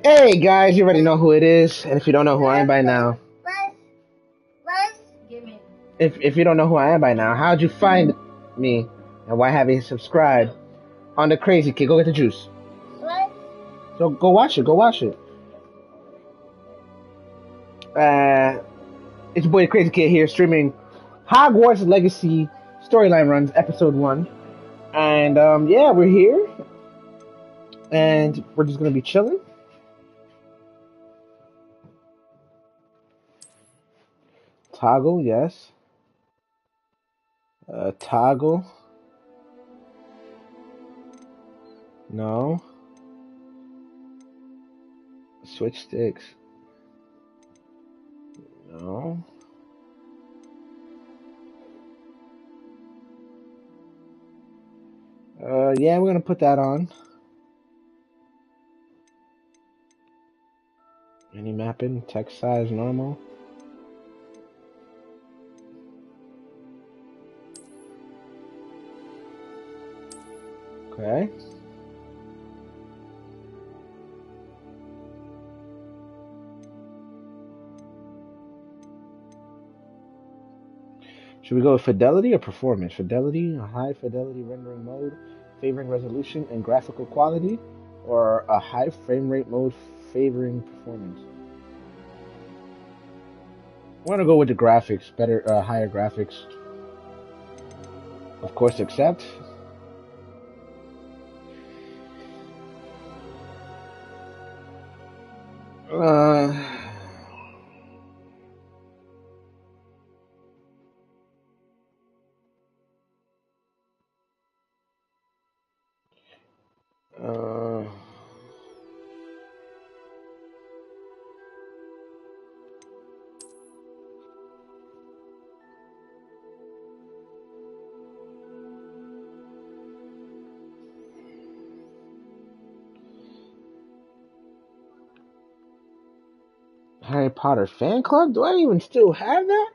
Hey guys, you already know who it is, and if you don't know who I am by now, if you don't know who I am by now, how'd you find me, and why haven't you subscribed on the Crazy Kid? Go get the juice. So go watch it. Go watch it. It's your boy the Crazy Kid here, streaming Hogwarts Legacy Storyline Runs Episode-1, and yeah, we're here, and we're just gonna be chilling. Toggle, yes. Toggle. No. Switch sticks. No. Yeah, we're gonna put that on. Any mapping, text size normal. Okay. Should we go with fidelity or performance? Fidelity, a high fidelity rendering mode, favoring resolution and graphical quality, or a high frame rate mode favoring performance? I want to go with the graphics, better, higher graphics. Of course, accept. Harry Potter fan club? Do I even still have that?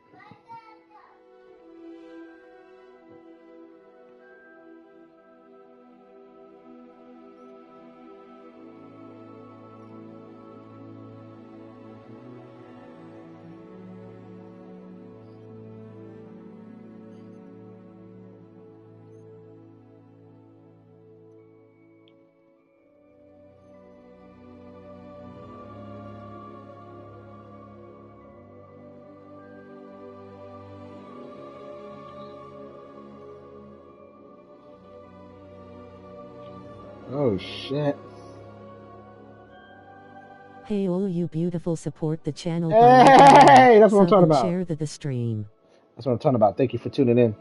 Oh shit. Hey all you beautiful, support the channel Hey, that's what I'm talking about. Share the stream. That's what I'm talking about. Thank you for tuning in.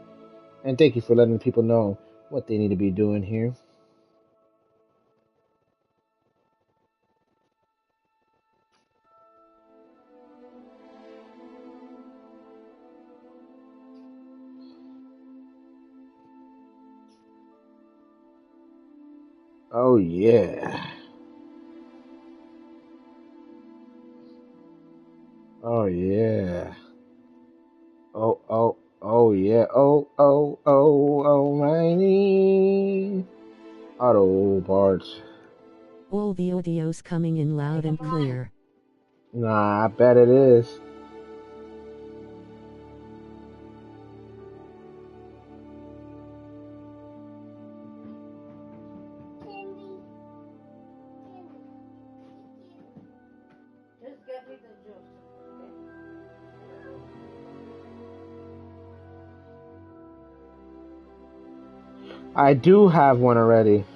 And thank you for letting people know what they need to be doing here. Oh yeah. Oh yeah. Oh yeah. Oh my knee. Auto parts. All the audio's coming in loud and clear. Nah, I bet it is. I do have one already.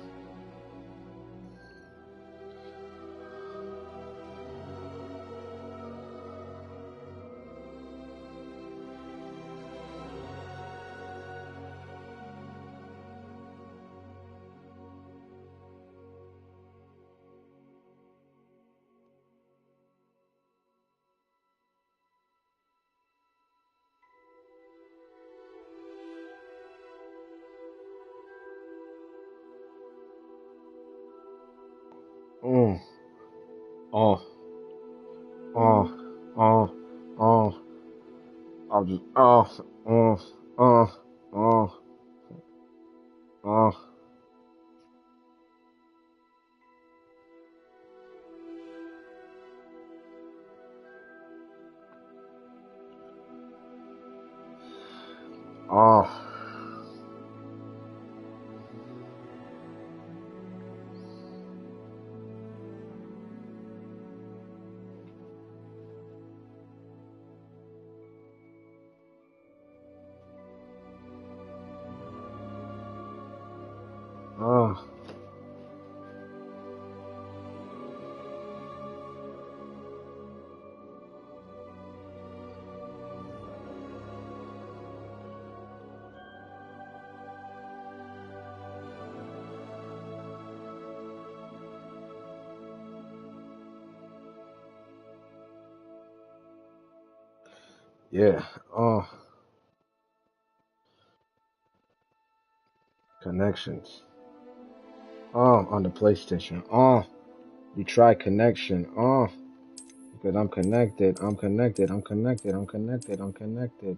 Oh, oh, oh, oh. I'll just, oh. Oh. Yeah. Oh. Connections. Oh, on the PlayStation. Oh. You try connection. Oh. Because I'm connected. I'm connected. I'm connected. I'm connected. I'm connected.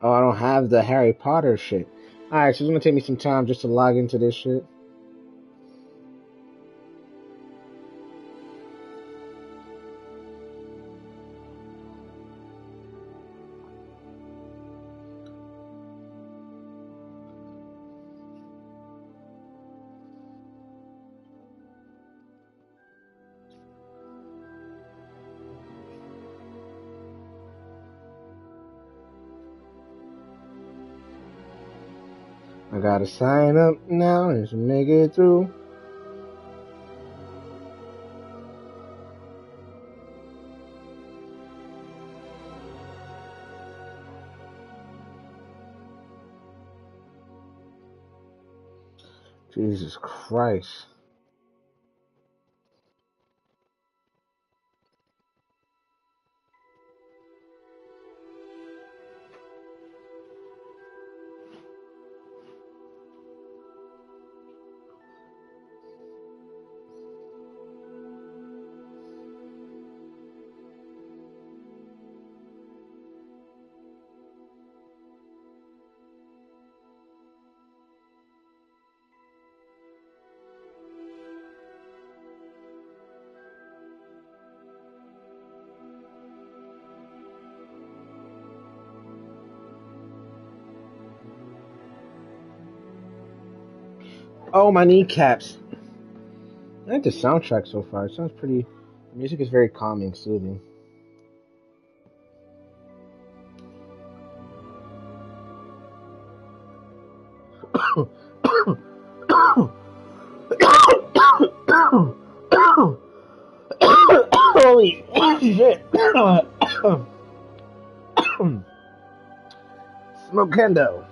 Oh, I don't have the Harry Potter shit. Alright, so it's gonna take me some time just to log into this shit. I gotta sign up now and just make it through. Jesus Christ. Oh, my kneecaps. I like the soundtrack so far. It sounds pretty. The music is very calming, soothing. Holy shit. Smokendo.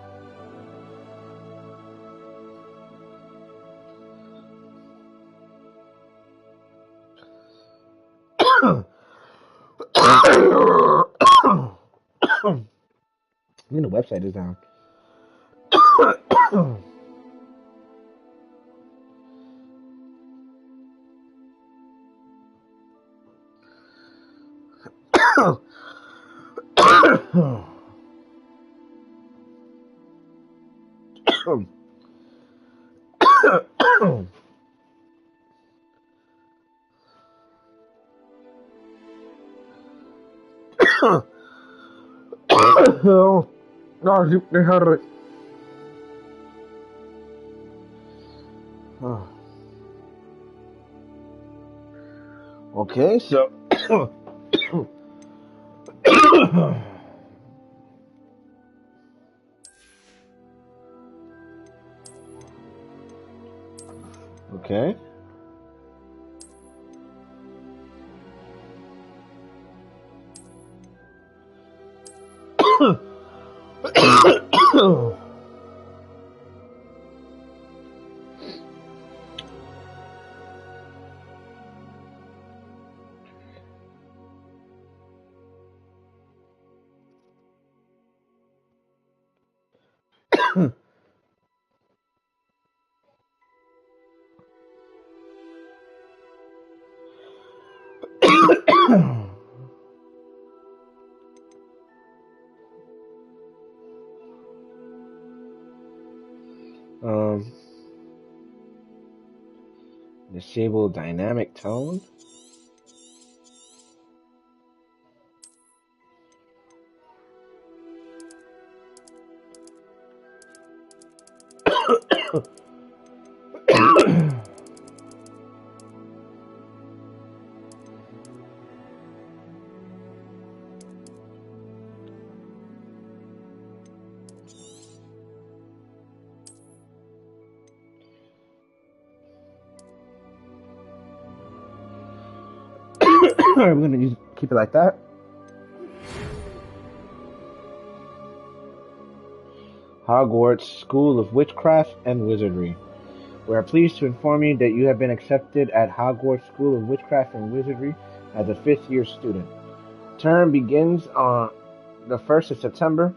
I mean, the website is down. No, they had it. Okay, so. Okay. um, disable dynamic tone. We're gonna keep it like that. Hogwarts School of Witchcraft and Wizardry. We are pleased to inform you that you have been accepted at Hogwarts School of Witchcraft and Wizardry as a 5th-year student. Term begins on the 1st of September.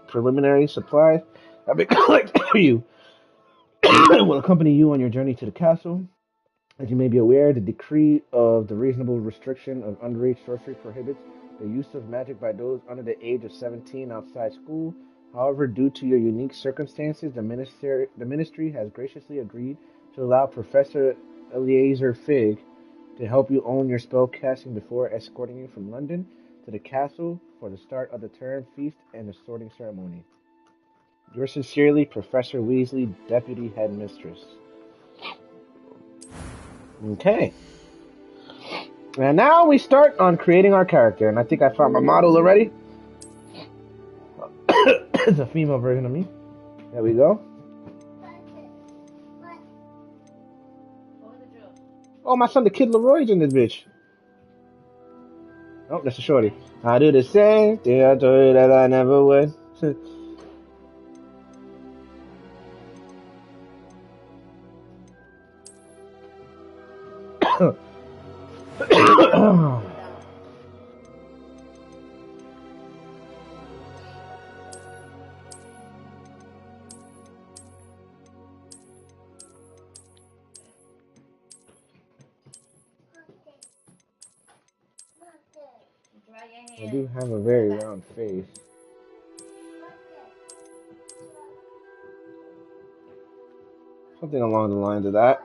Preliminary supplies have been collected for you. Will accompany you on your journey to the castle. As you may be aware, the decree of the reasonable restriction of underage sorcery prohibits the use of magic by those under the age of 17 outside school. However, due to your unique circumstances, the ministry has graciously agreed to allow Professor Eleazar Fig to help you own your spell casting before escorting you from London to the castle for the start of the term feast and the sorting ceremony. Yours sincerely, Professor Weasley, Deputy Headmistress. Okay. And now we start on creating our character, and I think I found my model already. It's a female version of me. There we go. Oh, my son, the Kid Leroy's in this bitch. Oh, that's a shorty. I do the same thing I told you that I never would. I do have a very round face. Something along the lines of that.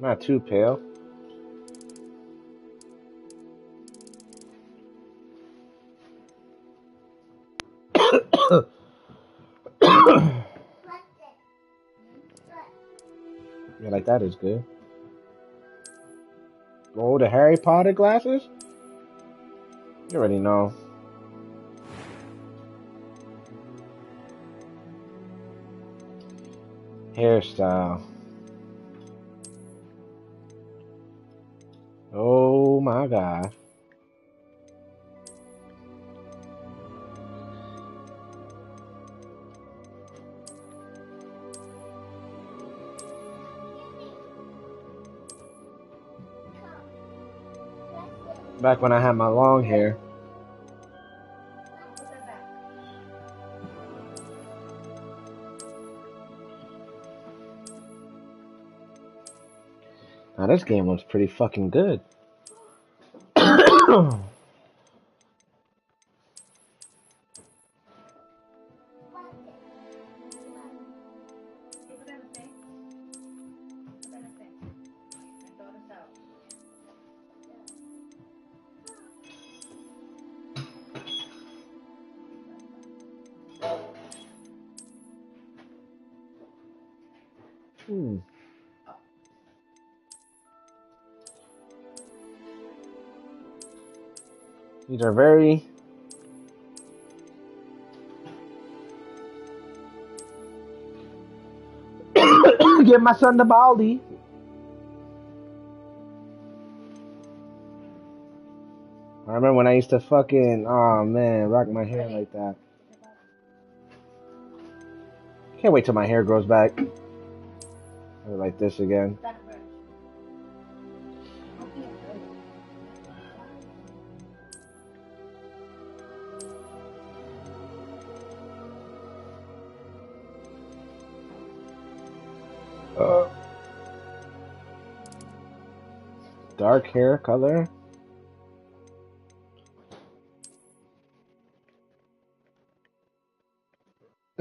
Not too pale. Yeah, like that is good. Oh, the Harry Potter glasses? You already know. Hairstyle. Oh my god. Back when I had my long hair. Now this game looks pretty fucking good. These are very give my son the baldy. I remember when I used to fucking, oh man, rock my hair like that. Can't wait till my hair grows back. Like this again. Dark hair color.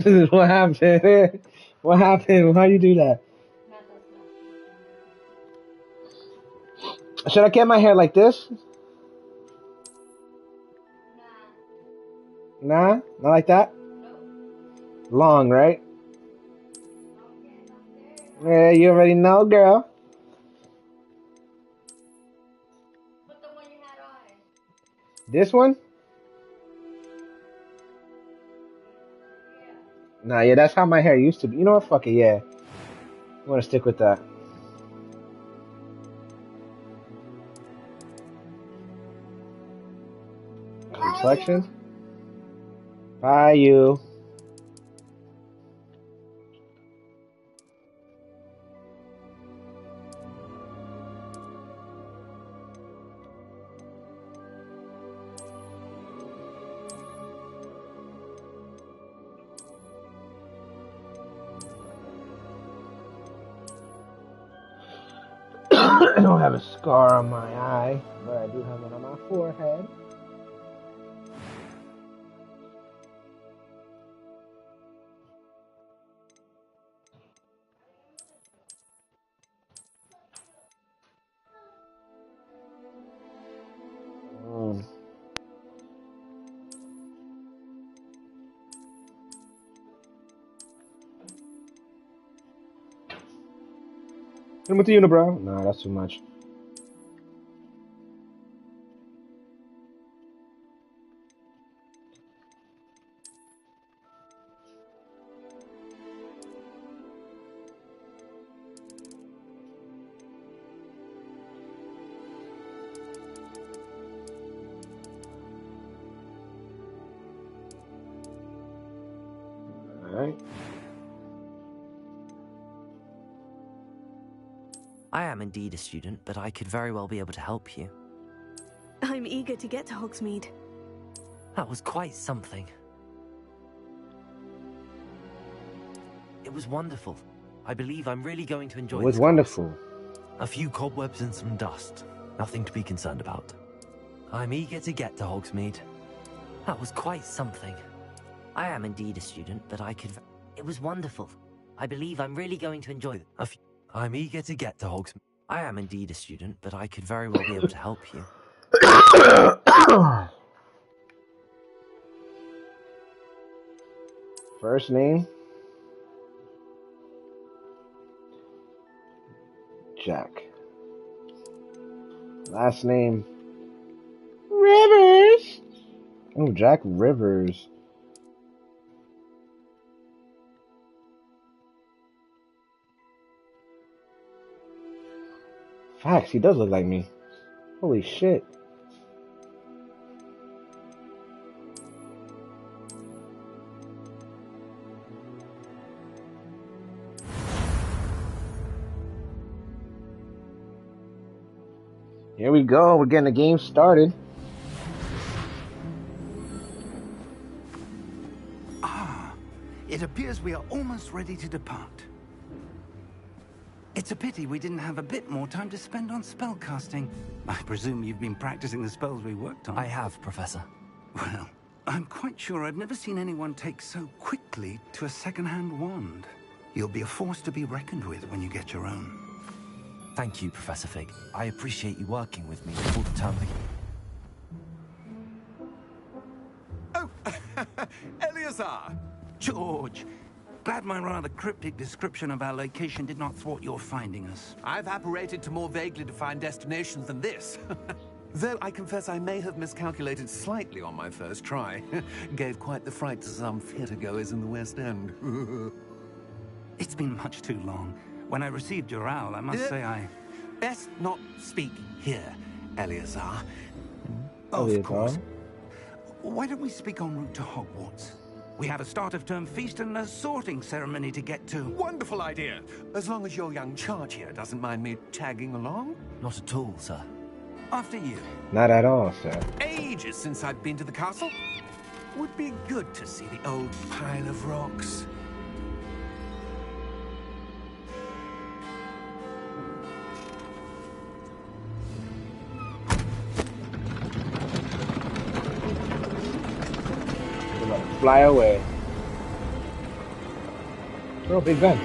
What happened? What happened? Why you do that? Should I get my hair like this? Nah, not like that? Long, right? Yeah, you already know, girl. This one? Nah, yeah, that's how my hair used to be. You know what? Fuck it, yeah. I'm gonna stick with that. Reflections? Bye, you. I don't have a scar on my eye, but I do have one on my forehead. And with the unibrow? Nah, that's too much. Alright. I am indeed a student, but I could very well be able to help you. I'm eager to get to Hogsmeade. That was quite something. It was wonderful. I believe I'm really going to enjoy it. It was wonderful. A few cobwebs and some dust. Nothing to be concerned about. I'm eager to get to Hogsmeade. That was quite something. I am indeed a student, but I could... It was wonderful. I believe I'm really going to enjoy it. I'm eager to get to Hogsmeade. I am indeed a student, but I could very well be able to help you. First name? Jack. Last name? Rivers. Oh, Jack Rivers. Facts, he does look like me. Holy shit. Here we go, we're getting the game started. It appears we are almost ready to depart. It's a pity we didn't have a bit more time to spend on spellcasting. I presume you've been practicing the spells we worked on. I have, Professor. Well, I'm quite sure I've never seen anyone take so quickly to a second-hand wand. You'll be a force to be reckoned with when you get your own. Thank you, Professor Fig. I appreciate you working with me before the term begins. Oh, Eleazar! George, glad my rather cryptic description of our location did not thwart your finding us. I've apparated to more vaguely defined destinations than this. Though I confess I may have miscalculated slightly on my first try. Gave quite the fright to some theatre-goers in the West End. It's been much too long. When I received your owl, I must say I... Best not speak here, Eleazar. Of course. Why don't we speak en route to Hogwarts? We have a start-of-term feast and a sorting ceremony to get to. Wonderful idea! As long as your young charge here doesn't mind me tagging along. Not at all, sir. After you. Not at all, sir. Ages since I've been to the castle. Would be good to see the old pile of rocks. Fly away. Oh, big gun.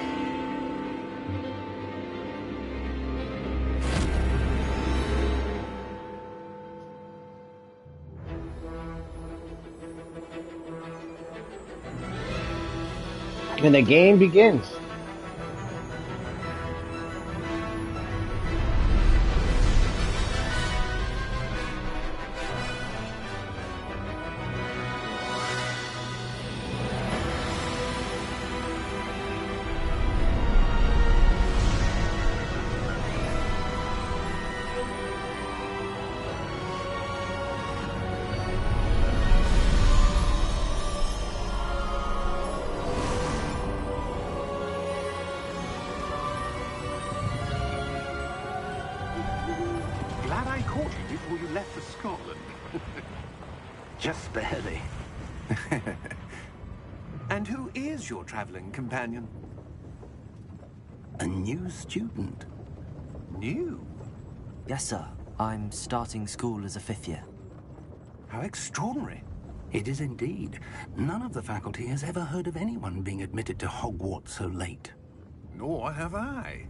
And the game begins. caught you before you left for Scotland. Just barely. And who is your traveling companion? A new student. New? Yes, sir. I'm starting school as a 5th year. How extraordinary. It is indeed. None of the faculty has ever heard of anyone being admitted to Hogwarts so late. Nor have I.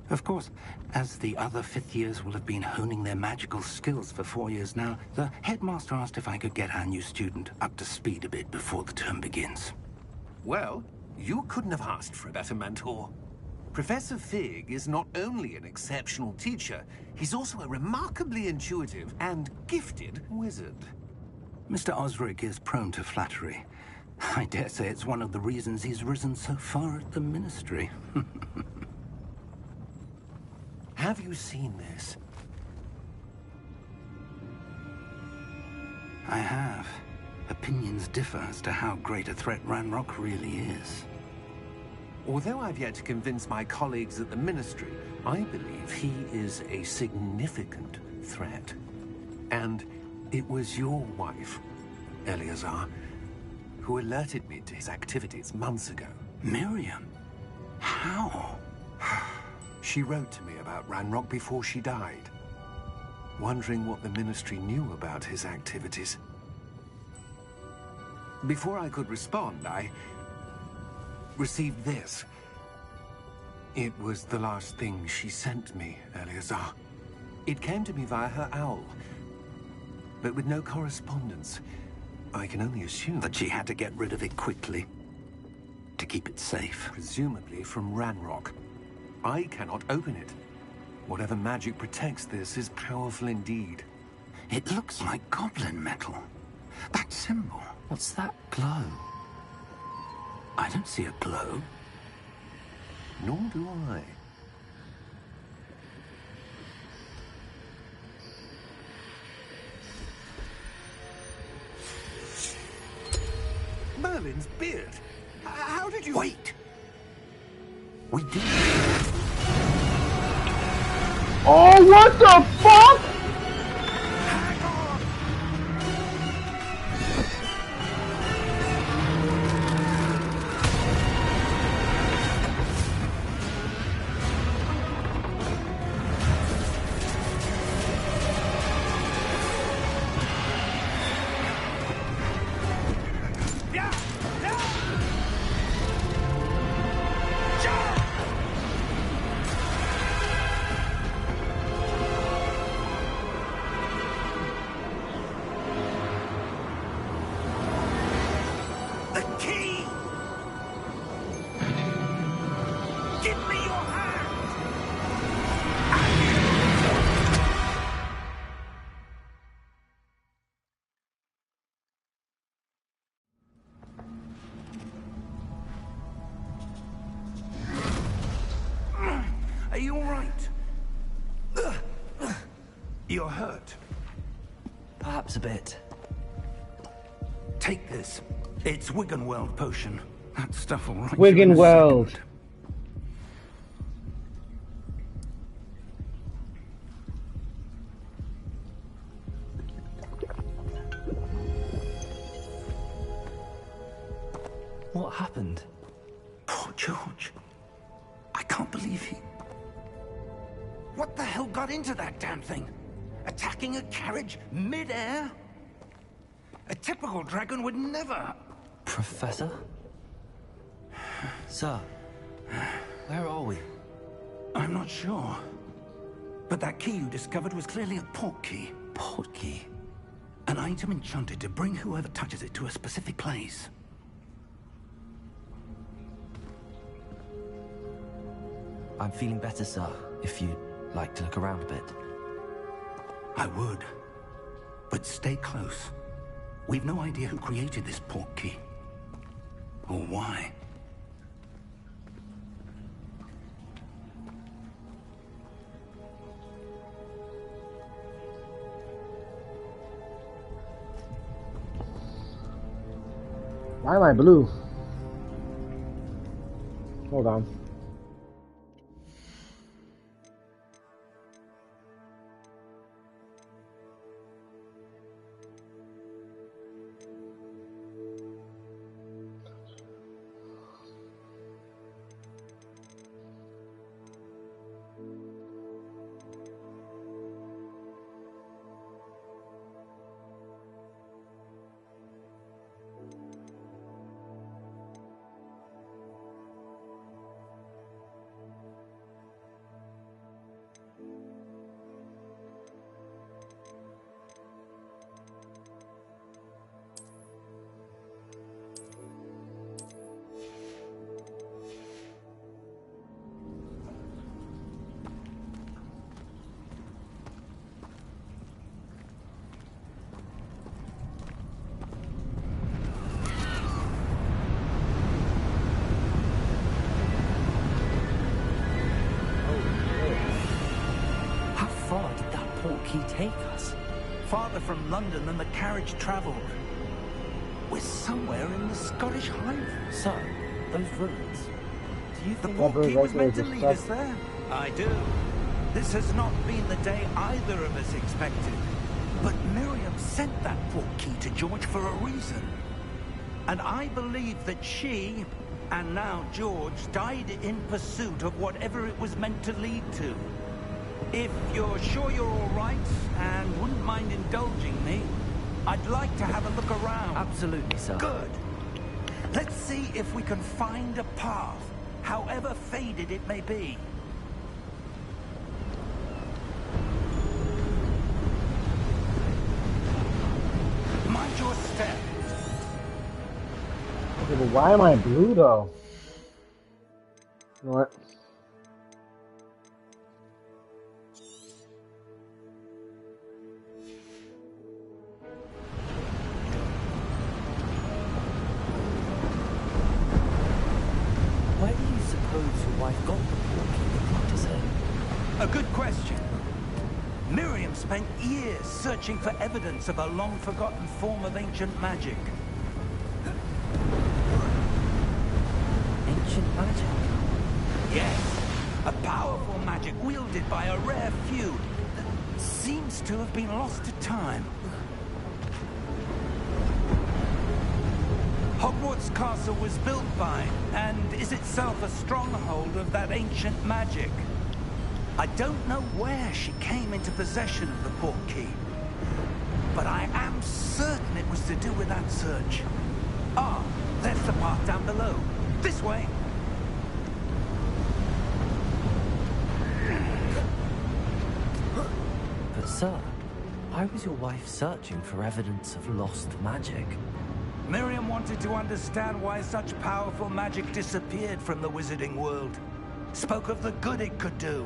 Of course, as the other 5th years will have been honing their magical skills for 4 years now, the headmaster asked if I could get our new student up to speed a bit before the term begins. Well, you couldn't have asked for a better mentor. Professor Fig is not only an exceptional teacher, he's also a remarkably intuitive and gifted wizard. Mr. Osric is prone to flattery. I dare say it's one of the reasons he's risen so far at the Ministry. Have you seen this? I have. Opinions differ as to how great a threat Ranrock really is. Although I've yet to convince my colleagues at the Ministry, I believe he is a significant threat. And it was your wife, Eleazar, who alerted me to his activities months ago. Miriam? How? She wrote to me about Ranrock before she died, wondering what the Ministry knew about his activities. Before I could respond, I received this. It was the last thing she sent me, Eleazar. It came to me via her owl, but with no correspondence. I can only assume That she had to get rid of it quickly, to keep it safe. presumably from Ranrock. I cannot open it. Whatever magic protects this is powerful indeed. It looks like goblin metal. That symbol. What's that glow? I don't see a glow. Nor do I. Merlin's beard. How did you... Wait! We did. Oh, what the fuck? The key! Give me your hand! Are you all right? You're hurt. Perhaps a bit. Take this. It's Wiggenweld potion. That stuff will right Wiggenweld. What happened? Poor George. I can't believe he... What the hell got into that damn thing? Attacking a carriage mid-air? A typical dragon would never... Professor? Sir, where are we? I'm not sure. But that key you discovered was clearly a portkey. Portkey? An item enchanted to bring whoever touches it to a specific place. I'm feeling better, sir, if you'd like to look around a bit. I would. But stay close. We've no idea who created this portkey. Or why. Why am I blue? Hold on. portkey take us? Farther from London than the carriage travelled. We're somewhere in the Scottish Highlands. So, those ruins. Do you The think... portkey was meant to Right, lead us there. I do. This has not been the day either of us expected. But Miriam sent that portkey to George for a reason. And I believe that she, and now George, died in pursuit of whatever it was meant to lead to. If you're sure you're all right, and wouldn't mind indulging me, I'd like to have a look around. Absolutely, sir. Good. Let's see if we can find a path, however faded it may be. Mind your step. Okay, but why am I blue though? You know what? Where do you suppose your wife got the portkey the doctor said? A good question. Miriam spent years searching for evidence of a long-forgotten form of ancient magic. Ancient magic? Yes, a powerful magic wielded by a rare few that seems to have been lost to time. Hogwarts Castle was built by, and is itself a stronghold of that ancient magic. I don't know where she came into possession of the portkey, but I am certain it was to do with that search. Ah, there's the path down below. This way. But sir, why was your wife searching for evidence of lost magic? Miriam wanted to understand why such powerful magic disappeared from the wizarding world. Spoke of the good it could do.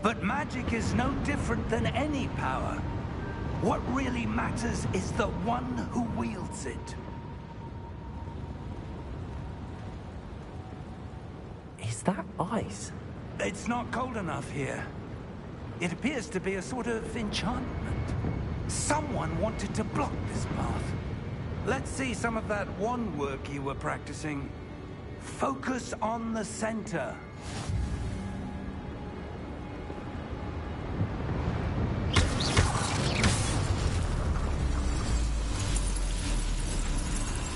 But magic is no different than any power. What really matters is the one who wields it. Is that ice? It's not cold enough here. It appears to be a sort of enchantment. Someone wanted to block this path. Let's see some of that wand work you were practicing. Focus on the center.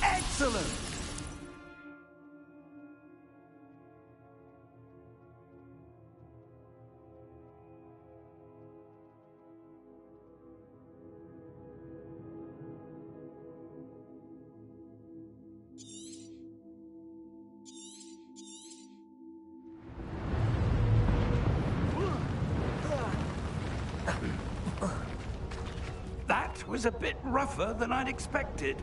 Excellent! That was a bit rougher than I'd expected.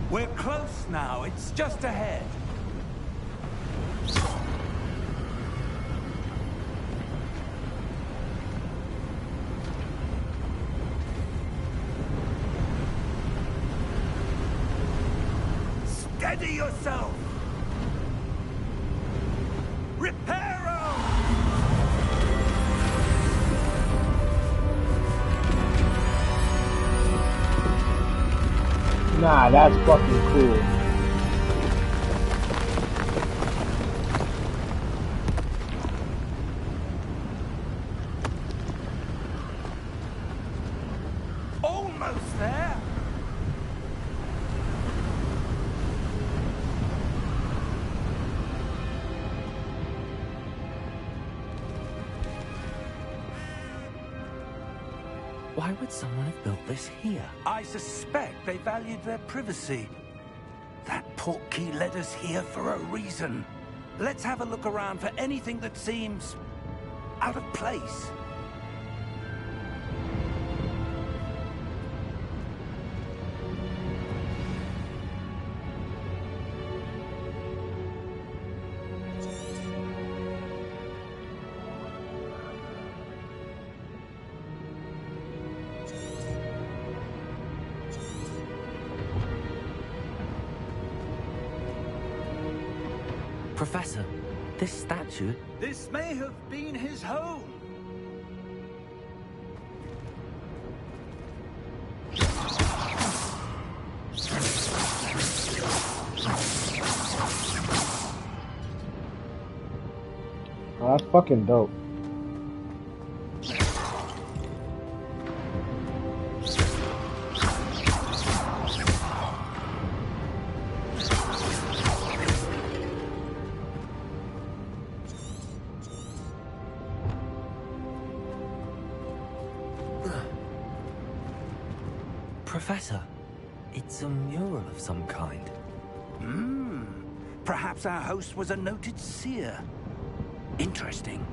We're close now. It's just ahead. Steady yourself. Reparo! Nah, that's fucking cool. Almost there. Why would someone have built this here? I suspect they valued their privacy. That portkey led us here for a reason. Let's have a look around for anything that seems out of place. Professor, this statue... This may have been his home. Oh, that's fucking dope. Professor, it's a mural of some kind. Perhaps our host was a noted seer. Interesting.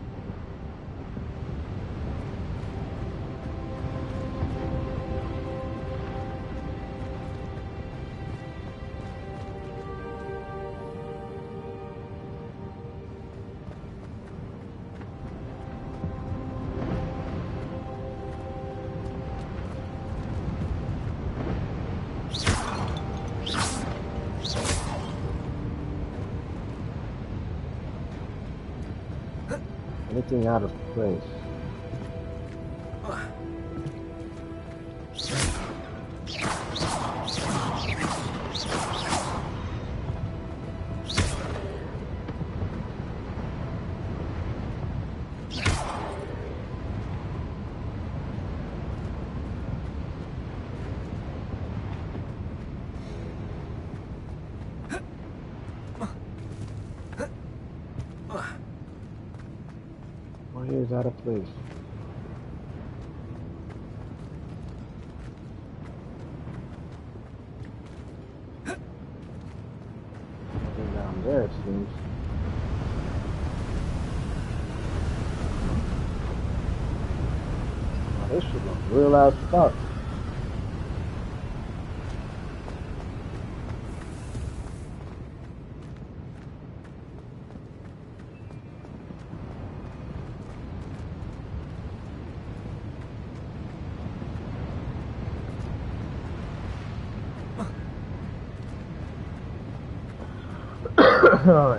Anything out of place. Why is out of place? Nothing down there, it seems. Oh, this should look real out stuck.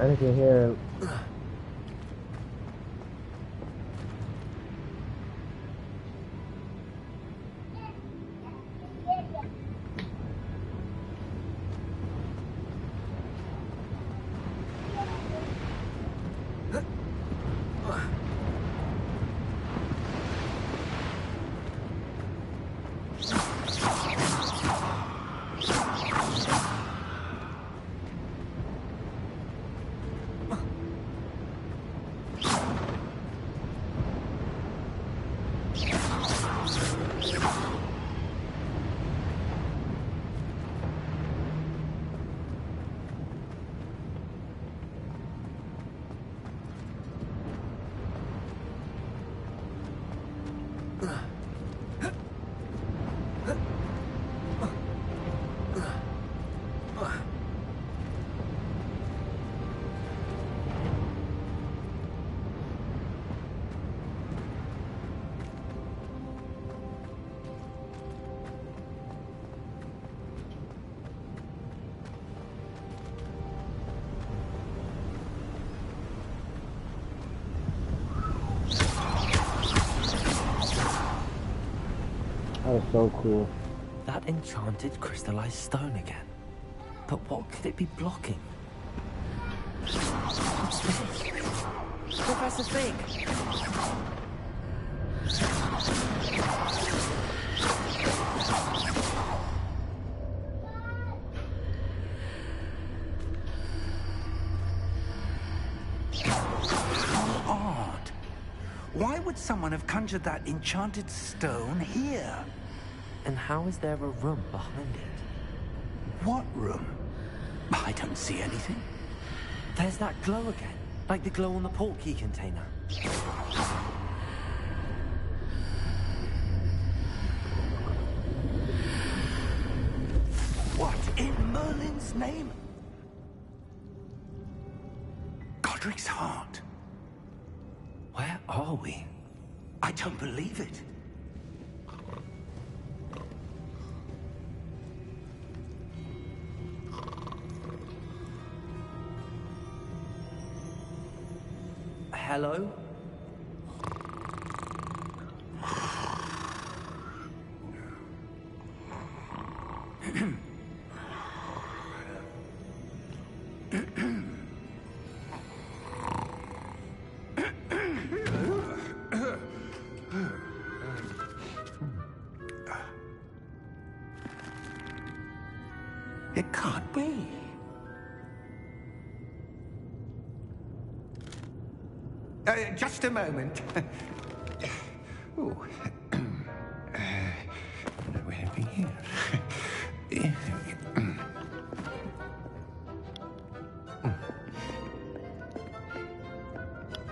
Anything here? That was so cool. That enchanted crystallized stone again. But what could it be blocking? What's this? Professor Fig! Odd. Why would someone have conjured that enchanted stone here? And how is there a room behind it? What room? I don't see anything. There's that glow again, like the glow on the portkey container. What in Merlin's name? Godric's heart. Where are we? I don't believe it. Hello? It can't be. Just a moment. Ooh. Where are we here?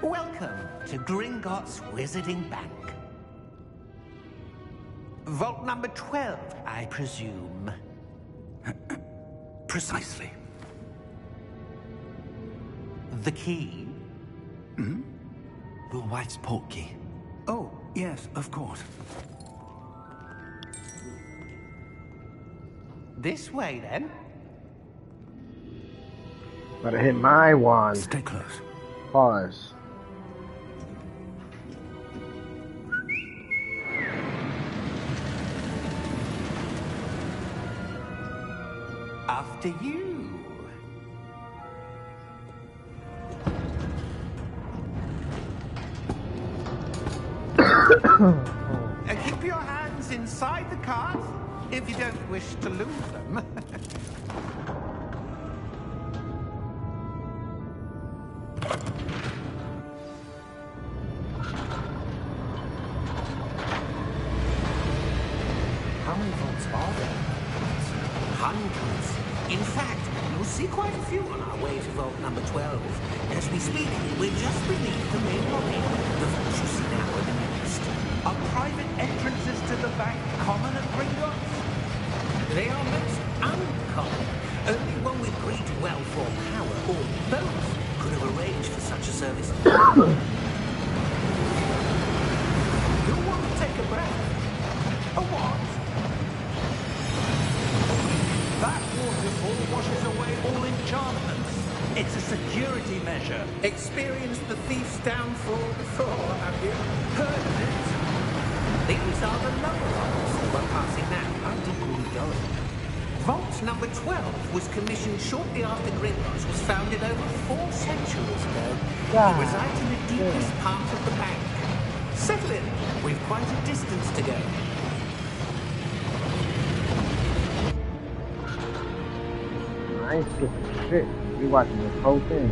Welcome to Gringotts Wizarding Bank. Vault number 12, I presume. Precisely. The key? Your wife's portkey. Oh, yes, of course. This way, then. Gotta hit my wand. Stay close. Pause. After you. Keep your hands inside the cart if you don't wish to lose them. How many vaults are there? Hundreds. In fact, you'll see quite a few on our way to vault number 12. As we speak, we're just beneath the main lobby. The vaults you see now are the nearest. Are private entrances to the bank common at Gringotts? They are most uncommon. Only one with great wealth or power, or both, could have arranged for such a service. You'll want to take a breath. A what? That waterfall washes away all enchantments. It's a security measure. Experienced the thief's downfall before, have you? Heard of it? These are the lower vaults that we're passing now. How deep are we going? Vault number 12 was commissioned shortly after Gringotts was founded over 4 centuries ago. It resides in the deepest part of the bank. Settle in. We've quite a distance to go. I ain't skipping shit. We watching this whole thing.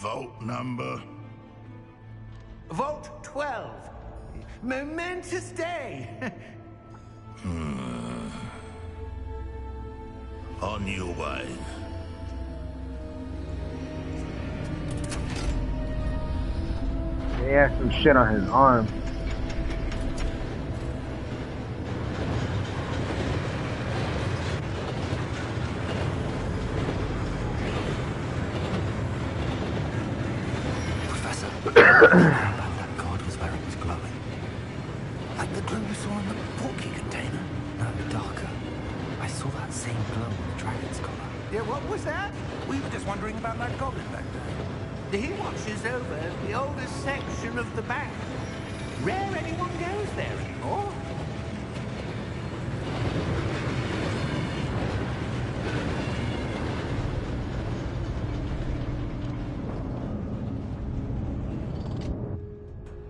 Vault number? Vault 12. Momentous day. On your way. He had some shit on his arm. Professor, that god was where it was glowing. Like the glow you saw in the portkey container? No, darker. I saw that same glow on the dragon's collar. Yeah, what was that? We were just wondering about that goblin back there. He watches over the oldest section of the bank. Rare anyone goes there anymore.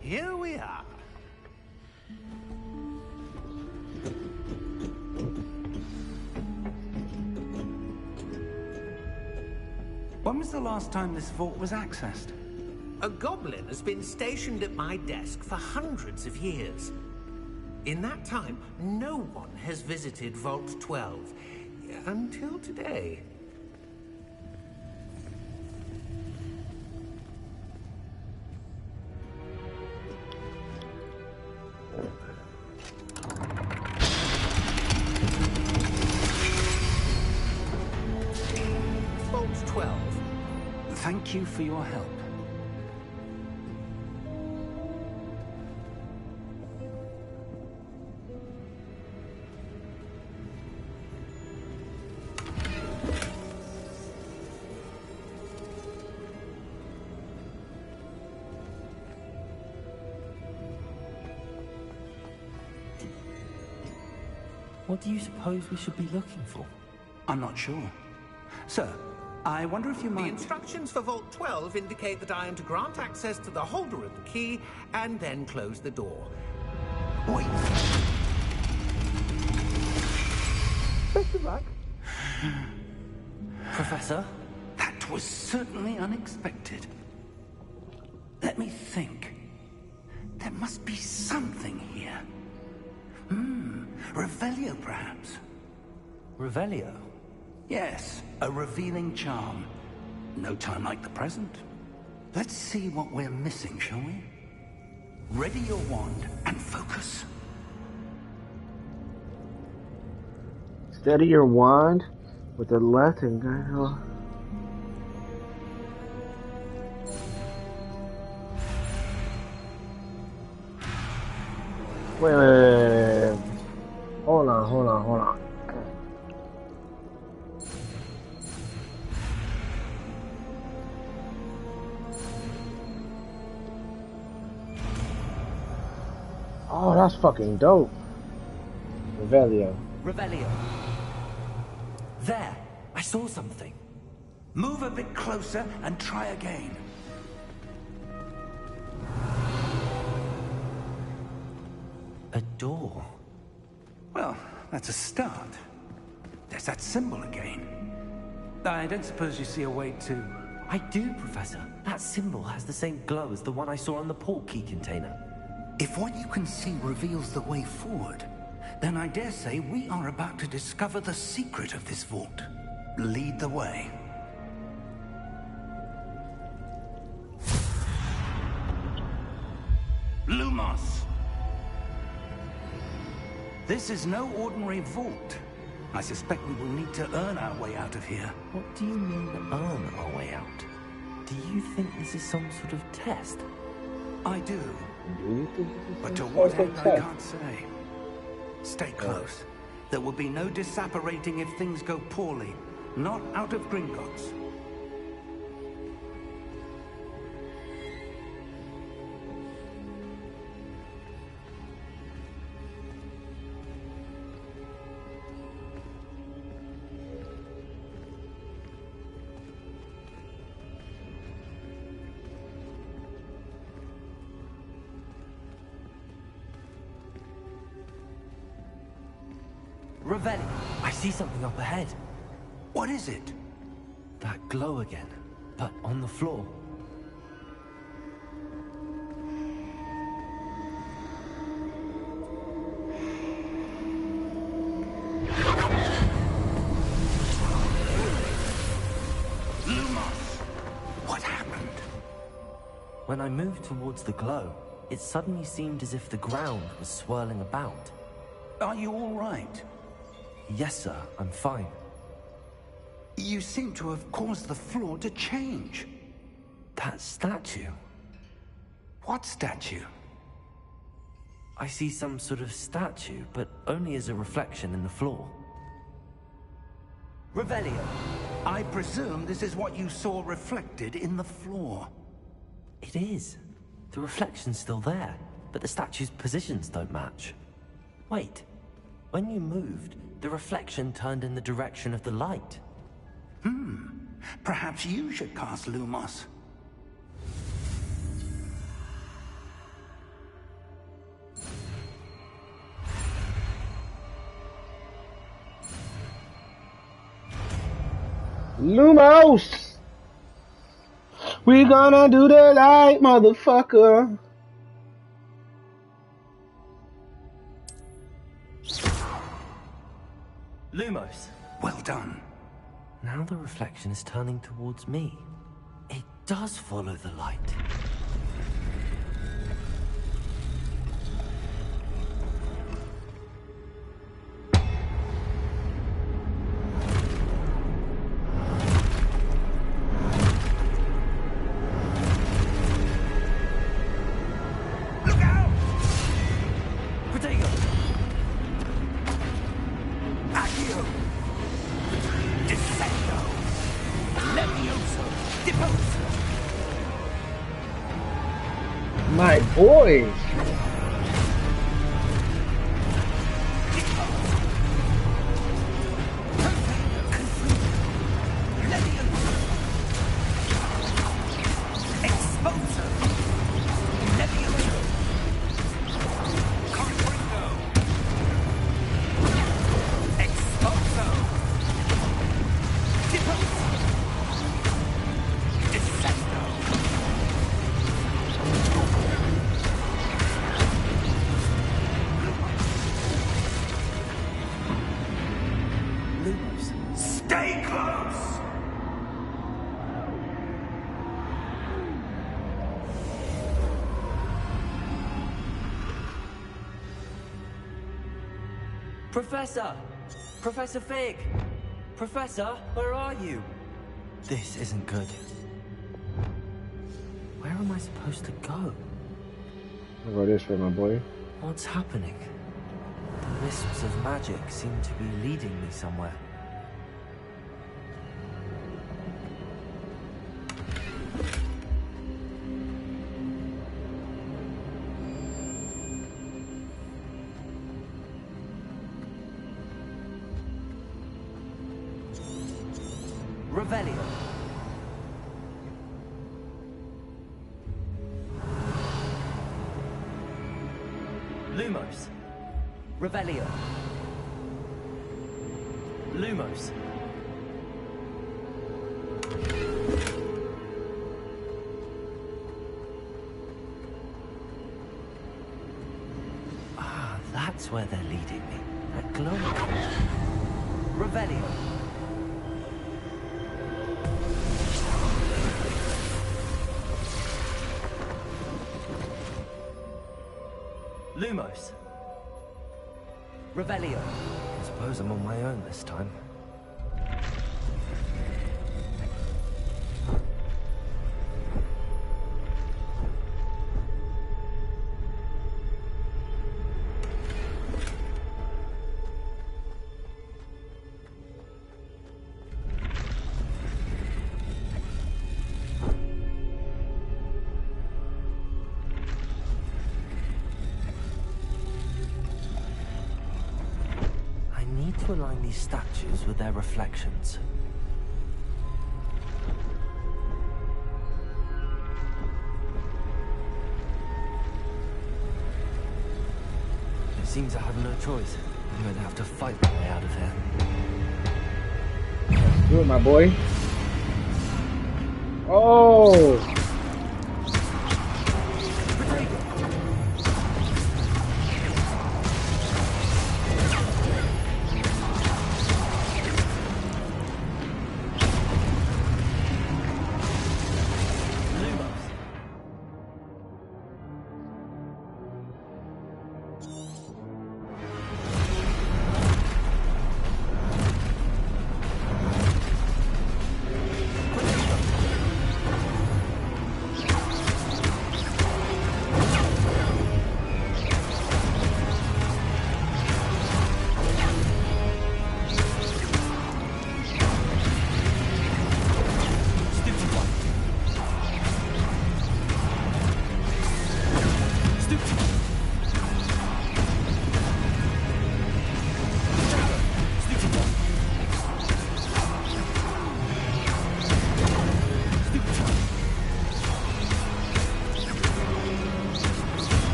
Here we are. When was the last time this vault was accessed? A goblin has been stationed at my desk for hundreds of years. In that time, no one has visited Vault 12. Until today. Vault 12. Thank you for your help. What do you suppose we should be looking for? I'm not sure. Sir, I wonder if you The might... instructions for Vault 12 indicate that I am to grant access to the holder of the key and then close the door. Wait. Professor? That was certainly unexpected. Let me think. There must be something here. Revelio, perhaps. Revelio? Yes, a revealing charm. No time like the present. Let's see what we're missing, shall we? Ready your wand and focus. Steady your wand with the left and go. Wait. Hold on. Oh, that's fucking dope. Revelio. Revelio. There! I saw something. Move a bit closer and try again. A door. Well, that's a start. There's that symbol again. I don't suppose you see a way to... I do, Professor. That symbol has the same glow as the one I saw on the port key container. If what you can see reveals the way forward, then I dare say we are about to discover the secret of this vault. Lead the way. Lumos! This is no ordinary vault. I suspect we will need to earn our way out of here. What do you mean, earn our way out? Do you think this is some sort of test? I do. Do you think this is But to some what sort of end, I test? can't say. Stay close. There will be no disapparating if things go poorly. Not out of Gringotts. Revelio! I see something up ahead. What is it? That glow again, but on the floor. Lumos! What happened? When I moved towards the glow, it suddenly seemed as if the ground was swirling about. Are you all right? Yes, sir, I'm fine. You seem to have caused the floor to change. That statue. What statue? I see some sort of statue, but only as a reflection in the floor. Revelio! I presume this is what you saw reflected in the floor. It is. The reflection's still there, but the statue's positions don't match. Wait. When you moved, the reflection turned in the direction of the light. Perhaps you should cast Lumos. Lumos! We gonna do the light, motherfucker. Lumos. Well done. Now the reflection is turning towards me. It does follow the light. Look out! Protego! Accio! Descendo! Levioso! Deposo! My boy! Stay close! Professor! Professor Fig! Professor, where are you? This isn't good. Where am I supposed to go? I'll go this way, my boy. What's happening? The wisps of magic seem to be leading me somewhere. Revelio. Lumos. Revelio. Lumos. Ah, that's where they're leading me. That glowing. Revelio. Lumos. Revelio. I suppose I'm on my own this time. To align these statues with their reflections. It seems I have no choice. I'm going to have to fight my way out of here. Do it, my boy. Oh!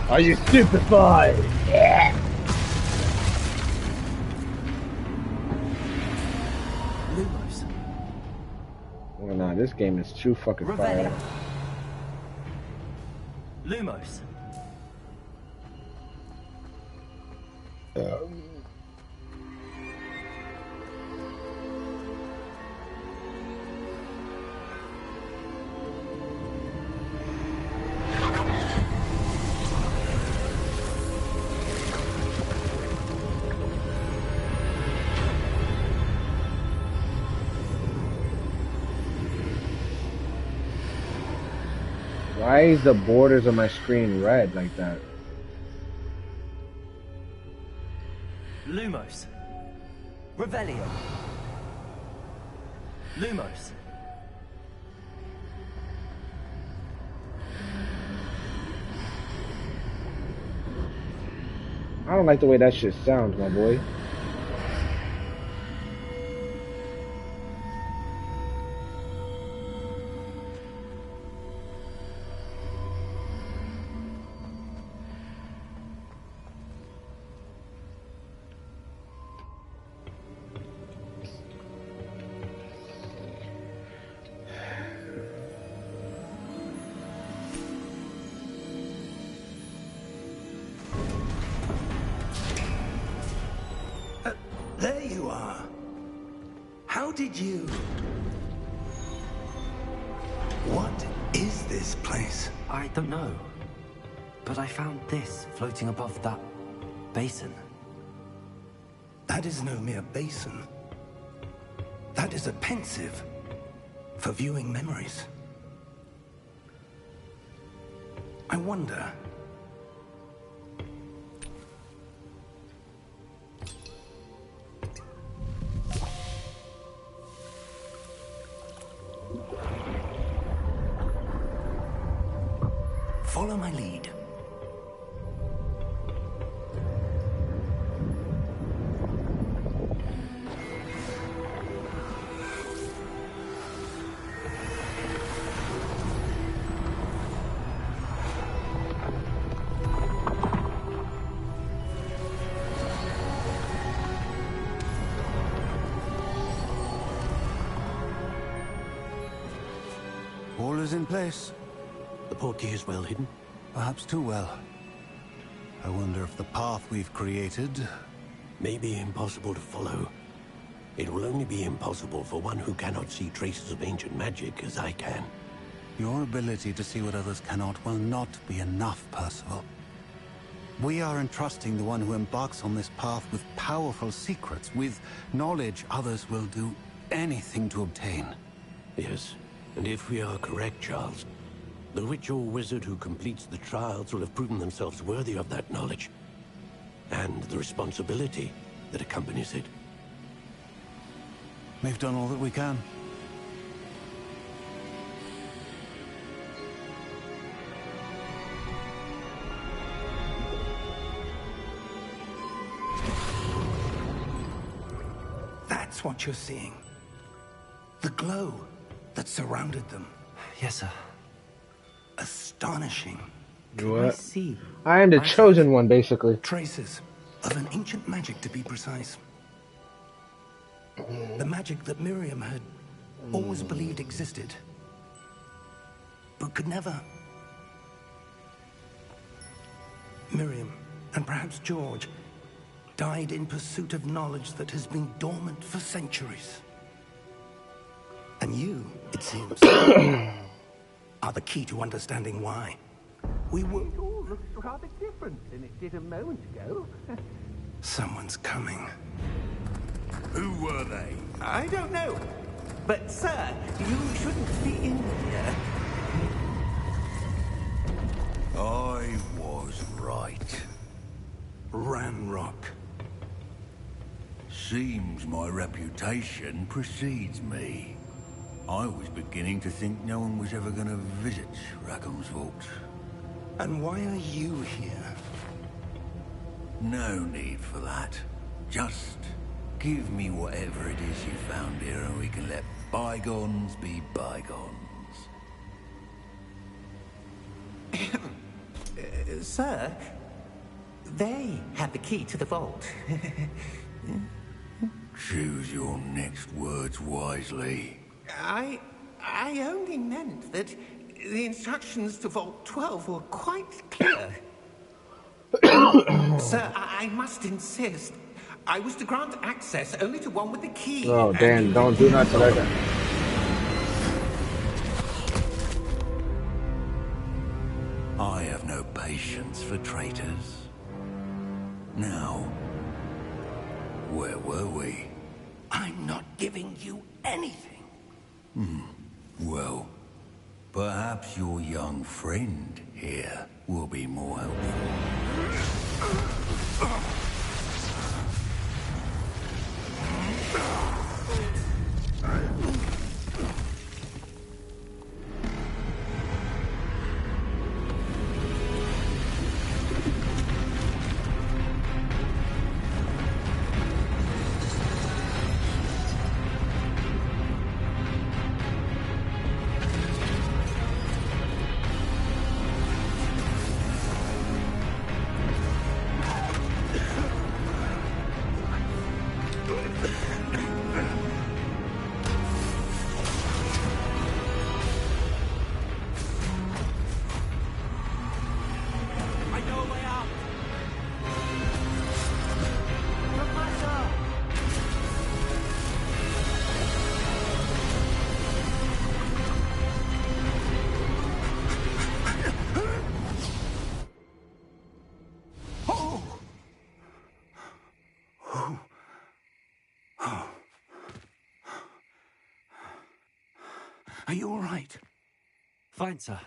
Are you stupefied? Yeah. Lumos. Oh nah, this game is too fucking fire. Lumos. Why is the borders of my screen red like that? Lumos. Revelio. Lumos. I don't like the way that shit sounds, my boy. There you are. How did you... What is this place? I don't know. But I found this floating above that basin. That is no mere basin. That is a pensive for viewing memories. I wonder... Follow my lead. All is in place. The portkey is well hidden. Perhaps too well. I wonder if the path we've created... May be impossible to follow. It will only be impossible for one who cannot see traces of ancient magic as I can. Your ability to see what others cannot will not be enough, Percival. We are entrusting the one who embarks on this path with powerful secrets, with knowledge others will do anything to obtain. Yes, and if we are correct, Charles, the witch or wizard who completes the trials will have proven themselves worthy of that knowledge, and the responsibility that accompanies it. We've done all that we can. That's what you're seeing. The glow that surrounded them. Yes, sir. Astonishing. What? See. I am the chosen one, basically. Traces of an ancient magic, to be precise. The magic that Miriam had always believed existed, but could never. Miriam, and perhaps George, died in pursuit of knowledge that has been dormant for centuries. And you, it seems, are the key to understanding why. We were... It all looks rather different than it did a moment ago. Someone's coming. Who were they? I don't know. But, sir, you shouldn't be in here. I was right. Ranrock. Seems my reputation precedes me. I was beginning to think no one was ever going to visit Rackham's vault. And why are you here? No need for that. Just give me whatever it is you found here and we can let bygones be bygones. Sir, they have the key to the vault. Choose your next words wisely. I only meant that the instructions to Vault 12 were quite clear. Sir, I I must insist. I was to grant access only to one with the key. Oh, Dan, don't do nothing like that. I have no patience for traitors. Now, where were we? I'm not giving you anything. Well, perhaps your young friend here will be more helpful. Are you all right? Fine, sir.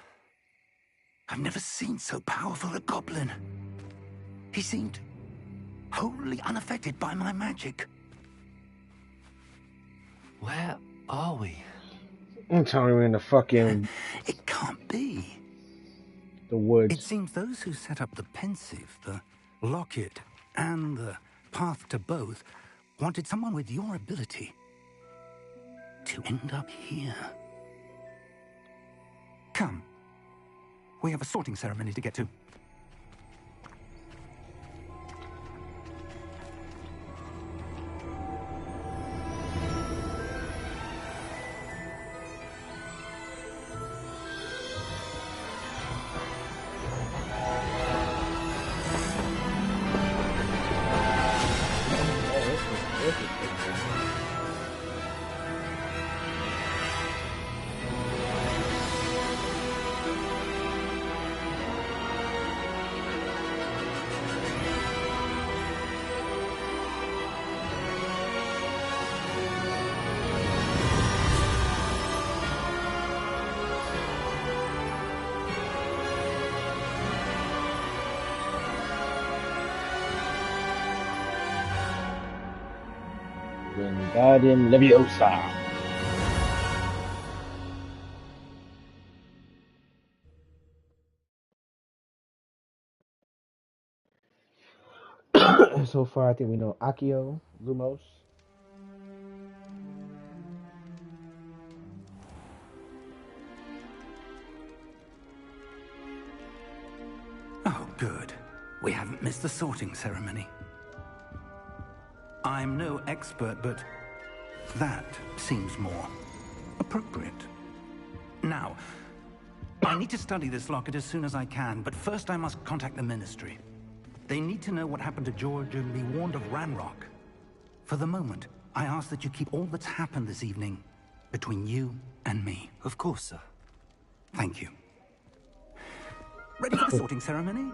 I've never seen so powerful a goblin. He seemed wholly unaffected by my magic. Where are we? I'm telling you, in the fucking... It can't be. The woods. It seems those who set up the pensive, the locket, and the path to both wanted someone with your ability to end up here. Come. We have a sorting ceremony to get to. Wingardium Leviosa. So far, I think we know Accio, Lumos. Oh, good. We haven't missed the sorting ceremony. I'm no expert, but that seems more appropriate. Now, I need to study this locket as soon as I can, but first I must contact the Ministry. They need to know what happened to George and be warned of Ranrock. For the moment, I ask that you keep all that's happened this evening between you and me. Of course, sir. Thank you. Ready for the sorting ceremony?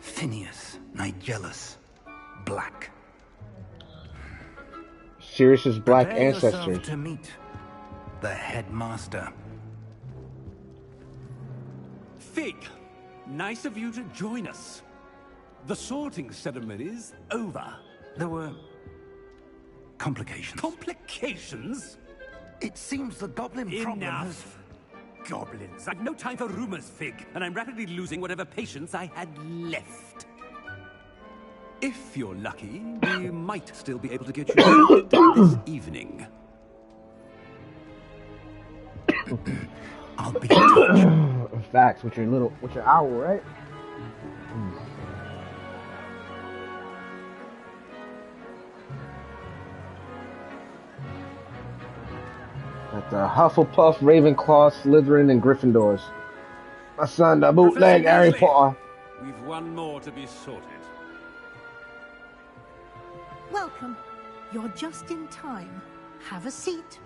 Phineas, Nigellus, Black. Sirius's black Prepare yourself ancestors. to meet the headmaster. Fig, nice of you to join us. The sorting ceremony's over. There were complications. Complications? It seems the goblin problem has... Enough. Goblins. I've no time for rumors, Fig, and I'm rapidly losing whatever patience I had left. If you're lucky, we might still be able to get you sorted this evening. I'll be in touch. Facts with your owl, right? At the Hufflepuff, Ravenclaw, Slytherin, and Gryffindors. My son, the bootleg Harry Potter. We've one more to be sorted. Welcome. You're just in time. Have a seat.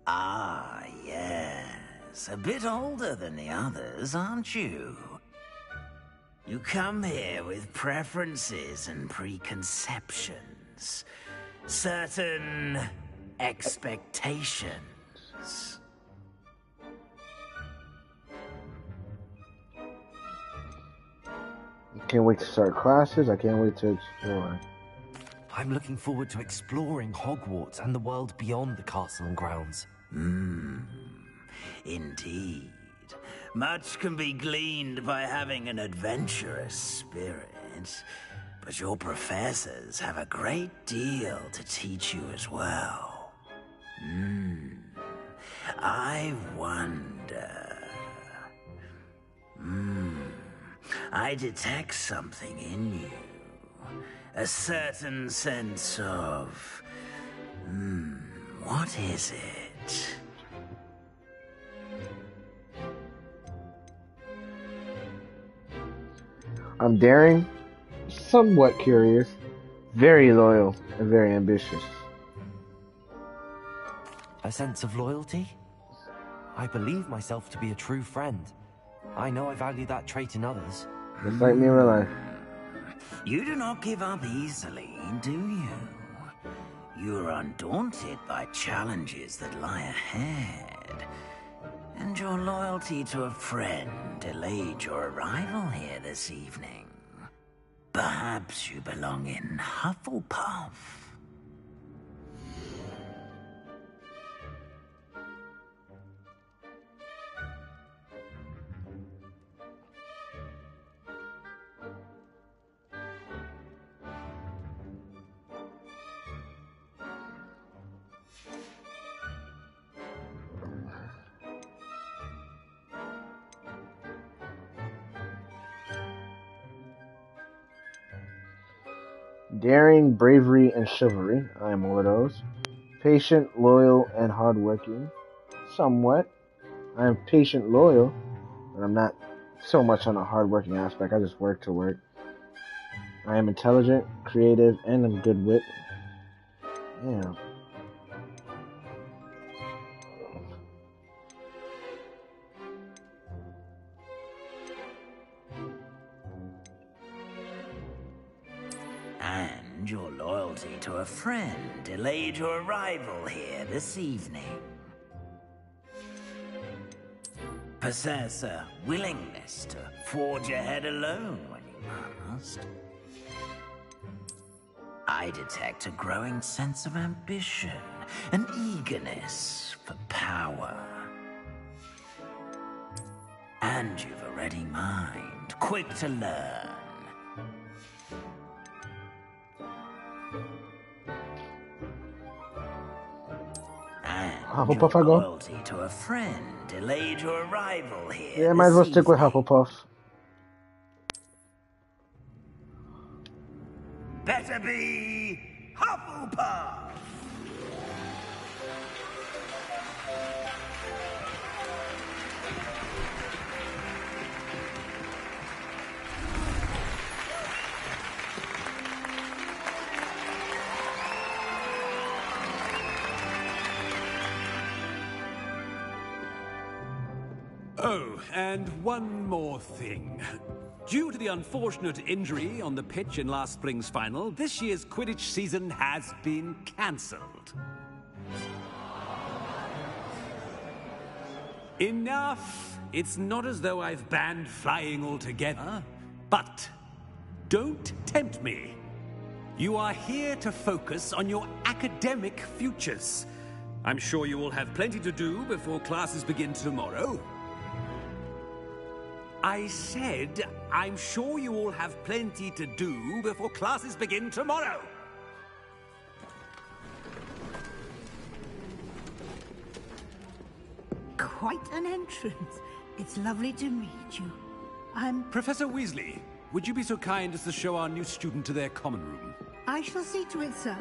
Ah, yes. A bit older than the others, aren't you? You come here with preferences and preconceptions. Certain expectations. I can't wait to start classes. I can't wait to explore. I'm looking forward to exploring Hogwarts and the world beyond the castle and grounds. Indeed. Much can be gleaned by having an adventurous spirit, but your professors have a great deal to teach you as well. I wonder... I detect something in you. A certain sense of... what is it? I'm daring, somewhat curious, very loyal, and very ambitious. A sense of loyalty? I believe myself to be a true friend. I know I value that trait in others. Just like me in real life. You do not give up easily, do you? You are undaunted by challenges that lie ahead. And your loyalty to a friend delayed your arrival here this evening. Perhaps you belong in Hufflepuff. Daring, bravery, and chivalry. I am one of those. Patient, loyal, and hardworking. Somewhat. I am patient, loyal, but I'm not so much on the hardworking aspect. I just work to work. I am intelligent, creative, and of good wit. Yeah. And your loyalty to a friend delayed your arrival here this evening. Possess a willingness to forge ahead alone when you must. I detect a growing sense of ambition, an eagerness for power. And you've a ready mind, quick to learn. Hufflepuff I go? Loyalty to a friend delayed your arrival here. Yeah, might as well stick with Hufflepuff. Better be Hufflepuff! Oh, and one more thing. Due to the unfortunate injury on the pitch in last spring's final, this year's Quidditch season has been cancelled. Enough! It's not as though I've banned flying altogether, but don't tempt me. You are here to focus on your academic futures. I'm sure you will have plenty to do before classes begin tomorrow. I said I'm sure you all have plenty to do before classes begin tomorrow. Quite an entrance. It's lovely to meet you. I'm... Professor Weasley, would you be so kind as to show our new student to their common room? I shall see to it, sir.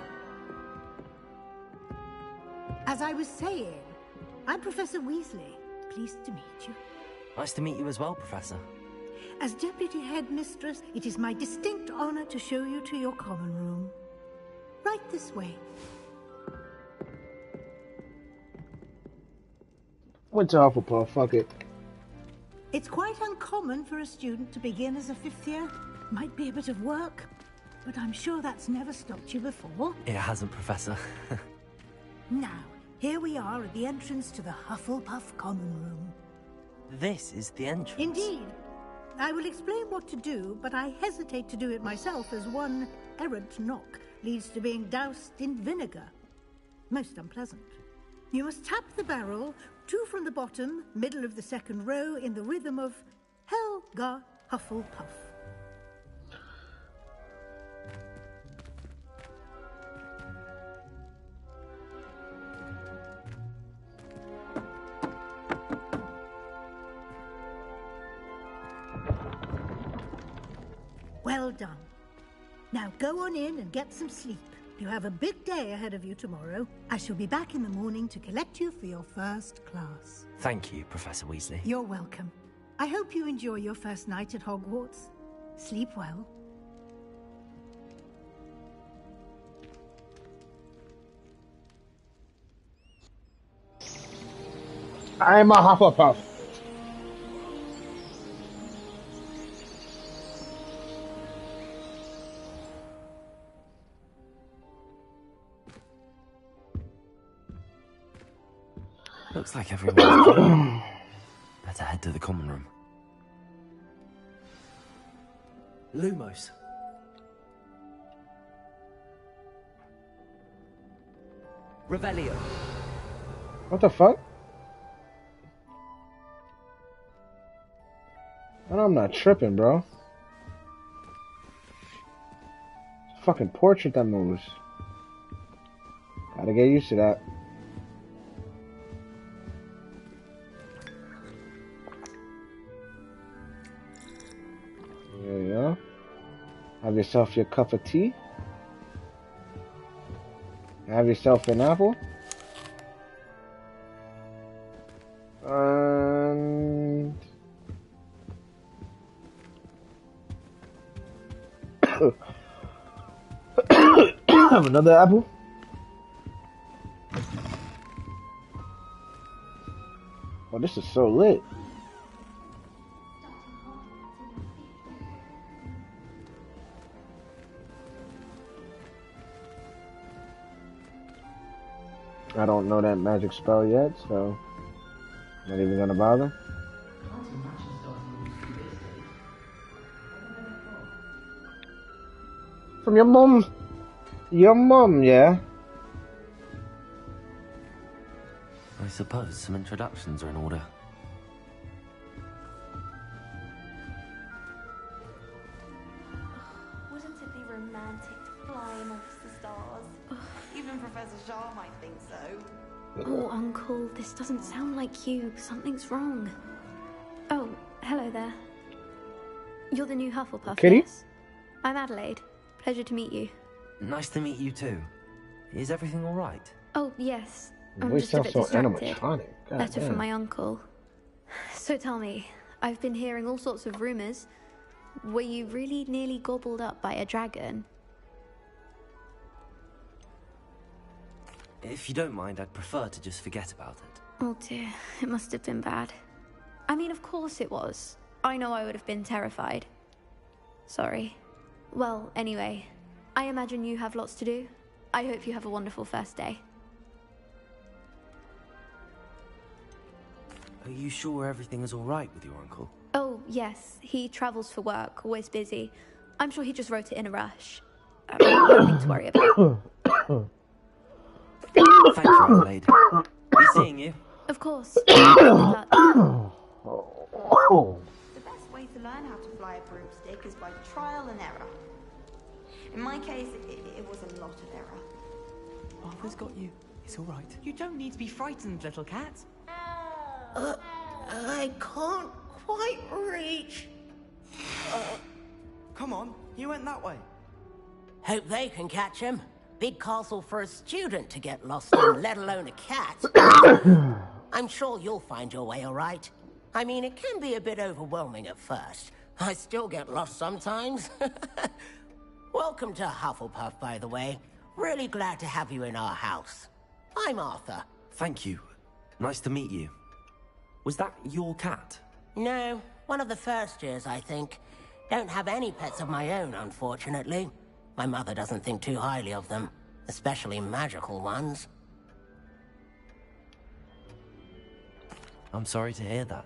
As I was saying, I'm Professor Weasley. Pleased to meet you. Nice to meet you as well, Professor. As Deputy Headmistress, it is my distinct honor to show you to your common room. Right this way. Went to Hufflepuff, fuck it. It's quite uncommon for a student to begin as a 5th year. Might be a bit of work, but I'm sure that's never stopped you before. It hasn't, Professor. Now, here we are at the entrance to the Hufflepuff common room. This is the entrance? Indeed. I will explain what to do, but I hesitate to do it myself as one errant knock leads to being doused in vinegar. Most unpleasant. You must tap the barrel, 2 from the bottom, middle of the 2nd row, in the rhythm of Helga Hufflepuff. Well done. Now go on in and get some sleep. You have a big day ahead of you tomorrow. I shall be back in the morning to collect you for your first class. Thank you, Professor Weasley. You're welcome. I hope you enjoy your first night at Hogwarts. Sleep well. I'm a Hufflepuff. Looks like everyone's gone. Better head to the common room. Lumos. Revelio. What the fuck? And I'm not tripping, bro. It's a fucking portrait that moves. Gotta get used to that. There you go. Have yourself your cup of tea. Have yourself an apple. And have another apple. Oh, this is so lit. I don't know that magic spell yet, so I'm not even gonna bother. From your mom. Your mom, yeah? I suppose some introductions are in order. Wouldn't it be romantic to fly amongst the stars? Even Professor Shaw might think so. Oh, Uncle, this doesn't sound like you. Something's wrong. Oh, hello there. You're the new Hufflepuff, Kitty? yes? I'm Adelaide. Pleasure to meet you. Nice to meet you too. Is everything all right? Oh, yes. Your I'm voice just a bit sounds so distracted. animatronic. God Letter damn. from my uncle. So tell me, I've been hearing all sorts of rumors. Were you really nearly gobbled up by a dragon? If you don't mind, I'd prefer to just forget about it. Oh dear, it must have been bad. I mean, of course it was. I know I would have been terrified. Sorry. Well, anyway, I imagine you have lots to do. I hope you have a wonderful first day. Are you sure everything is all right with your uncle? Oh, yes. He travels for work, always busy. I'm sure he just wrote it in a rush. Nothing to worry about. Thank you, Adelaide. Be seeing you. Of course. Good luck. The best way to learn how to fly a broomstick is by trial and error. In my case, it was a lot of error. Arthur's got you. It's all right. You don't need to be frightened, little cat. I can't quite reach. Come on, you went that way. Hope they can catch him. Big castle for a student to get lost in, let alone a cat. I'm sure you'll find your way all right. I mean, it can be a bit overwhelming at first. I still get lost sometimes. Welcome to Hufflepuff, by the way. Really glad to have you in our house. I'm Arthur. Thank you. Nice to meet you. Was that your cat? No, one of the first years, I think. Don't have any pets of my own, unfortunately. My mother doesn't think too highly of them, especially magical ones. I'm sorry to hear that.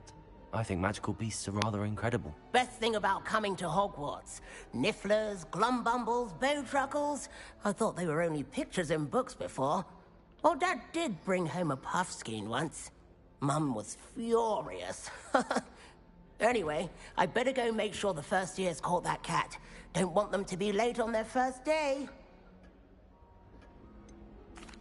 I think magical beasts are rather incredible. Best thing about coming to Hogwarts. Nifflers, glumbumbles, bowtruckles. I thought they were only pictures in books before. Well, Dad did bring home a puffskein once. Mum was furious. Anyway, I better go make sure the first years caught that cat. Don't want them to be late on their first day.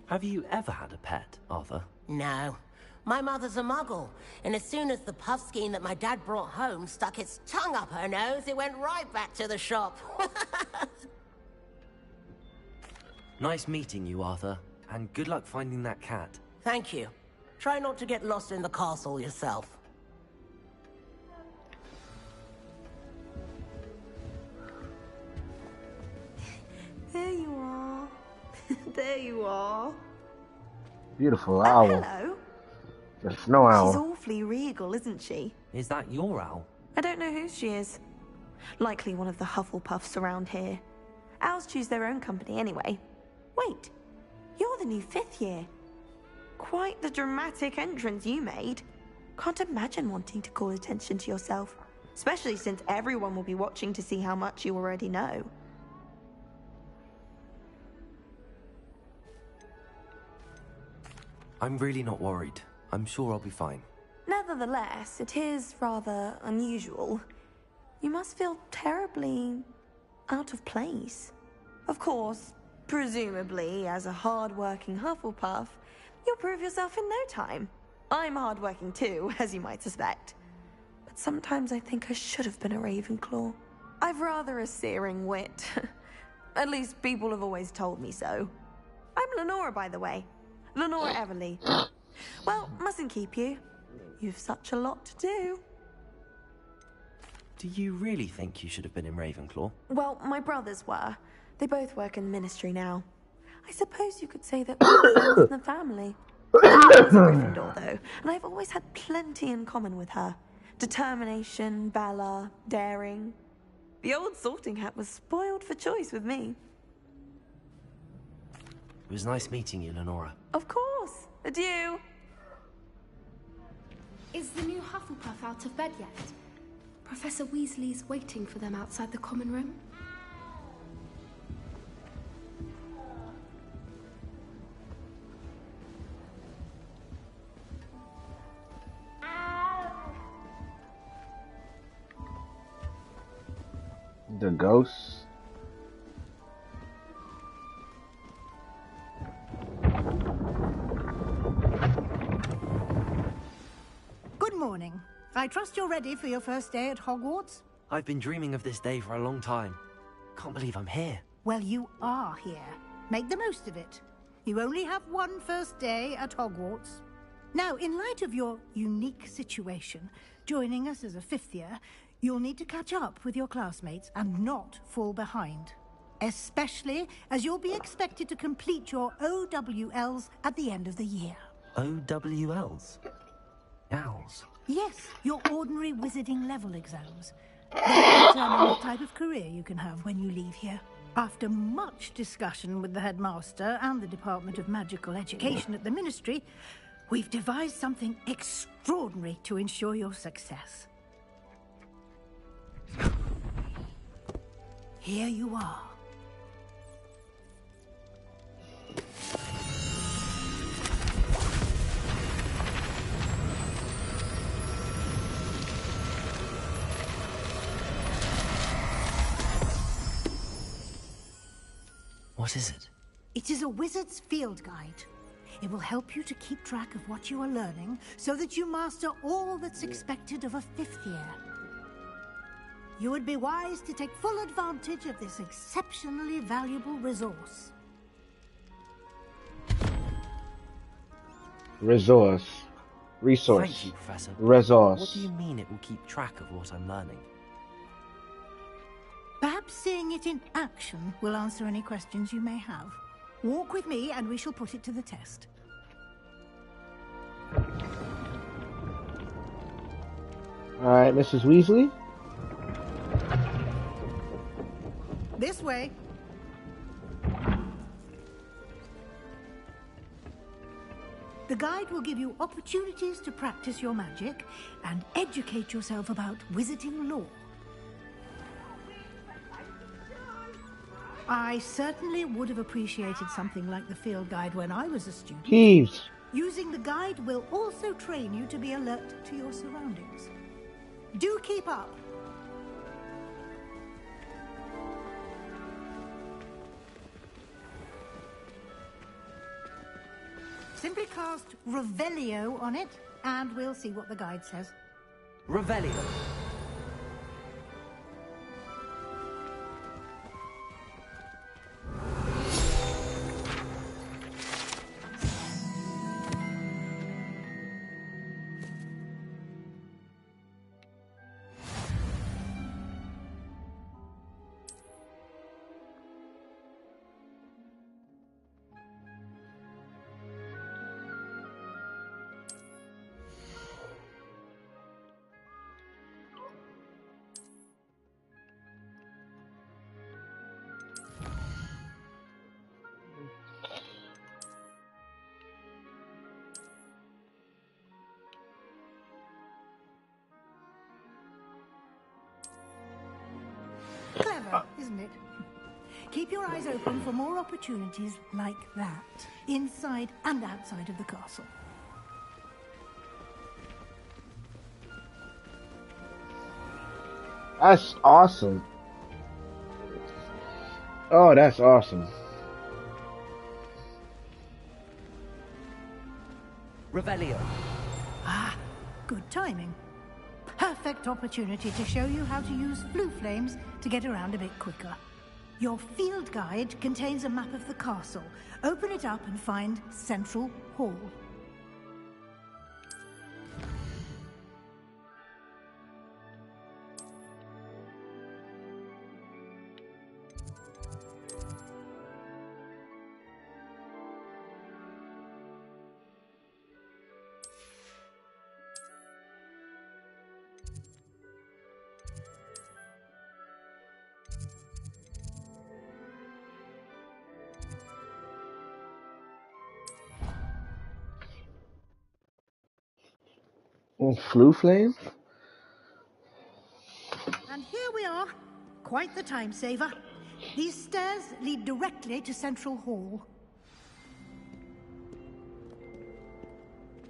Have you ever had a pet, Arthur? No. My mother's a muggle, and as soon as the puffskein that my dad brought home stuck its tongue up her nose, it went right back to the shop. Nice meeting you, Arthur, and good luck finding that cat. Thank you. Try not to get lost in the castle yourself. There you are. There you are. Beautiful owl. Hello. The snow owl. She's awfully regal, isn't she? Is that your owl? I don't know who she is. Likely one of the Hufflepuffs around here. Owls choose their own company anyway. Wait, you're the new 5th year. Quite the dramatic entrance you made. Can't imagine wanting to call attention to yourself, especially since everyone will be watching to see how much you already know. I'm really not worried. I'm sure I'll be fine. Nevertheless, it is rather unusual. You must feel terribly out of place. Of course, presumably, as a hard-working Hufflepuff, you'll prove yourself in no time. I'm hard-working too, as you might suspect. But sometimes I think I should have been a Ravenclaw. I've rather a searing wit. At least people have always told me so. I'm Lenora, by the way. Lenora Everly. Well, mustn't keep you. You've such a lot to do. Do you really think you should have been in Ravenclaw? Well, my brothers were. They both work in ministry now. I suppose you could say that we're friends in the family. I was a Gryffindor, though, and I've always had plenty in common with her. Determination, valor, daring. The old sorting hat was spoiled for choice with me. It was nice meeting you, Lenora. Of course. Adieu. Is the new Hufflepuff out of bed yet? Professor Weasley's waiting for them outside the common room. The ghosts. Good morning. I trust you're ready for your first day at Hogwarts? I've been dreaming of this day for a long time. Can't believe I'm here. Well, you are here. Make the most of it. You only have one first day at Hogwarts. Now, in light of your unique situation, joining us as a 5th year, you'll need to catch up with your classmates and not fall behind. Especially as you'll be expected to complete your OWLs at the end of the year. OWLs? Owls? Yes, your ordinary wizarding level exams. They determine what type of career you can have when you leave here. After much discussion with the headmaster and the Department of Magical Education at the Ministry, we've devised something extraordinary to ensure your success. Here you are. What is it? It is a wizard's field guide. It will help you to keep track of what you are learning so that you master all that's expected of a 5th year. You would be wise to take full advantage of this exceptionally valuable resource. Resource. Thank you, Professor. Resource. What do you mean it will keep track of what I'm learning? Perhaps seeing it in action will answer any questions you may have. Walk with me and we shall put it to the test. Alright, Mrs. Weasley. This way. The guide will give you opportunities to practice your magic and educate yourself about wizarding lore. I certainly would have appreciated something like the field guide when I was a student. Thieves. Using the guide will also train you to be alert to your surroundings. Do keep up. Simply cast Revelio on it, and we'll see what the guide says. Revelio. Clever, isn't it? Keep your eyes open for more opportunities like that, inside and outside of the castle. That's awesome. Oh, that's awesome. Revelio. Ah, good timing. Perfect opportunity to show you how to use blue flames to get around a bit quicker. Your field guide contains a map of the castle. Open it up and find Central Hall. Blue flame? And here we are. Quite the time saver. These stairs lead directly to Central Hall.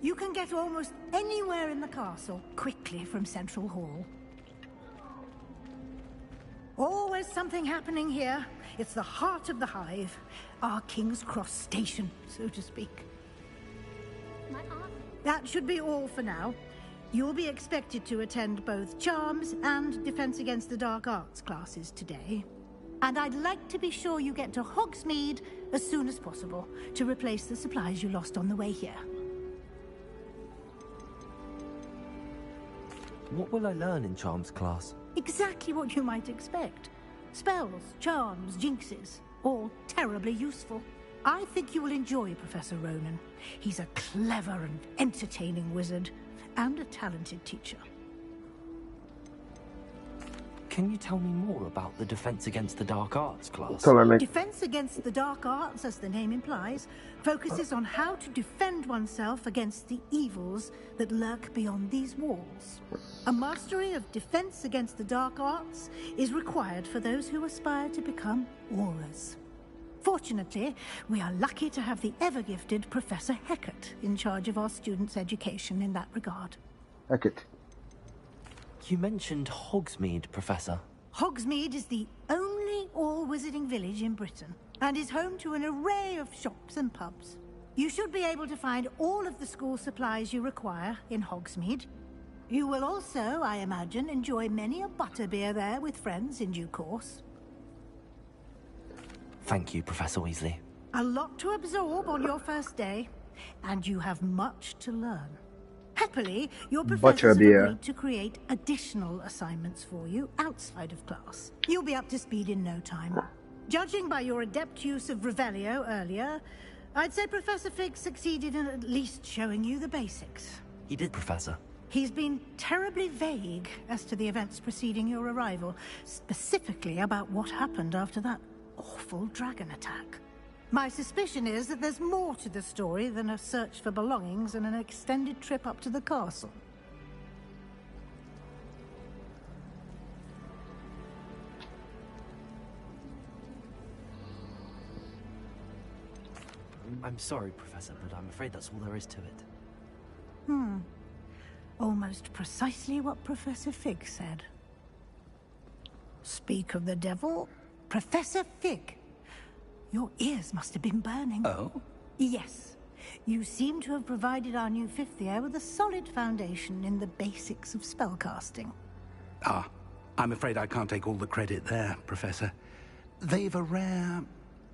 You can get almost anywhere in the castle quickly from Central Hall. Always something happening here. It's the heart of the hive. Our King's Cross station, so to speak. That should be all for now. You'll be expected to attend both Charms and Defense Against the Dark Arts classes today. And I'd like to be sure you get to Hogsmeade as soon as possible to replace the supplies you lost on the way here. What will I learn in Charms class? Exactly what you might expect. Spells, charms, jinxes, all terribly useful. I think you will enjoy Professor Ronan. He's a clever and entertaining wizard, and a talented teacher. Can you tell me more about the Defense Against the Dark Arts class? Defense Against the Dark Arts, as the name implies, focuses on how to defend oneself against the evils that lurk beyond these walls. A mastery of Defense Against the Dark Arts is required for those who aspire to become Aurors. Fortunately, we are lucky to have the ever-gifted Professor Hecat in charge of our students' education in that regard. Hecat. You mentioned Hogsmeade, Professor. Hogsmeade is the only all-wizarding village in Britain, and is home to an array of shops and pubs. You should be able to find all of the school supplies you require in Hogsmeade. You will also, I imagine, enjoy many a butterbeer there with friends in due course. Thank you, Professor Weasley. A lot to absorb on your first day, and you have much to learn. Happily, your professors have agreed to create additional assignments for you outside of class. You'll be up to speed in no time. Judging by your adept use of Revelio earlier, I'd say Professor Fig succeeded in at least showing you the basics. He did, Professor. He's been terribly vague as to the events preceding your arrival, specifically about what happened after that awful dragon attack. My suspicion is that there's more to the story than a search for belongings and an extended trip up to the castle. I'm sorry, Professor, but I'm afraid that's all there is to it. Almost precisely what Professor Fig said. Speak of the devil, Professor Fig. Your ears must have been burning. Oh? Yes. You seem to have provided our new fifth year with a solid foundation in the basics of spellcasting. Ah, I'm afraid I can't take all the credit there, Professor. They've a rare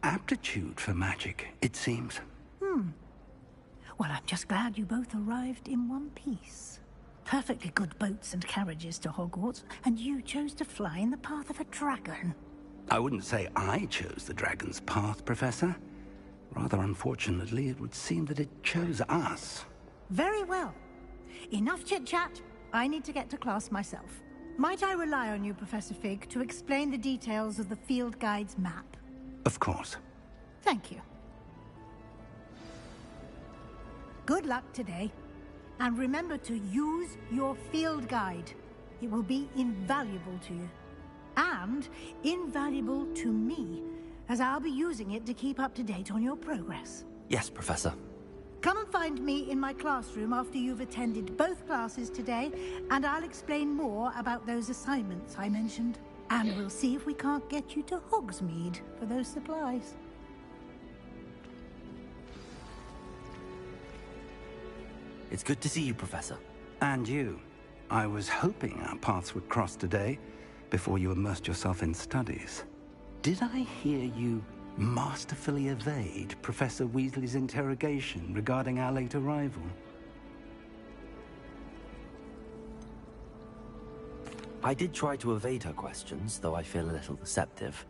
aptitude for magic, it seems. Well, I'm just glad you both arrived in one piece. Perfectly good boats and carriages to Hogwarts, and you chose to fly in the path of a dragon. I wouldn't say I chose the dragon's path, Professor. Rather unfortunately, it would seem that it chose us. Very well. Enough chit-chat. I need to get to class myself. Might I rely on you, Professor Fig, to explain the details of the field guide's map? Of course. Thank you. Good luck today. And remember to use your field guide. It will be invaluable to you. And invaluable to me, as I'll be using it to keep up to date on your progress. Yes, Professor. Come and find me in my classroom after you've attended both classes today, and I'll explain more about those assignments I mentioned. And we'll see if we can't get you to Hogsmeade for those supplies. It's good to see you, Professor. And you. I was hoping our paths would cross today, before you immersed yourself in studies. Did I hear you masterfully evade Professor Weasley's interrogation regarding our late arrival? I did try to evade her questions, though I feel a little deceptive.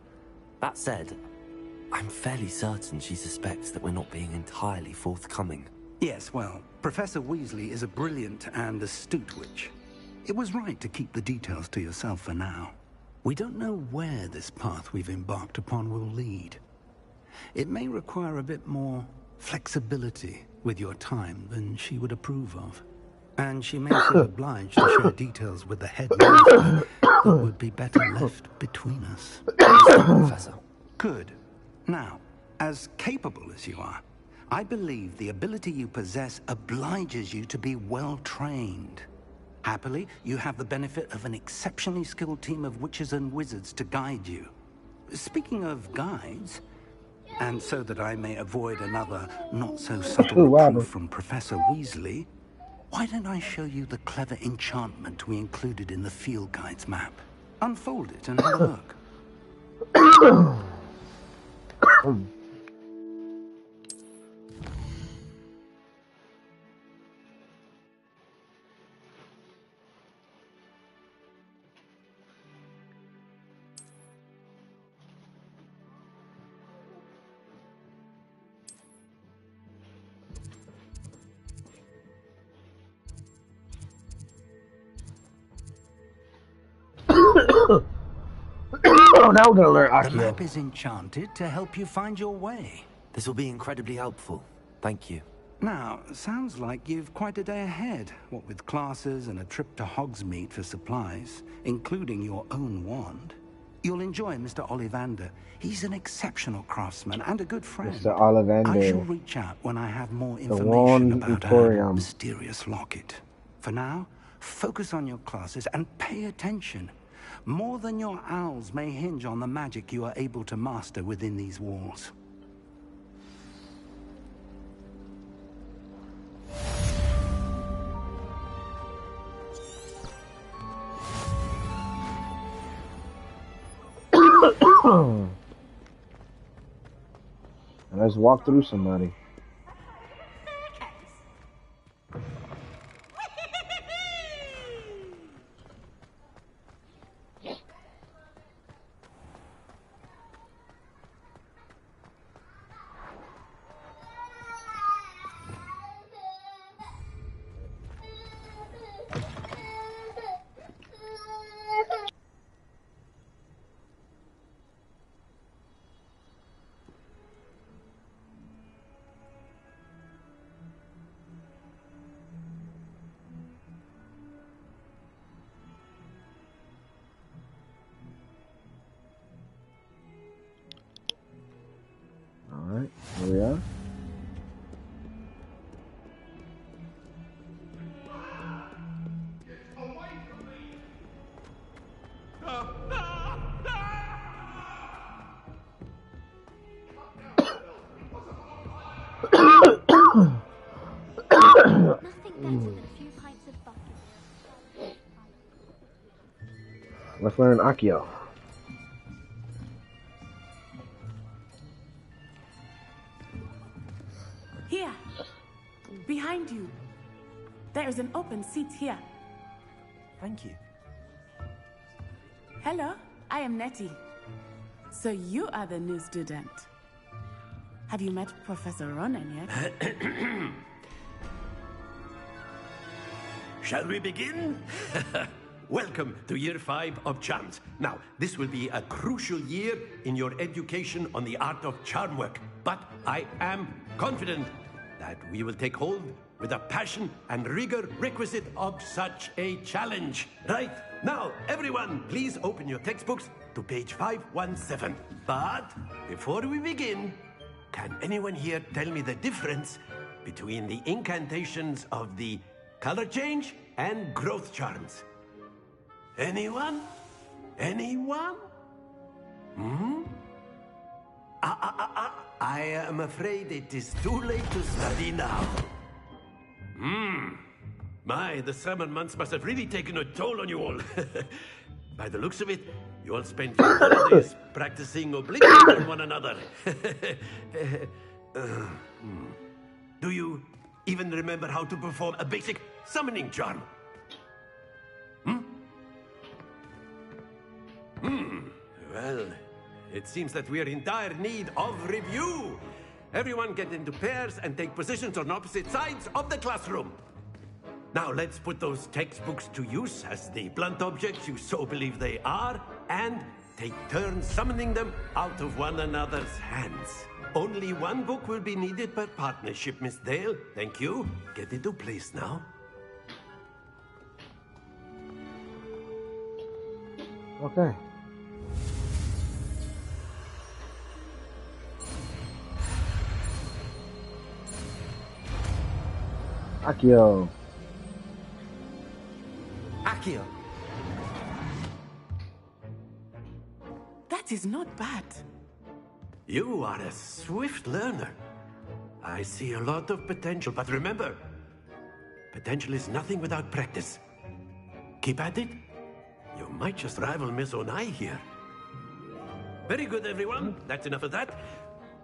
That said, I'm fairly certain she suspects that we're not being entirely forthcoming. Yes, well, Professor Weasley is a brilliant and astute witch. It was right to keep the details to yourself for now. We don't know where this path we've embarked upon will lead. It may require a bit more flexibility with your time than she would approve of. And she may feel obliged to share details with the headmaster that would be better left between us. Professor. Good. Now, as capable as you are, I believe the ability you possess obliges you to be well-trained. Happily, you have the benefit of an exceptionally skilled team of witches and wizards to guide you. Speaking of guides, and so that I may avoid another not-so-subtle reproof from Professor Weasley, why don't I show you the clever enchantment we included in the field guide's map? Unfold it and have a look. Now we're gonna learn Accio. The map is enchanted to help you find your way. This will be incredibly helpful. Thank you. Now, sounds like you've quite a day ahead, what with classes and a trip to Hogsmeade for supplies, including your own wand. You'll enjoy Mr. Ollivander. He's an exceptional craftsman and a good friend. Mr. Ollivander. I shall reach out when I have more information about our mysterious locket. For now, focus on your classes and pay attention. More than your owls may hinge on the magic you are able to master within these walls. Let's walk through somebody. Alright, here we are. Let's learn Accio. Here, behind you. There is an open seat here. Thank you. Hello, I am Nettie. So you are the new student. Have you met Professor Ronan yet? Shall we begin? Welcome to Year 5 of Charms. Now, this will be a crucial year in your education on the art of charm work. But I am confident that we will take hold with the passion and rigor requisite of such a challenge. Right, now, everyone, please open your textbooks to page 517. But before we begin, can anyone here tell me the difference between the incantations of the color change and growth charms? Anyone? Anyone? I am afraid it is too late to study now. My, the summer months must have really taken a toll on you all. By the looks of it, you all spent your holidays practicing oblivion on one another. Do you even remember how to perform a basic summoning charm? Well, it seems that we are in dire need of review. Everyone get into pairs and take positions on opposite sides of the classroom. Now let's put those textbooks to use as the blunt objects you so believe they are, and take turns summoning them out of one another's hands. Only one book will be needed per partnership, Miss Dale. Thank you. Get into place now. Okay. Accio. Accio. That is not bad. You are a swift learner. I see a lot of potential, but remember, potential is nothing without practice. Keep at it. You might just rival Miss Onai here. Very good, everyone. That's enough of that.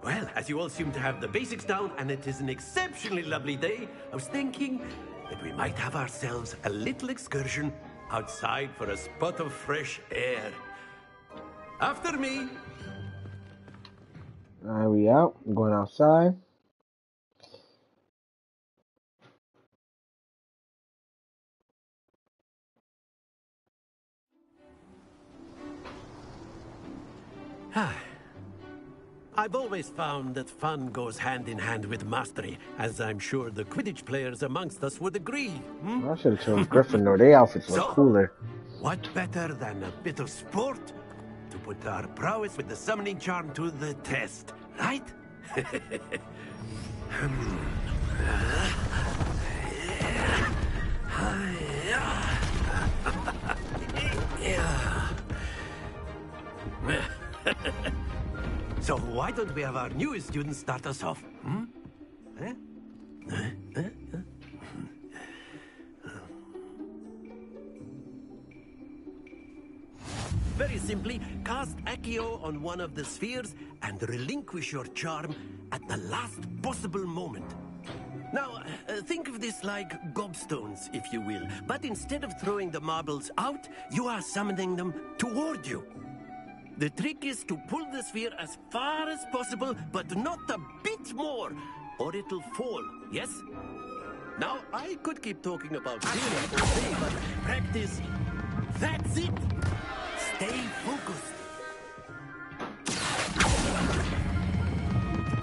Well, as you all seem to have the basics down, and it is an exceptionally lovely day, I was thinking that we might have ourselves a little excursion outside for a spot of fresh air. After me. Alright, we out. I'm going outside. I've always found that fun goes hand in hand with mastery, as I'm sure the Quidditch players amongst us would agree. I should have chosen Gryffindor. Their outfits look cooler. What better than a bit of sport to put our prowess with the summoning charm to the test, right? So why don't we have our newest student start us off? Hmm? Eh? Very simply, cast Accio on one of the spheres and relinquish your charm at the last possible moment. Now, think of this like gobstones, if you will. But instead of throwing the marbles out, you are summoning them toward you. The trick is to pull the sphere as far as possible, but not a bit more, or it'll fall, yes? Now, I could keep talking about theory all day, but practice, that's it! Stay focused.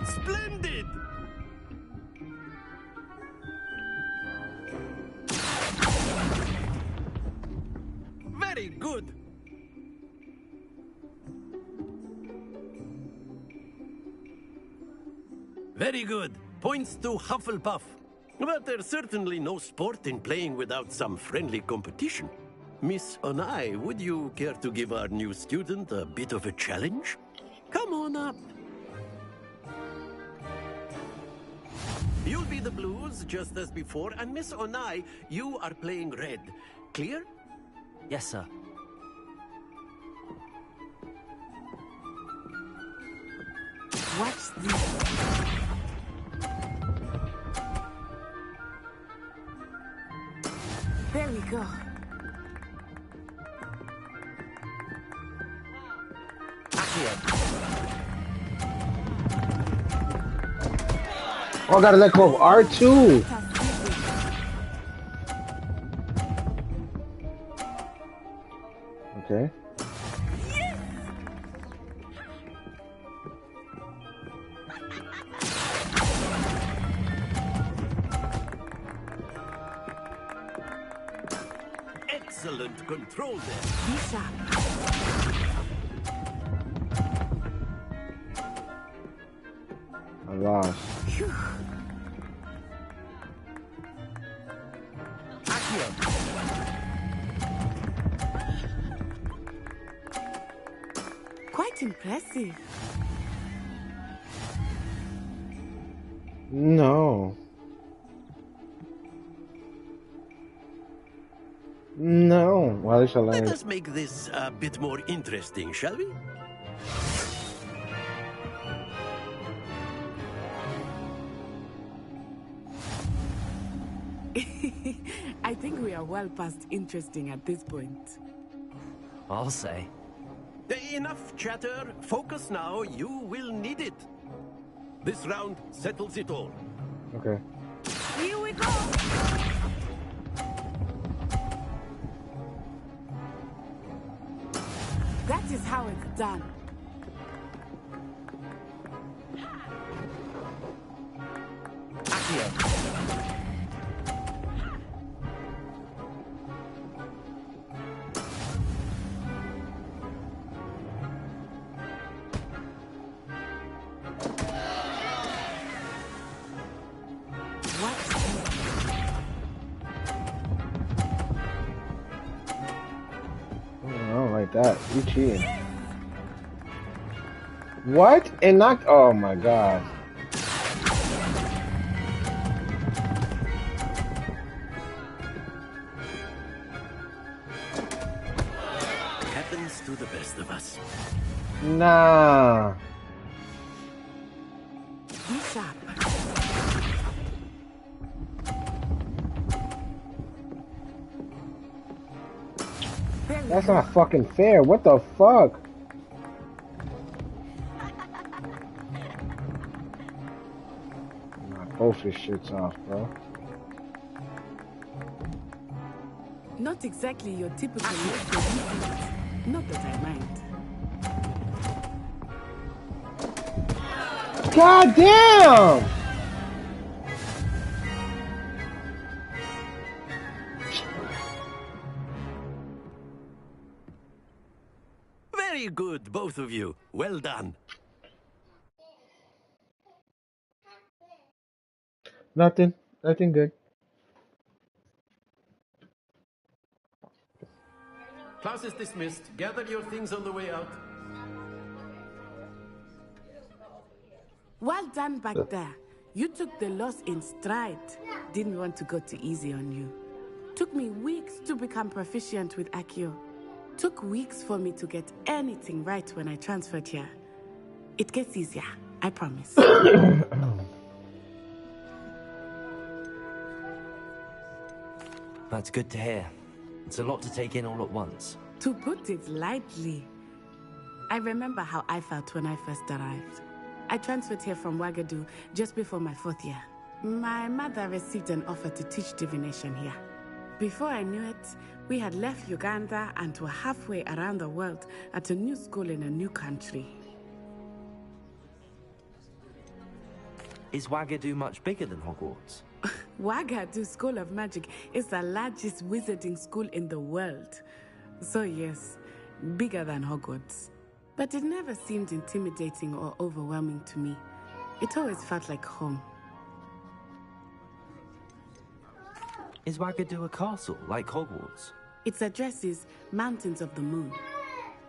Splendid! Very good. Very good. Points to Hufflepuff. But there's certainly no sport in playing without some friendly competition. Miss Onai, would you care to give our new student a bit of a challenge? Come on up. You'll be the blues, just as before, and Miss Onai, you are playing red. Clear? Yes, sir. Watch this. There we go. Oh, I gotta let go of R2. Okay. Excellent control there. Be sharp. I lost. Quite impressive. No. No. Well, at least I Let learned. us make this a bit more interesting, shall we? I think we are well past interesting at this point. I'll say. Enough chatter. Focus now. You will need it. This round settles it all. Okay. Here we go! That is how it's done. I don't like that. You cheating. What? And knocked. Oh my god. Happens to the best of us. Nah. Be sharp. That's not fucking fair. What the fuck? Knock both his shits off, bro. Not exactly your typical defense. Not that I mind. God damn! Very good, both of you. Well done. Nothing. Nothing good. Class is dismissed. Gather your things on the way out. Well done back there. You took the loss in stride. Didn't want to go too easy on you. Took me weeks to become proficient with Accio. Took weeks for me to get anything right when I transferred here. It gets easier, I promise. That's good to hear. It's a lot to take in all at once. To put it lightly, I remember how I felt when I first arrived. I transferred here from Wagadu just before my 4th year. My mother received an offer to teach divination here. Before I knew it, we had left Uganda and were halfway around the world at a new school in a new country. Is Wagadu much bigger than Hogwarts? Wagadu School of Magic is the largest wizarding school in the world. So yes, bigger than Hogwarts. But it never seemed intimidating or overwhelming to me. It always felt like home. Is Wagadu a castle, like Hogwarts? Its address is Mountains of the Moon.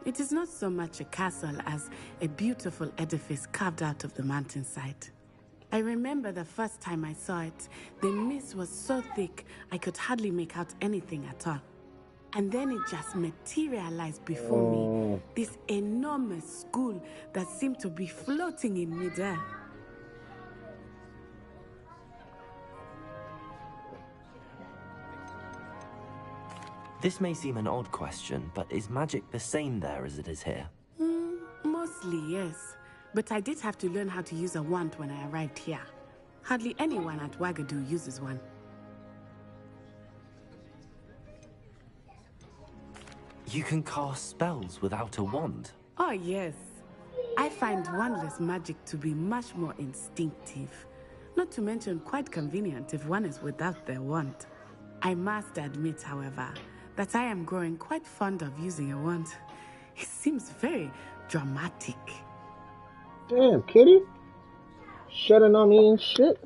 It is not so much a castle as a beautiful edifice carved out of the mountainside. I remember the first time I saw it, the mist was so thick I could hardly make out anything at all. And then it just materialized before me, this enormous school that seemed to be floating in midair. This may seem an odd question, but is magic the same there as it is here? Mostly, yes. But I did have to learn how to use a wand when I arrived here. Hardly anyone at Wagadu uses one. You can cast spells without a wand? Oh, yes. I find wandless magic to be much more instinctive. Not to mention quite convenient if one is without their wand. I must admit, however, that I am growing quite fond of using a wand. It seems very dramatic. Damn, kitty. Shutting on me and shit.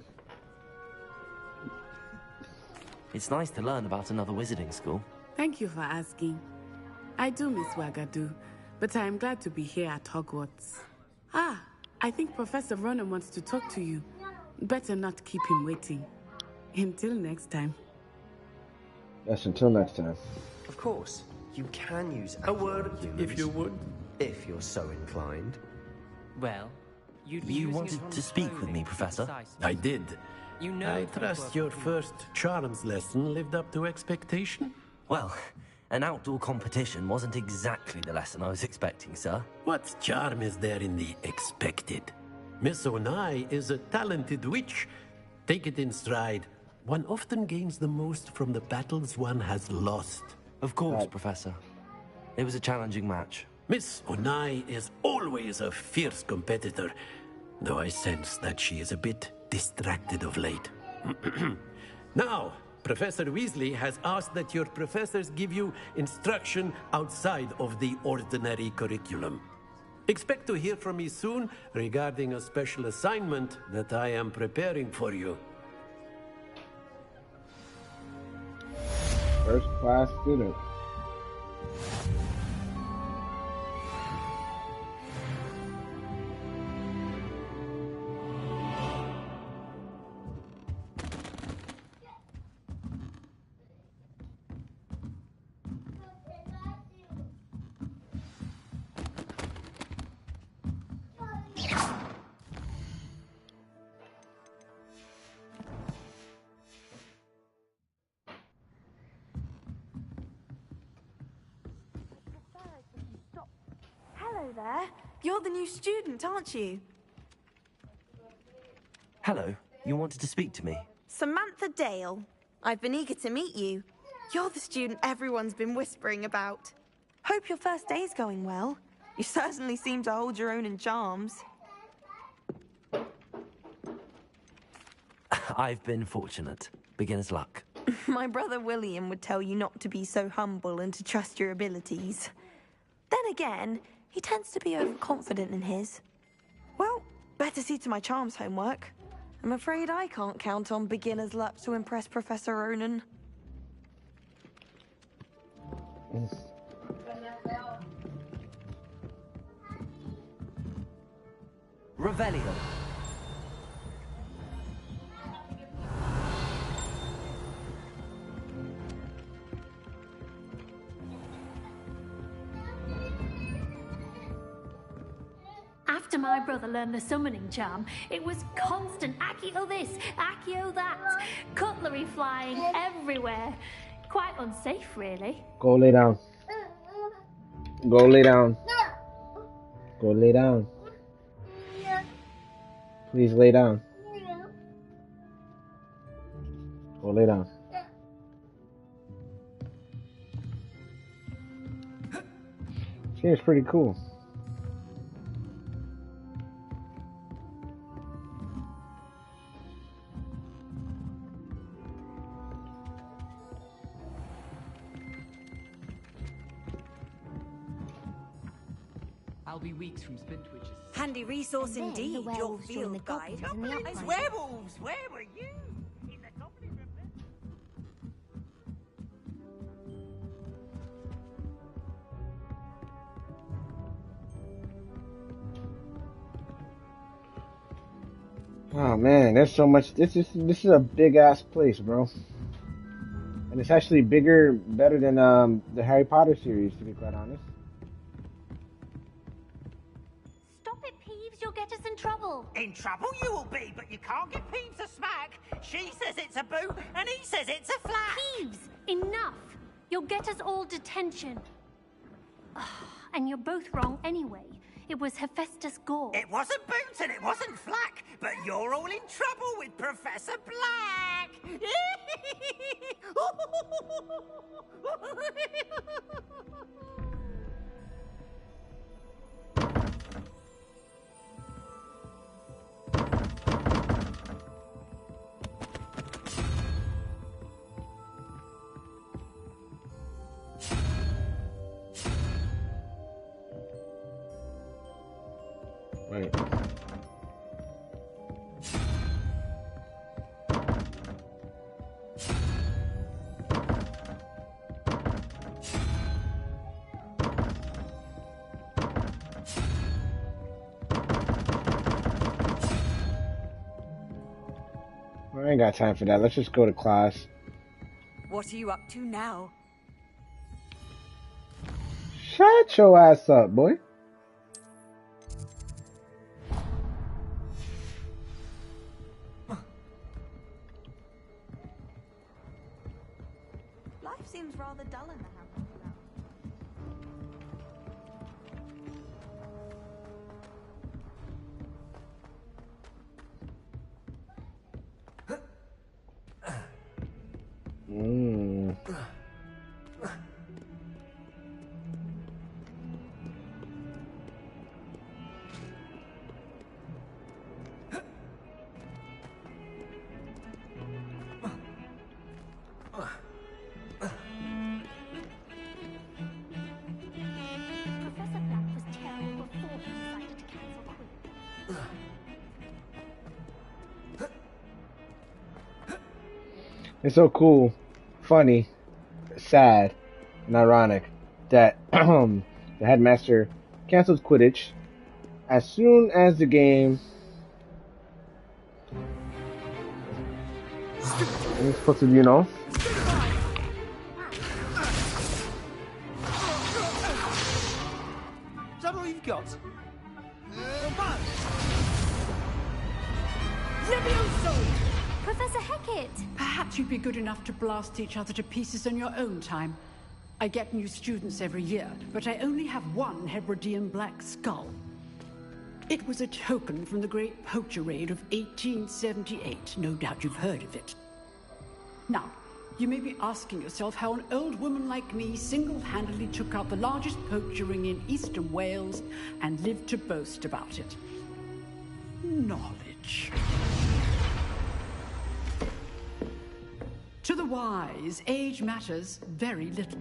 It's nice to learn about another wizarding school. Thank you for asking. I do miss Wagadu, but I am glad to be here at Hogwarts. Ah, I think Professor Ronan wants to talk to you. Better not keep him waiting. Until next time. Yes, until next time. Of course, you can use a word, if you would. If you're so inclined. Well, you wanted to speak with me, Professor? I did. You know, I trust your first charms lesson lived up to expectation? Well, an outdoor competition wasn't exactly the lesson I was expecting, sir. What charm is there in the expected? Miss Onai is a talented witch. Take it in stride. One often gains the most from the battles one has lost. Of course, Professor. It was a challenging match. Miss Onai is always a fierce competitor, though I sense that she is a bit distracted of late. Now, Professor Weasley has asked that your professors give you instruction outside of the ordinary curriculum. Expect to hear from me soon regarding a special assignment that I am preparing for you. First class student. Hello there. You're the new student, aren't you? Hello. You wanted to speak to me? Samantha Dale. I've been eager to meet you. You're the student everyone's been whispering about. Hope your first day's going well. You certainly seem to hold your own in charms. I've been fortunate. Beginner's luck. My brother William would tell you not to be so humble and to trust your abilities. Then again, he tends to be overconfident in his. Well, better see to my charms homework. I'm afraid I can't count on beginner's luck to impress Professor Ronan. Revelio. After my brother learned the summoning charm, it was constant Accio this, Accio that. Cutlery flying everywhere. Quite unsafe, really. Go lay down. Go lay down. Go lay down. Please lay down. Go lay down. Seems pretty cool. I'll be weeks from Spintwitches. Handy resource indeed, your field guide. It's werewolves! Where were you? Oh man, there's so much. This is a big ass place, bro. And it's actually better than the Harry Potter series, to be quite honest. Stop it, Peeves. You'll get us in trouble. In trouble you will be, but you can't give Peeves a smack. She says it's a boo, and he says it's a flat. Peeves, enough. You'll get us all detention. And you're both wrong anyway. It was Hephaestus Gore. It wasn't Boots and it wasn't Flack, but you're all in trouble with Professor Black. Right. I ain't got time for that. Let's just go to class. What are you up to now? Shut your ass up, boy. Life seems rather dull in the house. It's so cool, funny, sad, and ironic that the headmaster canceled Quidditch as soon as the game was supposed to, you know. Is that all you've got? Professor Hecat! Perhaps you'd be good enough to blast each other to pieces on your own time. I get new students every year, but I only have one Hebridean black skull. It was a token from the Great Poacher Raid of 1878. No doubt you've heard of it. Now, you may be asking yourself how an old woman like me single-handedly took out the largest poacher ring in eastern Wales and lived to boast about it. Knowledge. To the wise, age matters very little.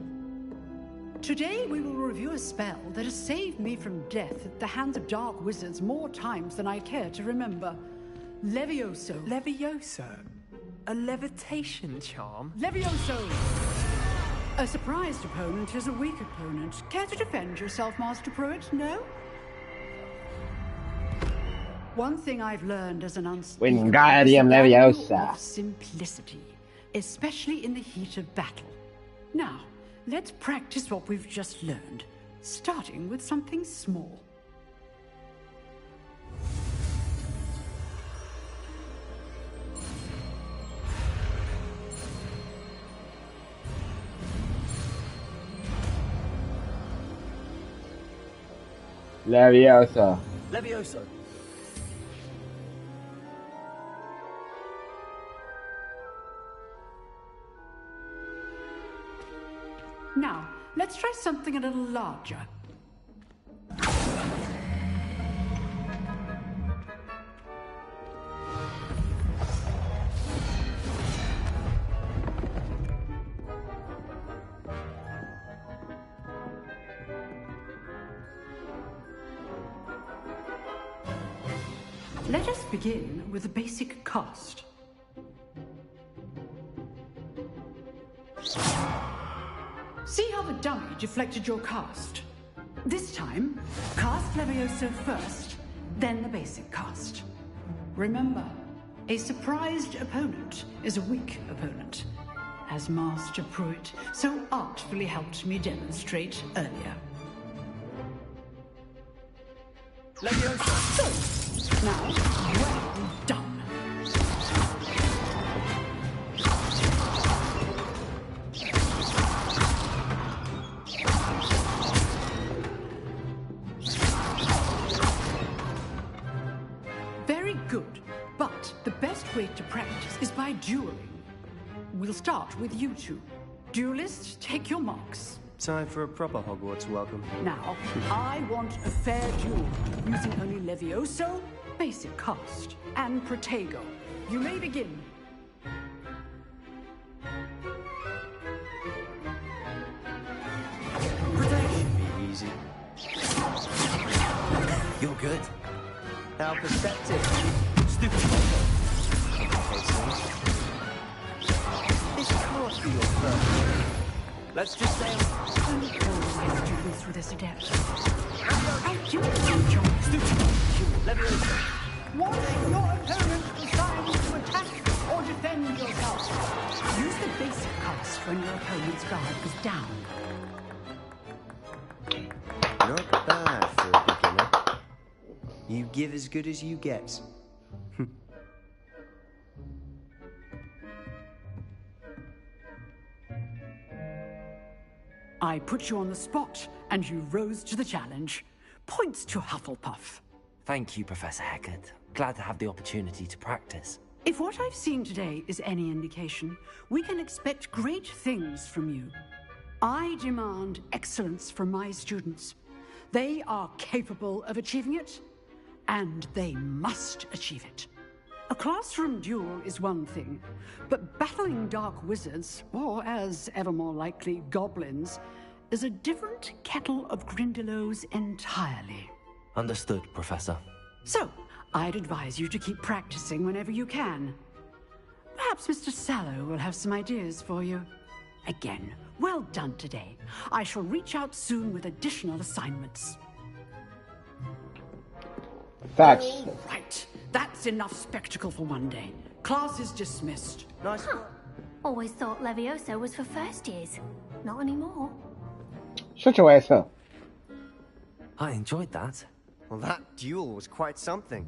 Today we will review a spell that has saved me from death at the hands of dark wizards more times than I care to remember. Levioso. Levioso? A levitation charm? Levioso! A surprised opponent is a weak opponent. Care to defend yourself, Master Pruitt? No? One thing I've learned as an unspeakable Wingardium Leviosa. Simplicity, especially in the heat of battle. Now, let's practice what we've just learned, starting with something small. Leviosa. Levioso. Now, let's try something a little larger. Let us begin with the basic cast. See how the dummy deflected your cast? This time, cast Levioso first, then the basic cast. Remember, a surprised opponent is a weak opponent, as Master Pruitt so artfully helped me demonstrate earlier. Levioso! Now, well done. Very good, but the best way to practice is by dueling. We'll start with you two. Duelists, take your marks. Time for a proper Hogwarts welcome. Now, I want a fair duel, using only Levioso, basic cast, and Protego. You may begin. Protection be easy. You're good. Our perspective. Stupid. This can't be your first. Let's just say I'm always doing through this adept. I do enjoy stupid. Levioso. Watch your opponent decide to attack or defend yourself. Use the basic cast when your opponent's guard is down. Not bad for a beginner. You give as good as you get. I put you on the spot, and you rose to the challenge. Points to Hufflepuff. Thank you, Professor Hecat. Glad to have the opportunity to practice. If what I've seen today is any indication, we can expect great things from you. I demand excellence from my students. They are capable of achieving it, and they must achieve it. A classroom duel is one thing, but battling dark wizards, or as ever more likely, goblins, is a different kettle of Grindylows entirely. Understood, Professor. So, I'd advise you to keep practicing whenever you can. Perhaps Mr. Sallow will have some ideas for you. Again, well done today. I shall reach out soon with additional assignments. Facts. All right. That's enough spectacle for one day. Class is dismissed. Nice. Always thought Levioso was for first years. Not anymore. Shut your ass up. I enjoyed that. Well, that duel was quite something.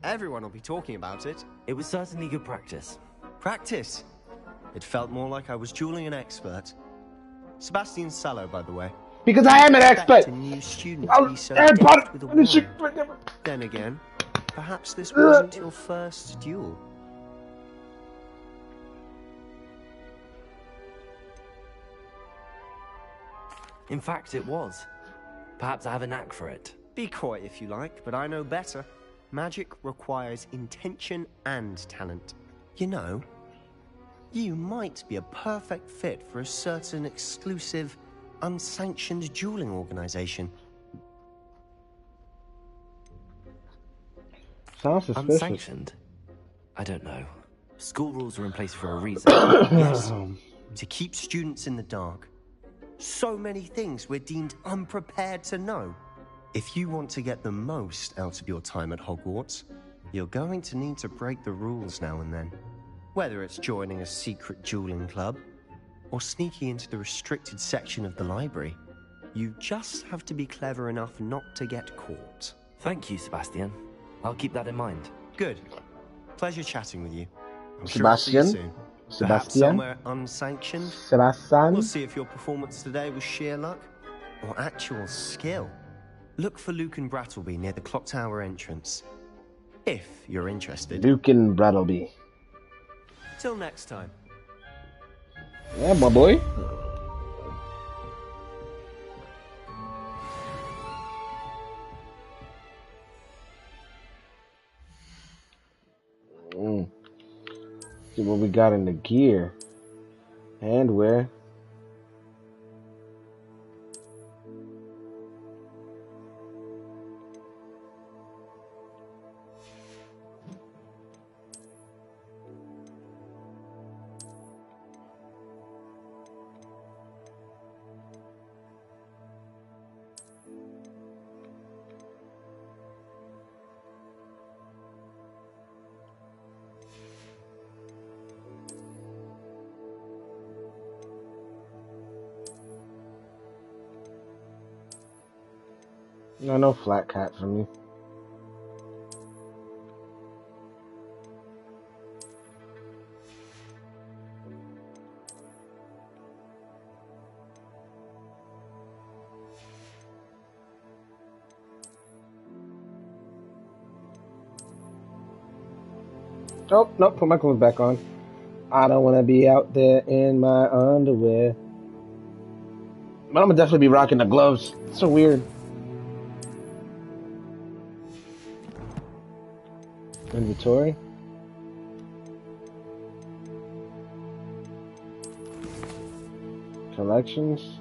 Everyone will be talking about it. It was certainly good practice. Practice? It felt more like I was dueling an expert. Sebastian Sallow, by the way. Because I am an expert! A new student to be so adept with a wand. Then again, perhaps this wasn't your first duel. In fact, it was. Perhaps I have a knack for it. Be coy if you like, but I know better. Magic requires intention and talent. You know, you might be a perfect fit for a certain exclusive, unsanctioned dueling organization. Sounds suspicious. Unsanctioned? I don't know. School rules are in place for a reason. Yes, to keep students in the dark. So many things we're deemed unprepared to know. If you want to get the most out of your time at Hogwarts, you're going to need to break the rules now and then. Whether it's joining a secret dueling club, or sneaking into the restricted section of the library, you just have to be clever enough not to get caught. Thank you, Sebastian. I'll keep that in mind. Good. Pleasure chatting with you. I'm Sebastian? Sure I'll see you soon. Perhaps Sebastian? somewhere unsanctioned. Sebastian? We'll see if your performance today was sheer luck or actual skill. Look for Luke and Brattleby near the clock tower entrance. If you're interested. Luke and Brattleby. Till next time. Yeah, my boy. See what we got in the gear. Handwear. No flat cap for me. Oh, nope, put my clothes back on. I don't want to be out there in my underwear. But I'm gonna definitely be rocking the gloves. It's so weird. Inventory. Collections.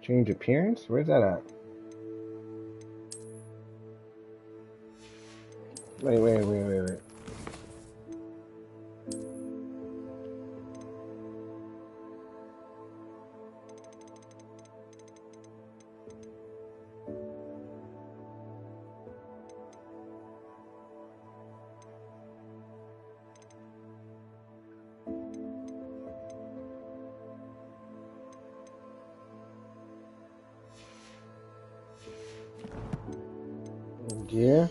Change appearance? Where's that at? Wait. Gear.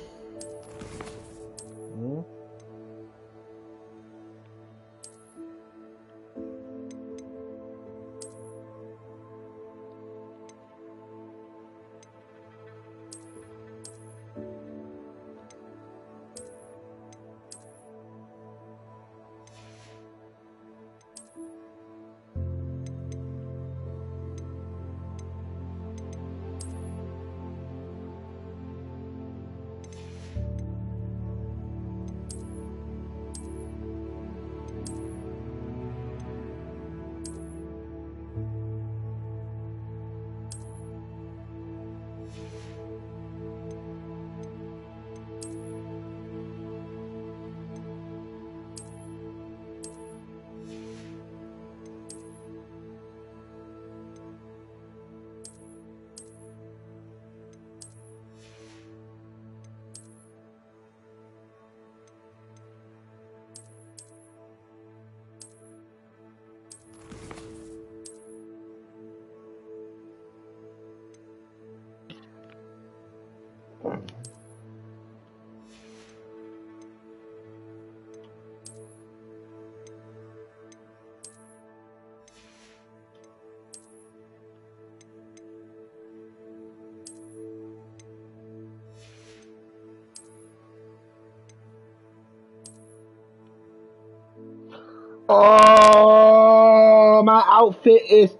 Oh, my outfit is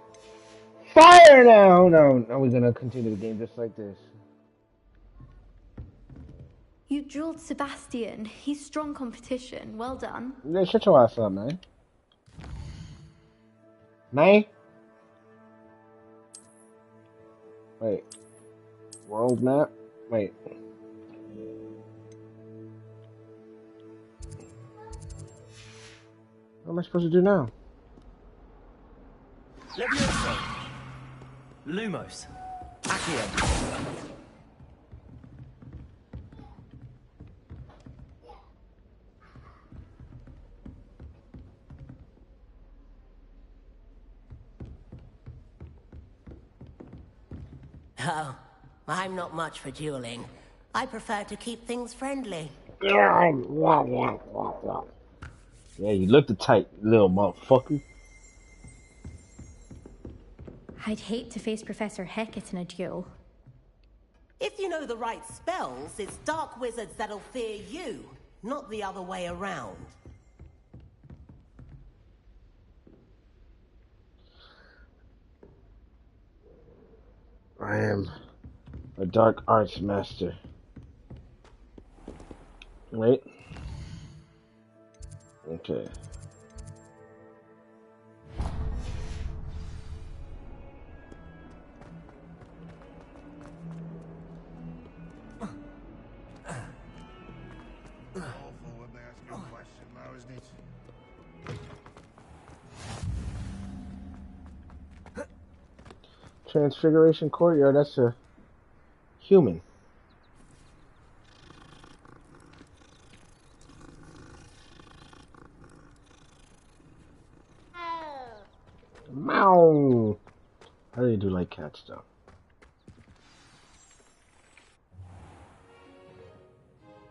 fire now. No, we're gonna continue the game just like this. You drilled Sebastian. He's strong competition. Well done. Yeah, shut your ass up, man. Man? Wait. World map? Wait. What am I supposed to do now? Levioso. Lumos. Accio. Oh, I'm not much for dueling. I prefer to keep things friendly. Yeah, you look the type, little motherfucker. I'd hate to face Professor Hecat in a duel. If you know the right spells, it's dark wizards that'll fear you, not the other way around. I am a dark arts master. Wait. Okay. Transfiguration Courtyard, that's a human. Meow. I really do like cats though.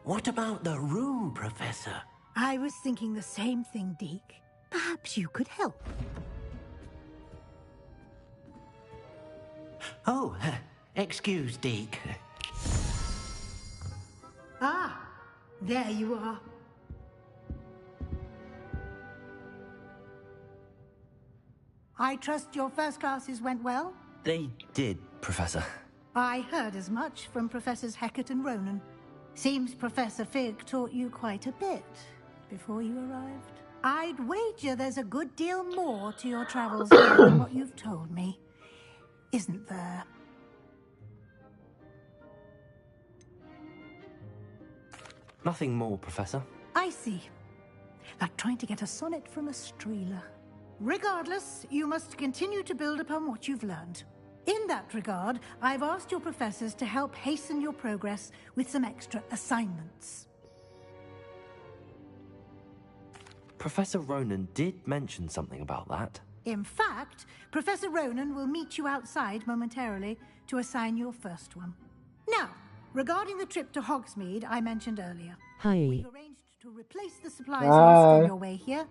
What about the room, Professor? I was thinking the same thing, Deke. Perhaps you could help. Oh, excuse, Deke. Ah, there you are. I trust your first classes went well? They did, Professor. I heard as much from Professors Hecat and Ronan. Seems Professor Fig taught you quite a bit before you arrived. I'd wager there's a good deal more to your travels here than what you've told me. Isn't there? Nothing more, Professor. I see. Like trying to get a sonnet from a streeler. Regardless, you must continue to build upon what you've learned. In that regard, I've asked your professors to help hasten your progress with some extra assignments. Professor Ronan did mention something about that. In fact, Professor Ronan will meet you outside momentarily to assign your first one. Now, regarding the trip to Hogsmeade I mentioned earlier. Hi. We've arranged to replace the supplies lost on your way here,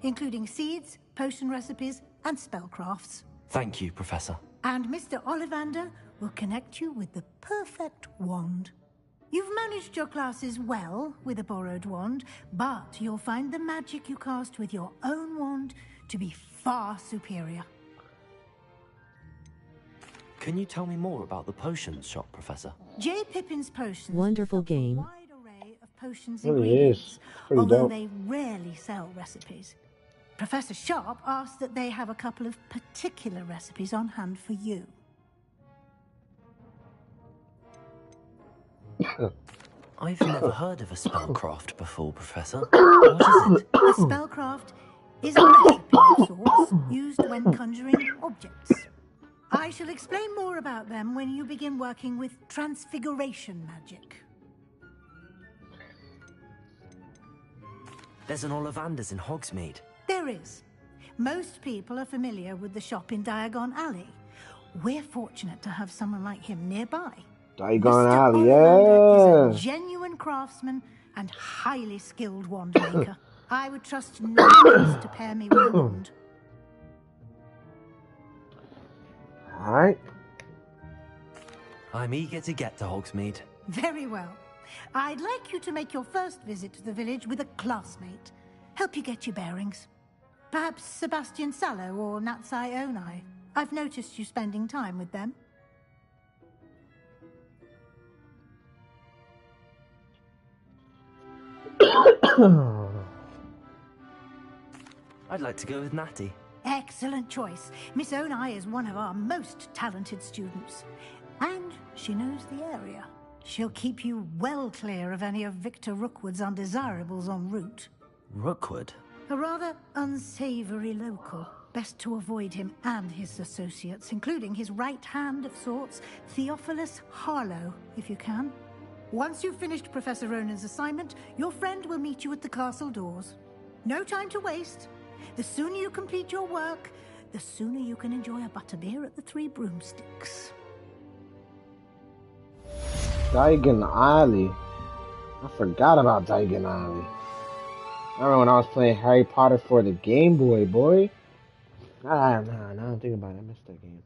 including seeds, potion recipes, and spellcrafts. Thank you, Professor. And Mr. Ollivander will connect you with the perfect wand. You've managed your classes well with a borrowed wand, but you'll find the magic you cast with your own wand to be far superior. Can you tell me more about the potions shop, Professor? J. Pippin's Potions. Wonderful game. A wide array of potions It really ingredients, is. Pretty although dope. they rarely sell recipes. Professor Sharp asked that they have a couple of particular recipes on hand for you. I've never heard of a spellcraft before, Professor. What is it? A spellcraft is a recipe of sorts used when conjuring objects. I shall explain more about them when you begin working with transfiguration magic. There's an Ollivander's in Hogsmeade. There is. Most people are familiar with the shop in Diagon Alley. We're fortunate to have someone like him nearby. Diagon Alley, Ollivander yeah. is a genuine craftsman and highly skilled wand maker. I would trust no one else to pair me with a wand. Alright. I'm eager to get to Hogsmeade. Very well. I'd like you to make your first visit to the village with a classmate. Help you get your bearings. Perhaps Sebastian Sallow or Natsai Onai. I've noticed you spending time with them. I'd like to go with Natty. Excellent choice. Miss Onai is one of our most talented students. And she knows the area. She'll keep you well clear of any of Victor Rookwood's undesirables en route. Rookwood? A rather unsavory local. Best to avoid him and his associates, including his right hand of sorts, Theophilus Harlow, if you can. Once you've finished Professor Ronan's assignment, your friend will meet you at the castle doors. No time to waste. The sooner you complete your work, the sooner you can enjoy a butterbeer at the Three Broomsticks. Diagon Alley. I forgot about Diagon Alley. I remember when I was playing Harry Potter for the Game Boy, boy. Now I'm thinking about it. I missed that game.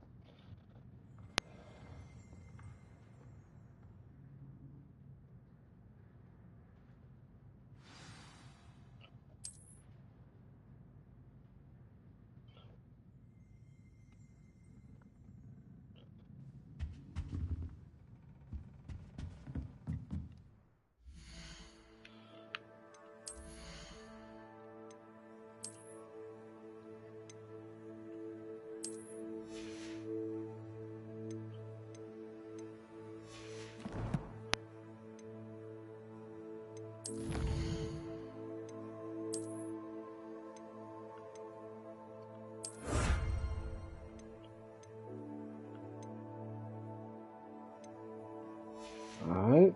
Alright.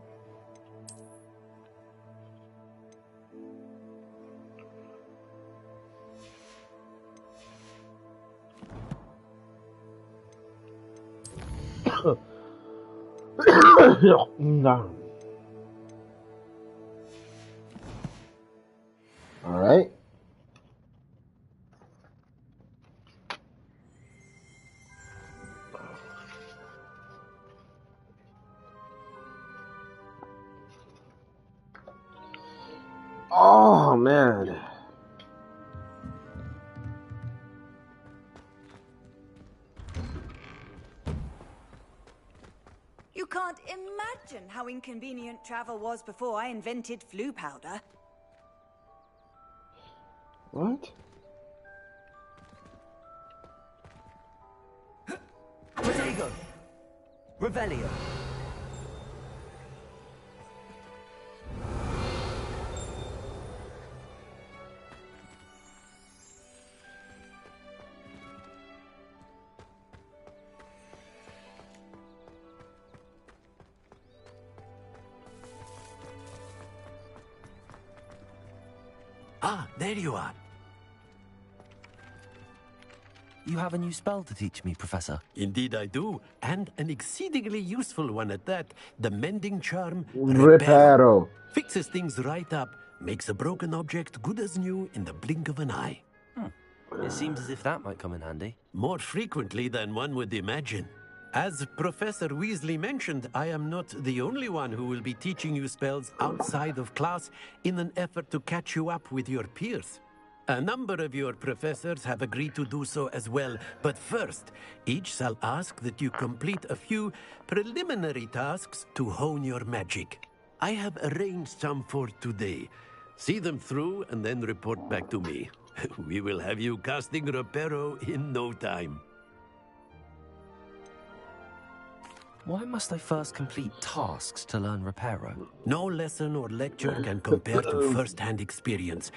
No. Alright. Oh, man. You can't imagine how inconvenient travel was before I invented flu powder. What? Protego! Revelio! Ah, there you are. You have a new spell to teach me, Professor. Indeed I do, and an exceedingly useful one at that. The mending charm, Reparo. Fixes things right up, makes a broken object good as new in the blink of an eye. It seems as if that might come in handy. More frequently than one would imagine. As Professor Weasley mentioned, I am not the only one who will be teaching you spells outside of class in an effort to catch you up with your peers. A number of your professors have agreed to do so as well, but first, each shall ask that you complete a few preliminary tasks to hone your magic. I have arranged some for today. See them through and then report back to me. We will have you casting Reparo in no time. Why must I first complete tasks to learn Reparo? No lesson or lecture can compare to first-hand experience,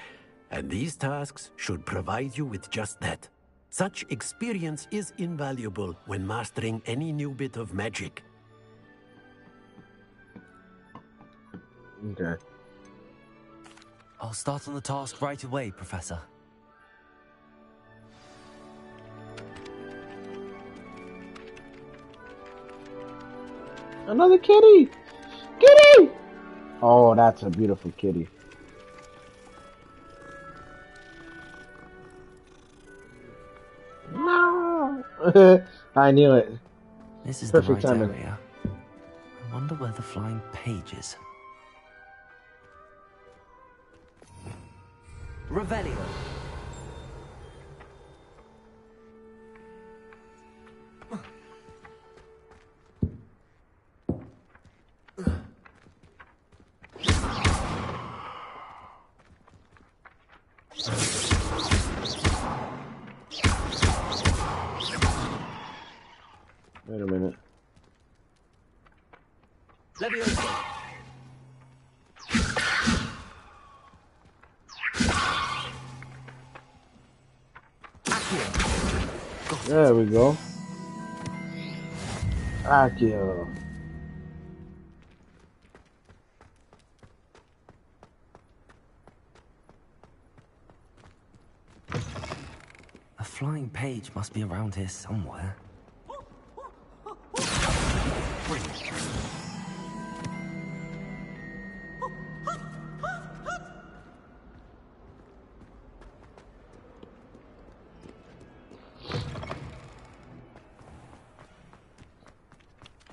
and these tasks should provide you with just that. Such experience is invaluable when mastering any new bit of magic. Okay. I'll start on the task right away, Professor. Another kitty! Kitty! Oh, that's a beautiful kitty. No! I knew it. This is Perfect the right timing. area. I wonder where the flying page is. Revelio. Wait a minute. Leviosa. Accio. There we go. Accio. A flying page must be around here somewhere.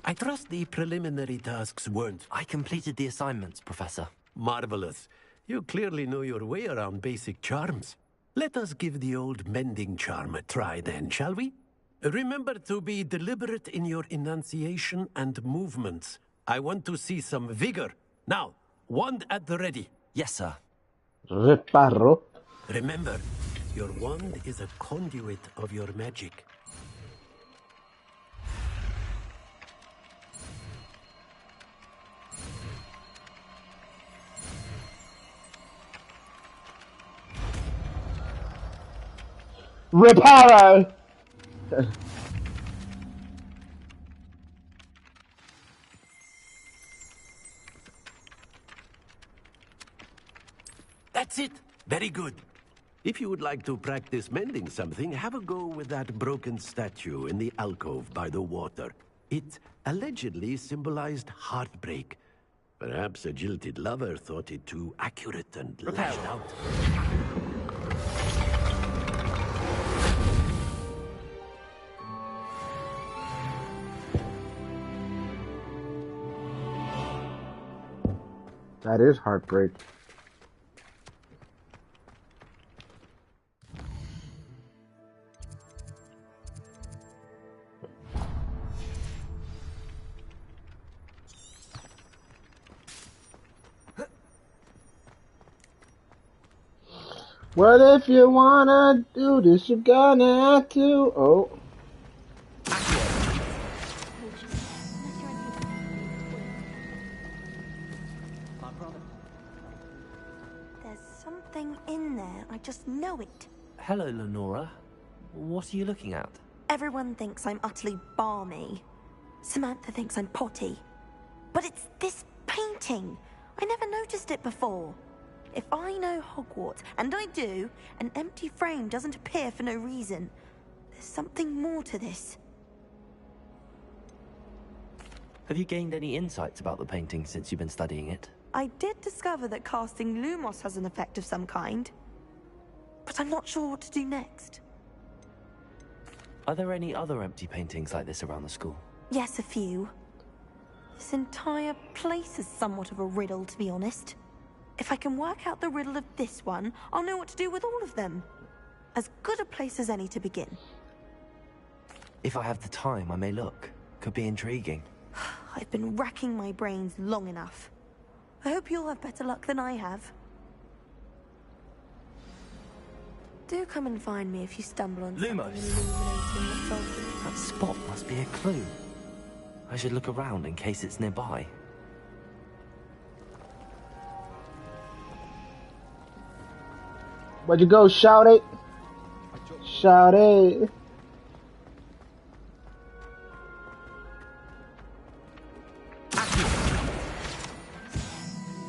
I trust the preliminary tasks weren't... I completed the assignments, Professor. Marvelous. You clearly know your way around basic charms. Let us give the old mending charm a try then, shall we? Remember to be deliberate in your enunciation and movements. I want to see some vigor. Now, wand at the ready. Yes, sir. Reparo. Remember, your wand is a conduit of your magic. Reparo. That's it. Very good. If you would like to practice mending something, have a go with that broken statue in the alcove by the water. It allegedly symbolized heartbreak. Perhaps a jilted lover thought it too accurate and lashed out. That is heartbreak. Well, if you wanna do this, you're gonna have to. Oh. There's something in there. I just know it. Hello, Lenora. What are you looking at? Everyone thinks I'm utterly balmy. Samantha thinks I'm potty. But it's this painting. I never noticed it before. If I know Hogwarts, and I do, an empty frame doesn't appear for no reason. There's something more to this. Have you gained any insights about the painting since you've been studying it? I did discover that casting Lumos has an effect of some kind. But I'm not sure what to do next. Are there any other empty paintings like this around the school? Yes, a few. This entire place is somewhat of a riddle, to be honest. If I can work out the riddle of this one, I'll know what to do with all of them. As good a place as any to begin. If I have the time, I may look. Could be intriguing. I've been racking my brains long enough. I hope you'll have better luck than I have. Do come and find me if you stumble on something Lumos. illuminating the soldiers. That spot must be a clue. I should look around in case it's nearby. Where'd you go? Shout it! Shout it!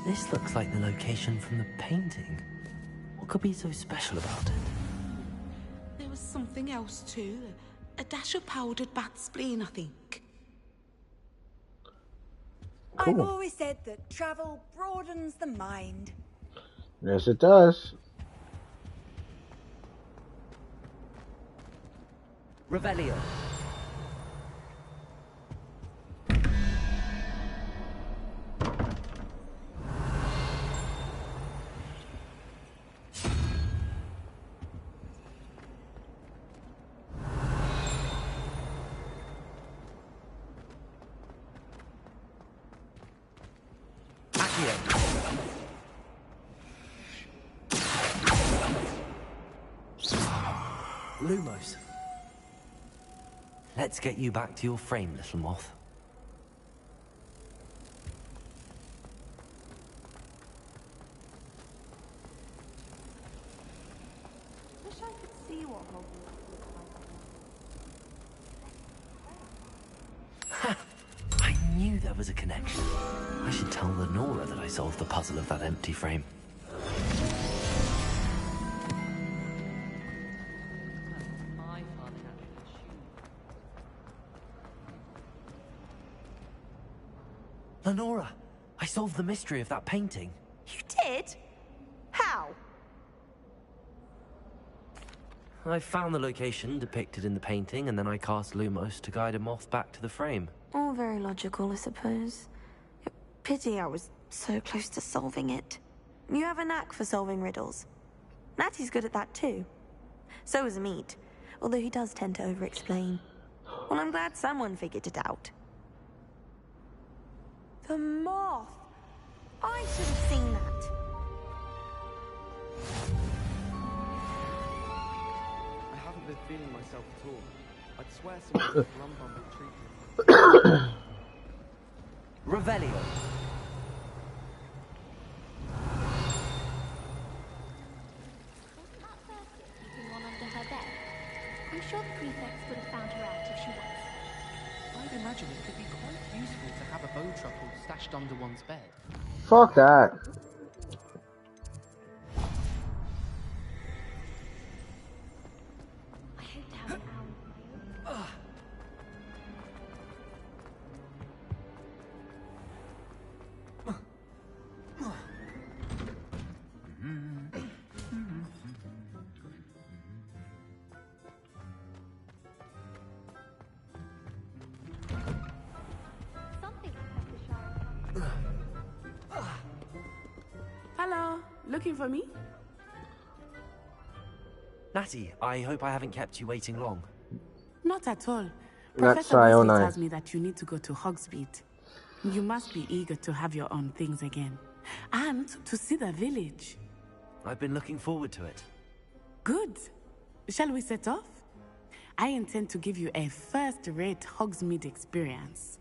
This looks like the location from the painting. What could be so special about it? There was something else too. A dash of powdered bat spleen, I think. I've always said that travel broadens the mind. Yes, it does. Revelio. Lumos. Let's get you back to your frame, little moth. Wish I could see what Hogwarts was a connection. I should tell Lenora that I solved the puzzle of that empty frame. Lenora, I solved the mystery of that painting. You did? How? I found the location depicted in the painting, and then I cast Lumos to guide a moth back to the frame. All very logical, I suppose. Pity I was so close to solving it. You have a knack for solving riddles. Natty's good at that too. So is Meat, although he does tend to over-explain. Well, I'm glad someone figured it out. The moth! I should have seen that. I haven't been feeling myself at all. I'd swear someone lump on retreating. Revelio. I'm sure the prefects would have found her out if she was. I'd imagine it could be quite useful to have a bow truckle stashed under one's bed. Fuck that. I hope to have an owl of my own. Hello, looking for me? Natty, I hope I haven't kept you waiting long. Not at all. That's Professor Weasley Ionine. tells me that you need to go to Hogsmeade. You must be eager to have your own things again. And to see the village. I've been looking forward to it. Good. Shall we set off? I intend to give you a first-rate Hogsmeade experience.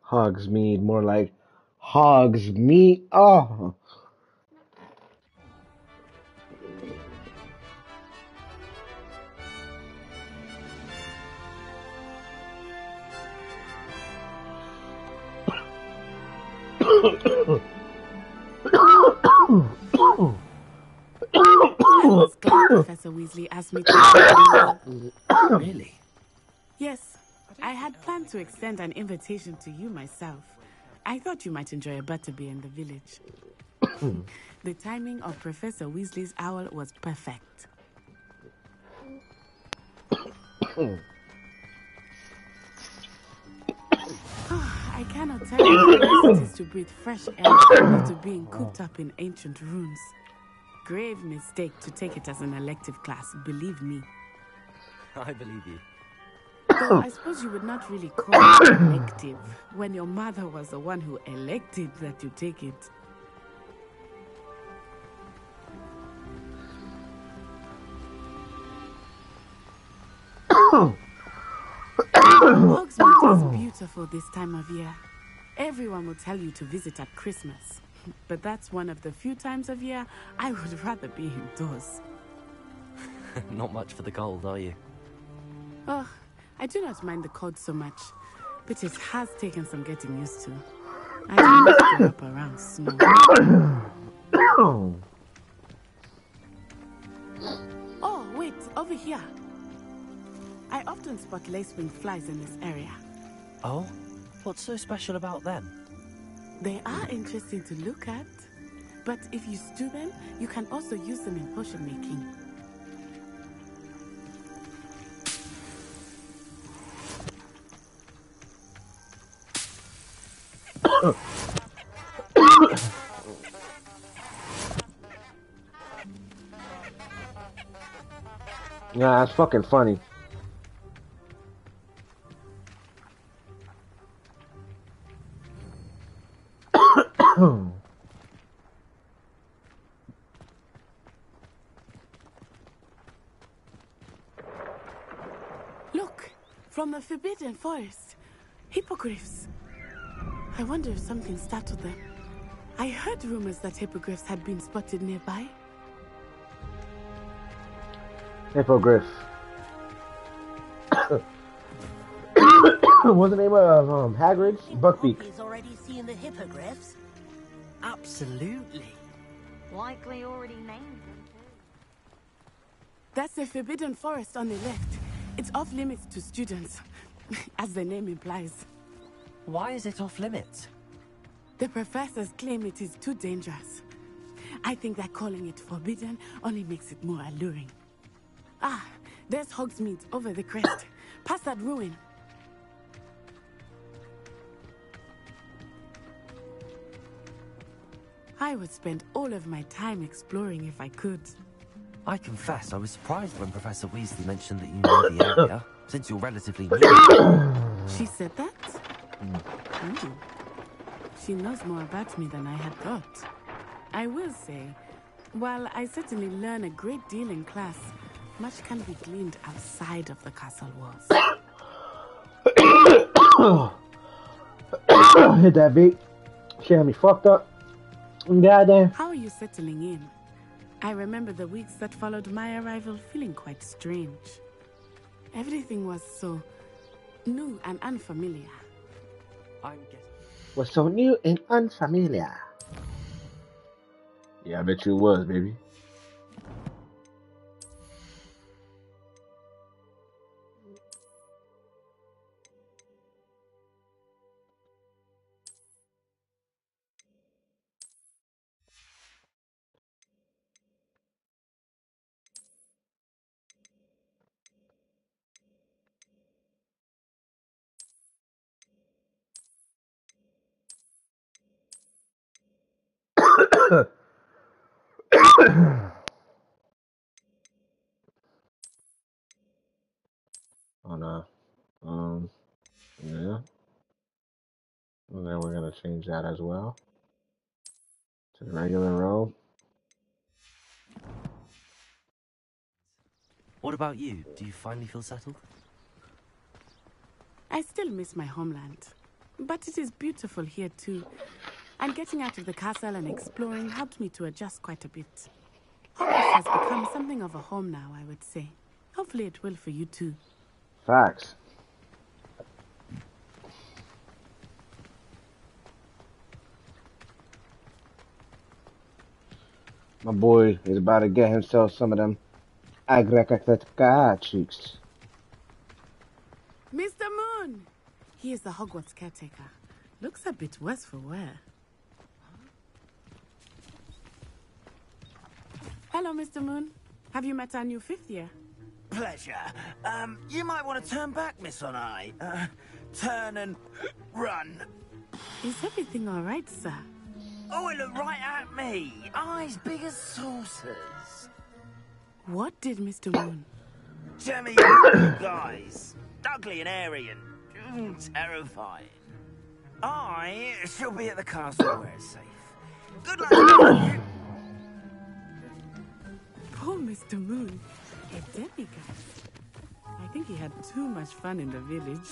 Hogsmeade, more like Hogsmeade. Oh. I was glad Professor Weasley asked me to... Really? Yes, I had planned to extend an invitation to you myself. I thought you might enjoy a butterbeer in the village. The timing of Professor Weasley's owl was perfect. I cannot tell you how nice it is to breathe fresh air after being cooped up in ancient rooms. Grave mistake to take it as an elective class, believe me. I believe you. Though I suppose you would not really call it elective when your mother was the one who elected that you take it. Hogsmeade is beautiful this time of year. Everyone will tell you to visit at Christmas. But that's one of the few times of year I would rather be indoors. Not much for the cold, are you? Oh, I do not mind the cold so much, but it has taken some getting used to. I do not grow up around snow. Oh, wait, over here. I often spot lacewing flies in this area. Oh? What's so special about them? They are interesting to look at, but if you stew them, you can also use them in potion making. Yeah, that's fucking funny. Look, from the Forbidden Forest. Hippogriffs. I wonder if something startled them. I heard rumors that hippogriffs had been spotted nearby. Hippogriff. What's the name of Hagrid's? Buckbeak. He's already seen the hippogriffs. Absolutely. Likely already named them too. That's the Forbidden Forest on the left. It's off limits to students, as the name implies. Why is it off limits? The professors claim it is too dangerous. I think that calling it forbidden only makes it more alluring. Ah, there's Hogsmeade over the crest. Past that ruin. I would spend all of my time exploring if I could. I confess, I was surprised when Professor Weasley mentioned that you know the area, since you're relatively new. She said that? Ooh. She knows more about me than I had thought. I will say, while I certainly learn a great deal in class, much can be gleaned outside of the castle walls. Hit that beat. She had me fucked up. Goddamn. How are you settling in? I remember the weeks that followed my arrival feeling quite strange. Everything was so new and unfamiliar. Was so new and unfamiliar. Yeah, I bet you it was, baby. Oh no. Yeah. And then we're gonna change that as well to the regular robe. What about you? Do you finally feel settled? I still miss my homeland, but it is beautiful here too. And getting out of the castle and exploring helped me to adjust quite a bit. Hogwarts has become something of a home now, I would say. Hopefully it will for you too. Facts. My boy is about to get himself some of them Th3karazyk cheeks. Mr. Moon! He is the Hogwarts caretaker. Looks a bit worse for wear. Hello, Mr. Moon. Have you met our new 5th year? Pleasure. You might want to turn back, Miss Onai. Turn and run. Is everything all right, sir? Oh, it looked right at me. Eyes big as saucers. What did Mr. Moon? Jemmy, guys. Ugly and airy and terrifying. I shall be at the castle where it's safe. Good luck to you. Poor Mr. Moon. A demigod. I think he had too much fun in the village.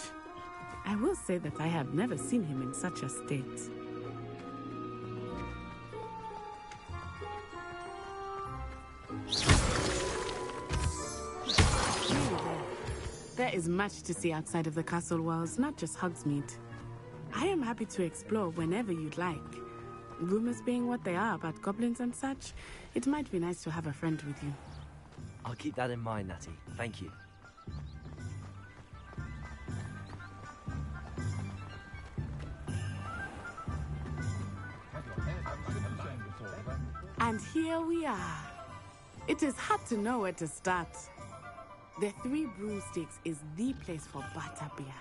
I will say that I have never seen him in such a state. There is much to see outside of the castle walls, not just Hogsmeade. I am happy to explore whenever you'd like. Rumors being what they are about goblins and such, it might be nice to have a friend with you. I'll keep that in mind, Natty. Thank you. And here we are. It is hard to know where to start. The Three Broomsticks is the place for butterbeer.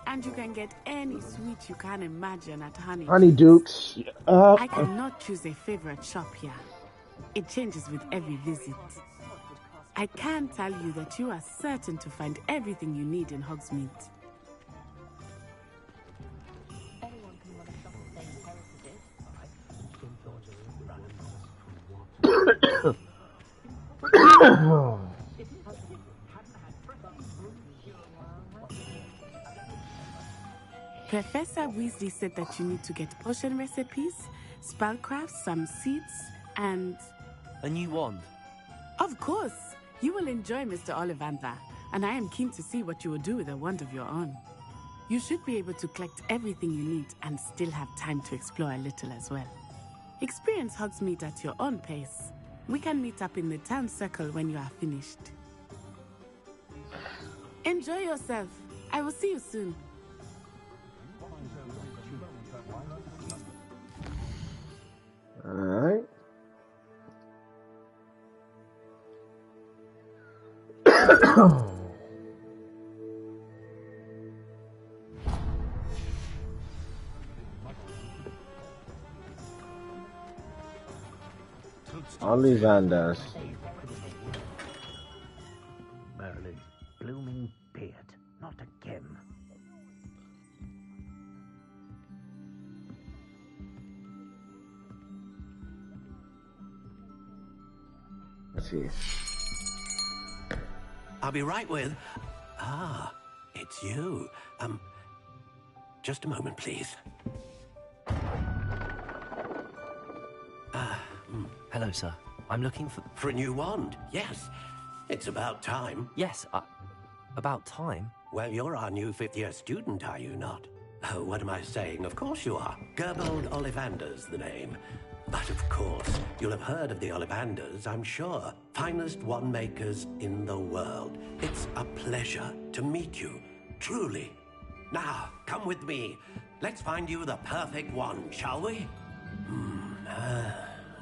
And you can get any sweet you can imagine at Honeydukes. I cannot choose a favorite shop here. It changes with every visit. I can tell you that you are certain to find everything you need in Hogsmeade. Professor Weasley said that you need to get potion recipes, spellcraft, some seeds, and... A new wand? Of course! You will enjoy Mr. Ollivander, and I am keen to see what you will do with a wand of your own. You should be able to collect everything you need and still have time to explore a little as well. Experience Hogsmeade at your own pace. We can meet up in the town circle when you are finished. Enjoy yourself. I will see you soon. Alright. Ollivanders. Merlin's blooming beard. Not again. Let's see. I'll be right with... Ah, it's you. Just a moment, please. Hello, sir. I'm looking for... For a new wand, yes. It's about time. Yes, about time? Well, you're our new fifth-year student, are you not? Oh, what am I saying? Of course you are. Gerbold Ollivander's the name. But of course, you'll have heard of the Ollivanders, I'm sure. Finest wand makers in the world. It's a pleasure to meet you, truly. Now, come with me. Let's find you the perfect wand, shall we?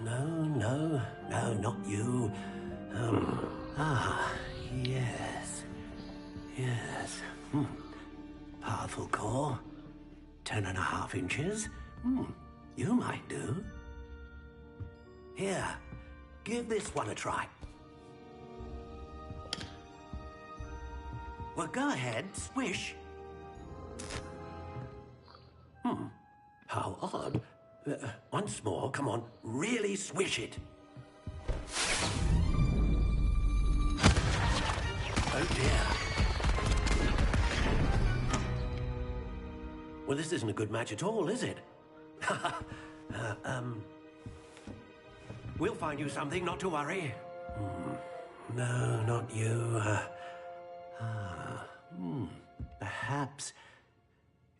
No, not you. Yes. Powerful core. 10.5 inches. You might do. Here, give this one a try. Well, go ahead, swish. How odd. Once more, come on, really swish it. Oh dear. Well, this isn't a good match at all, is it? We'll find you something, not to worry. No, not you. Perhaps.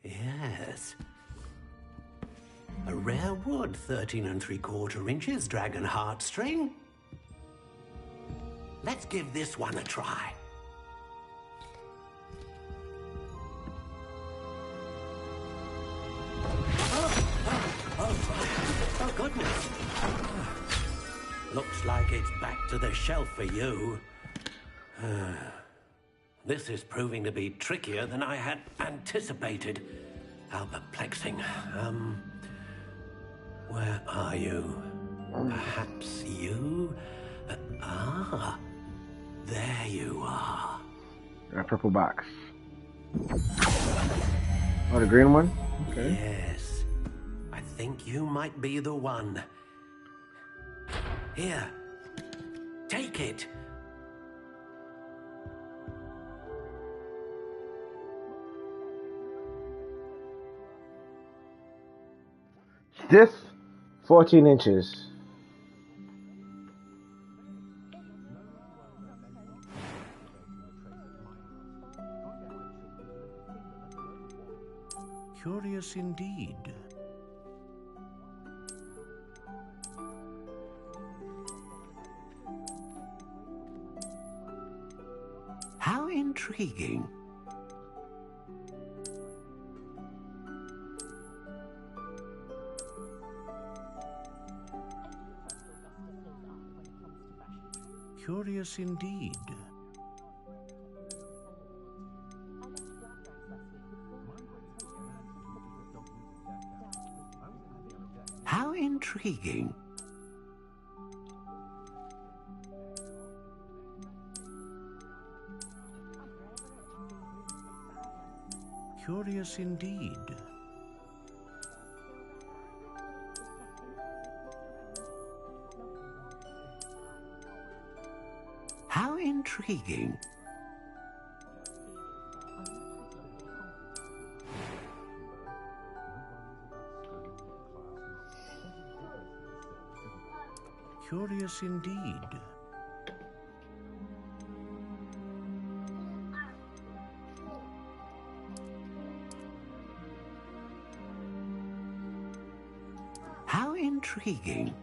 Yes. A rare wood, 13 3/4 inches, dragon heartstring. Let's give this one a try. Oh, goodness. Looks like it's back to the shelf for you. This is proving to be trickier than I had anticipated. How perplexing. Where are you? Perhaps you? There you are. A purple box. Oh, the green one? Okay. Yes. I think you might be the one. Here. Take it. Stiff, 14 inches. Curious indeed. How intriguing. Curious indeed. How intriguing. Curious indeed. How intriguing. Curious indeed. intriguing.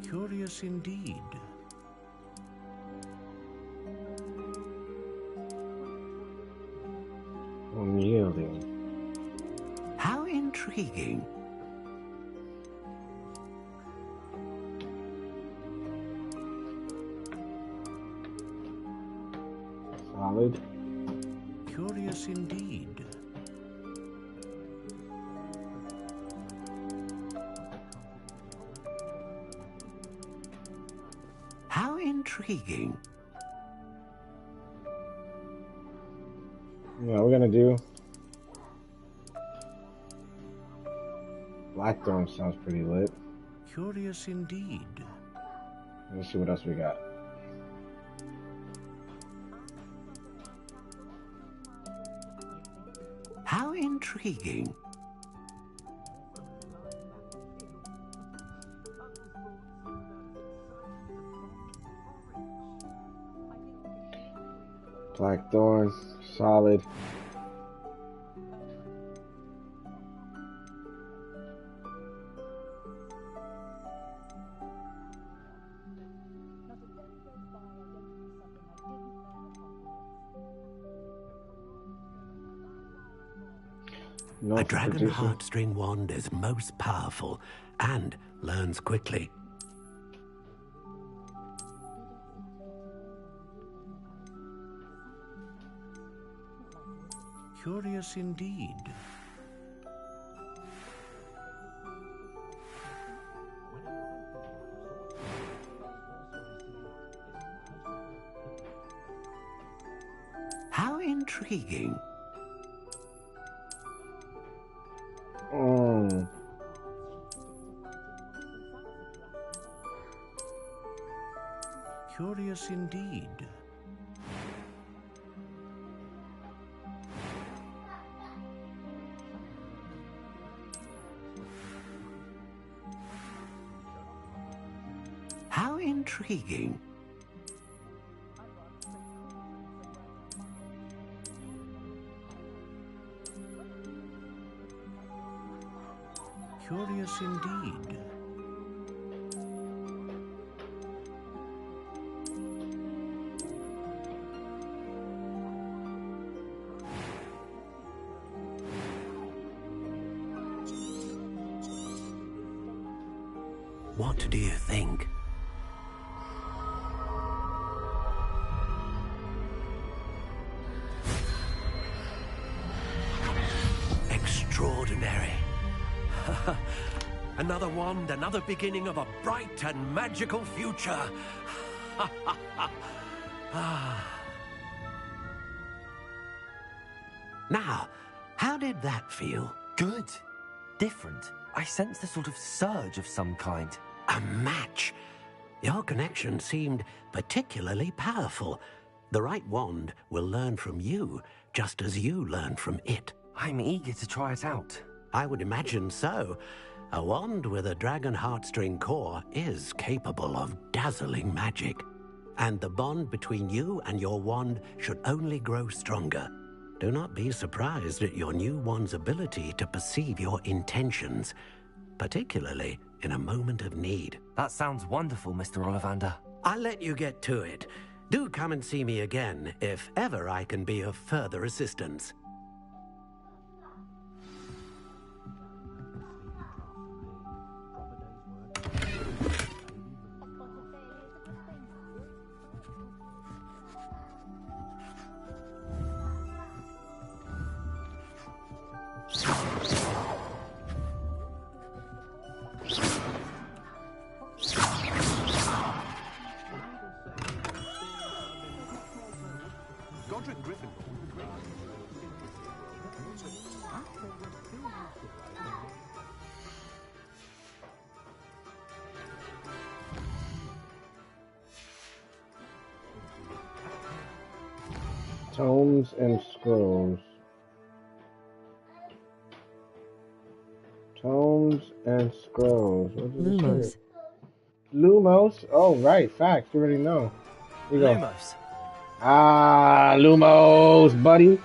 Curious indeed. Unyielding. How intriguing. Solid. Curious indeed. How intriguing. Yeah, we're gonna do Blackthorn. Sounds pretty lit. Curious indeed. Let's see what else we got. How intriguing. Blackthorn, solid. A dragon heartstring wand is most powerful and learns quickly. Curious indeed. How intriguing. Curious indeed. How intriguing. Curious indeed. What do you think? Extraordinary. Another wand, another beginning of a bright and magical future. Now, how did that feel? Good. Different. I sensed a sort of surge of some kind. A match. Your connection seemed particularly powerful. The right wand will learn from you, just as you learn from it. I'm eager to try it out. I would imagine so. A wand with a dragon heartstring core is capable of dazzling magic. And the bond between you and your wand should only grow stronger. Do not be surprised at your new wand's ability to perceive your intentions, particularly in a moment of need. That sounds wonderful, Mr. Ollivander. I'll let you get to it. Do come and see me again if ever I can be of further assistance. Tomes and scrolls. Tomes and scrolls. What does it Lumos. say? Lumos? Oh, right. Facts. You already know. Here you go. Lumos. Ah, Lumos, buddy.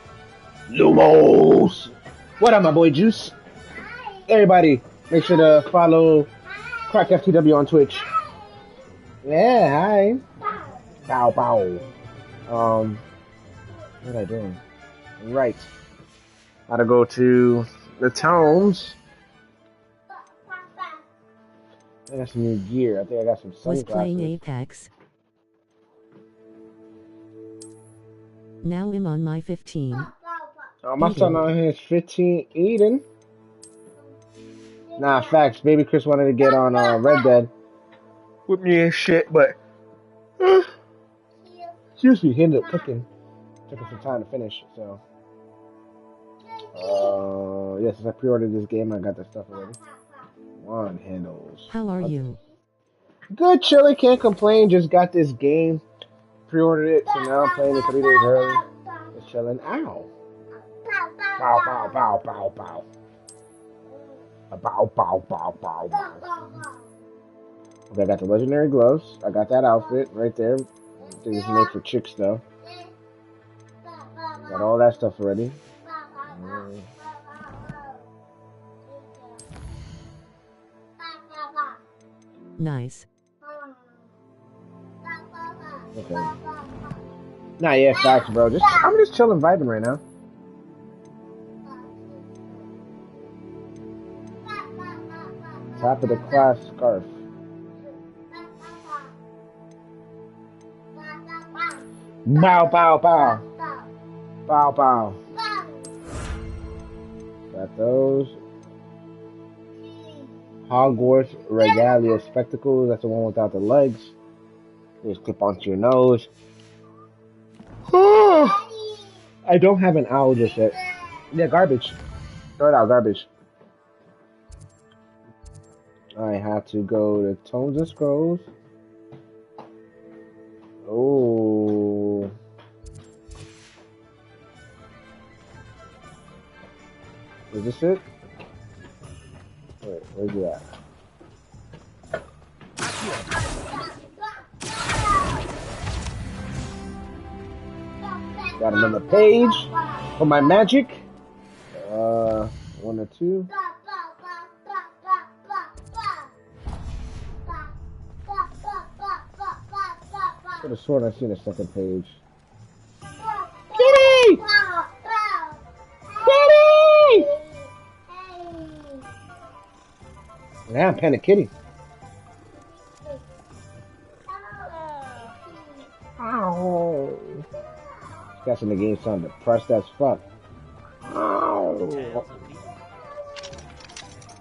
Lumos. What up, my boy Juice? Everybody, make sure to follow Crack FTW on Twitch. Yeah, hi. Bow, bow. What am I doing? Right. Gotta go to the tones. I got some new gear. I think I got some sunglasses. Was playing Apex. Now I'm on my 15. Oh, my son on here is 15 eating. Nah, facts. Baby Chris wanted to get on Red Dead with me and shit, but excuse me, he ended up cooking. Took us some time to finish, so. Yes, since I pre-ordered this game, I got that stuff already. One handles. How are you? Good, chilling, can't complain. Just got this game, pre-ordered it, so now I'm playing it 3 days early. Just chilling. Ow. Bow, bow, bow, bow, bow. Bow, bow, bow, bow, bow. Okay, I got the legendary gloves. I got that outfit right there. I think it's made for chicks, though. Got all that stuff already. Nice. Okay. Nah, yeah, facts, bro. I'm just chilling, vibing right now. Top of the class scarf. Bow, bow, bow. Bow, bow. Got those. Hogwarts Regalia Spectacles. That's the one without the legs. You just clip onto your nose. I don't have an owl just yet. Yeah, garbage. Throw it out, garbage. I have to go to Tomes and Scrolls. Oh. Is this it? Wait, where's it at? Got another page for my magic. 1 or 2. For the sword, I see the second page. Kitty! Kitty! Yeah, I'm Panda Kitty. Ow. This guy's in the game sound depressed as fuck. Ow.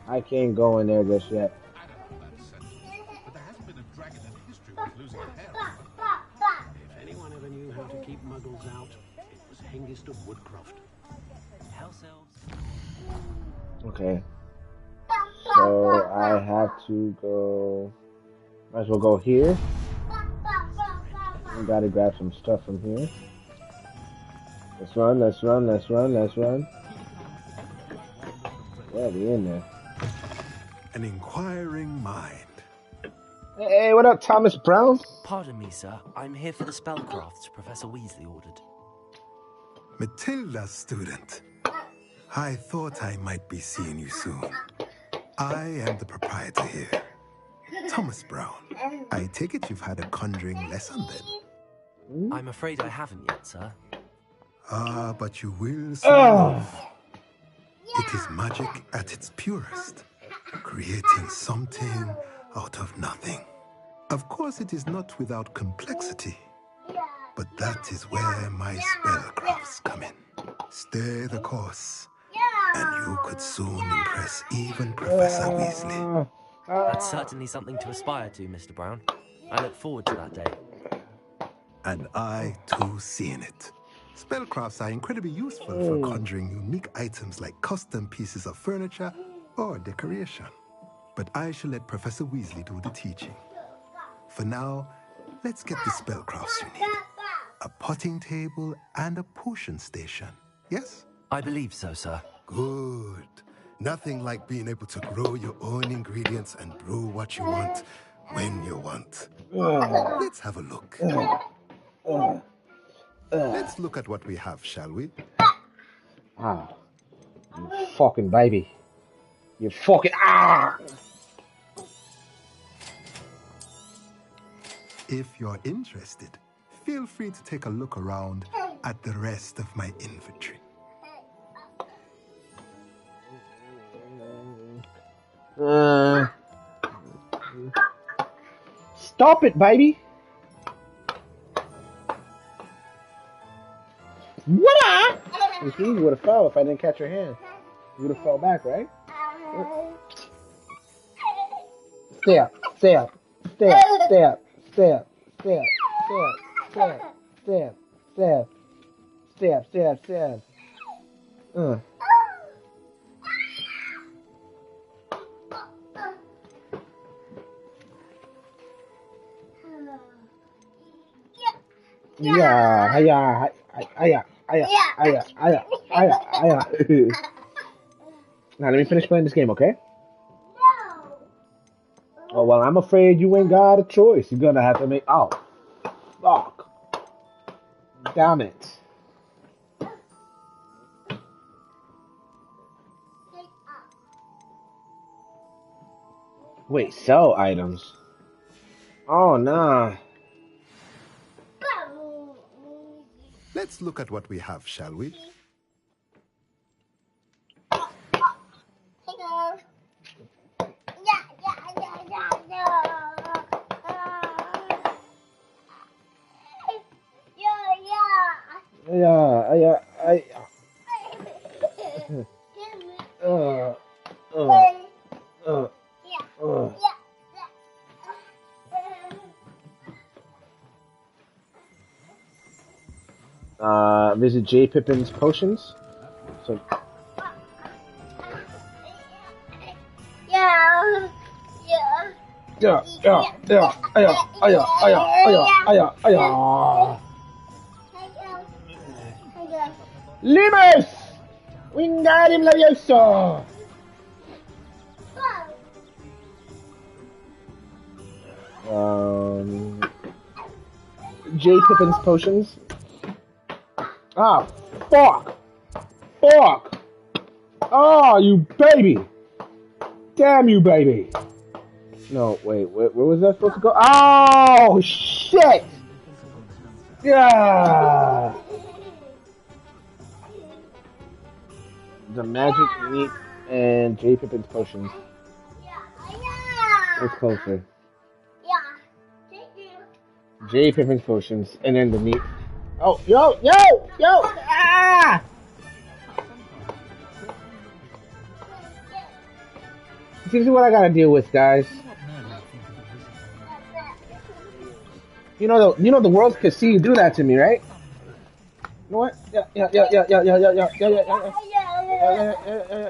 I can't go in there just yet. If anyone ever knew how to keep muggles out, it was Hengist of Woodcroft. House elves. Okay. So I have to go. Might as well go here. We gotta grab some stuff from here. Let's run, let's run, let's run, let's run. Yeah, we in there. An inquiring mind. Hey, what up, Thomas Brown? Pardon me, sir. I'm here for the spellcrafts Professor Weasley ordered. Matilda, student. I thought I might be seeing you soon. I am the proprietor here. Thomas Brown. I take it you've had a conjuring lesson then? I'm afraid I haven't yet, sir. Ah, but you will soon. It is magic at its purest, creating something out of nothing. Of course, it is not without complexity, but that is where my spellcrafts come in. Stay the course, and you could soon impress even Professor Weasley. That's certainly something to aspire to, Mr. Brown. I look forward to that day. And I, too, seeing it. Spellcrafts are incredibly useful for conjuring unique items like custom pieces of furniture or decoration. But I shall let Professor Weasley do the teaching. For now, let's get the spellcrafts you need. A potting table and a potion station, yes? I believe so, sir. Good. Nothing like being able to grow your own ingredients and brew what you want when you want. Let's have a look. Let's look at what we have, shall we? Ah, you fucking baby. You fucking If you're interested, feel free to take a look around at the rest of my inventory. Stop it, baby. What? You would have fell if I didn't catch your hand. You would have fell back, right? Stay up, stay up, stay up, stay up, stay up, stay up, stay up, stay up, stay up, stay up, stay up, stay up, stay up. Yeah. Now let me finish playing this game, okay? No. Oh well, I'm afraid you ain't got a choice. You're gonna have to make. Oh, fuck! Damn it! Wait, sell items? Oh nah. Let's look at what we have, shall we? Visit J. Pippin's Potions. So. Limos! Wingardium Levioso! J. Pippin's Potions. Ah, fuck! Fuck! Oh, you baby! Damn you, baby! No, wait, where was that supposed to go? Oh, shit! Yeah! The magic meat and J. Pippin's Potions. What's closer? J. Pippin's Potions, and then the meat. Oh, yo! Ah! This is what I gotta deal with, guys. You know the world could see you do that to me, right? You know what?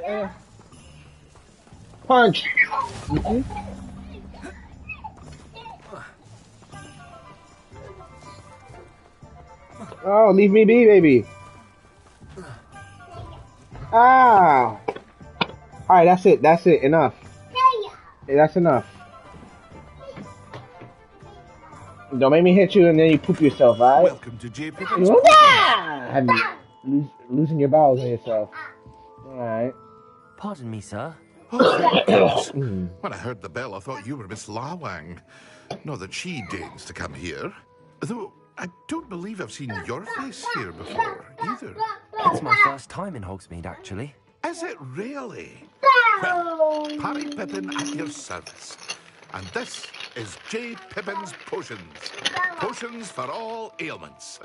Yeah. Punch. Oh, leave me be, baby. Ah. Alright, that's it. Enough. Yeah, that's enough. Don't make me hit you and then you poop yourself, alright? Welcome to J. Pippin's. Losing your bowels on yourself. Alright. Pardon me, sir. Oh, thank goodness. When I heard the bell, I thought you were Miss Lawang. Not that she deigns to come here. Though I don't believe I've seen your face here before, either. It's my first time in Hogsmeade, actually. Is it really? Well, Parry Pippin at your service. And this is J. Pippin's Potions. Potions for all ailments.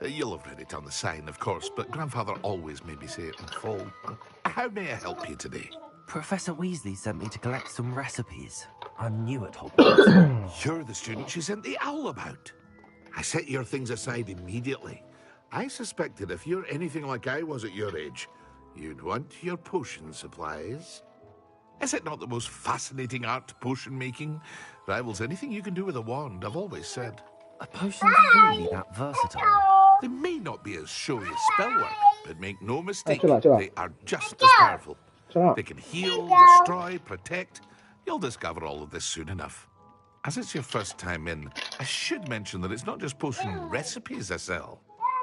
You'll have read it on the sign, of course, but Grandfather always made me say it in full. How may I help you today? Professor Weasley sent me to collect some recipes. I'm new at Hogwarts. You're the student she sent the owl about. I set your things aside immediately. I suspected if you're anything like I was at your age, you'd want your potion supplies. Is it not the most fascinating art, potion making? Rivals anything you can do with a wand, I've always said. Are potions really that versatile? They may not be as showy as spellwork, but make no mistake, chill out. they are just as powerful. They can heal, destroy, protect. You'll discover all of this soon enough. As it's your first time in, I should mention that it's not just potion recipes I sell.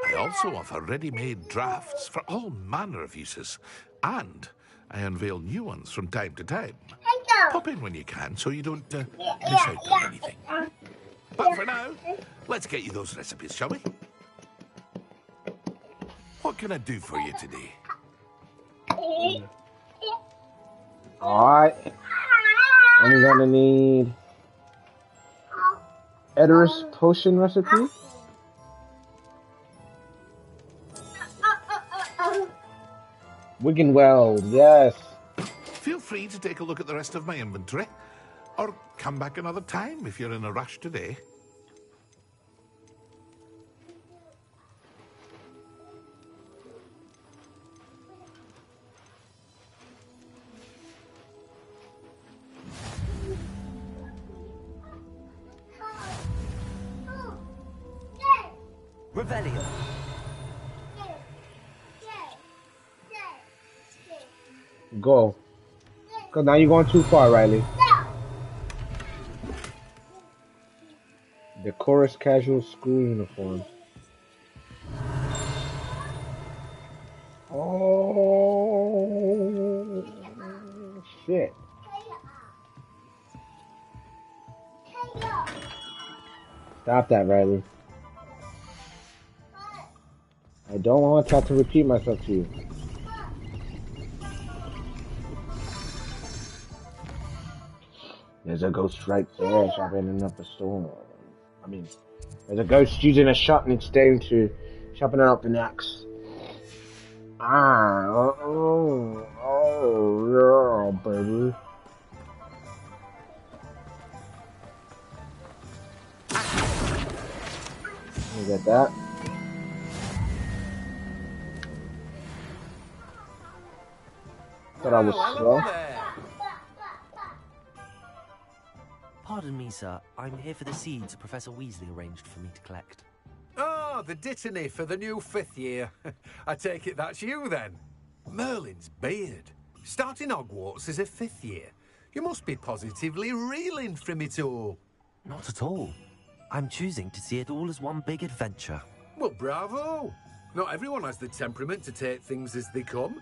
I also offer ready-made drafts for all manner of uses, and I unveil new ones from time to time. Pop in when you can so you don't miss out on anything. But for now, let's get you those recipes, shall we? What can I do for you today? Alright. I'm gonna need Edoris potion recipe. Wiggenweld, yes. Feel free to take a look at the rest of my inventory, or come back another time if you're in a rush today. Revelio. Go. Cause now you're going too far, Riley. Decorous casual school uniforms. Oh shit. Stop that, Riley. I don't want to have to repeat myself to you. There's a ghost right there sharpening up a stone. I mean, there's a ghost using a sharpening stone to sharpen up an axe. Yeah, baby. Let me get that. Thought I was slow. Pardon me, sir. I'm here for the seeds Professor Weasley arranged for me to collect. Oh, the dittany for the new 5th year. I take it that's you, then. Merlin's beard. Starting Hogwarts as a 5th year. You must be positively reeling from it all. Not at all. I'm choosing to see it all as one big adventure. Well, bravo. Not everyone has the temperament to take things as they come.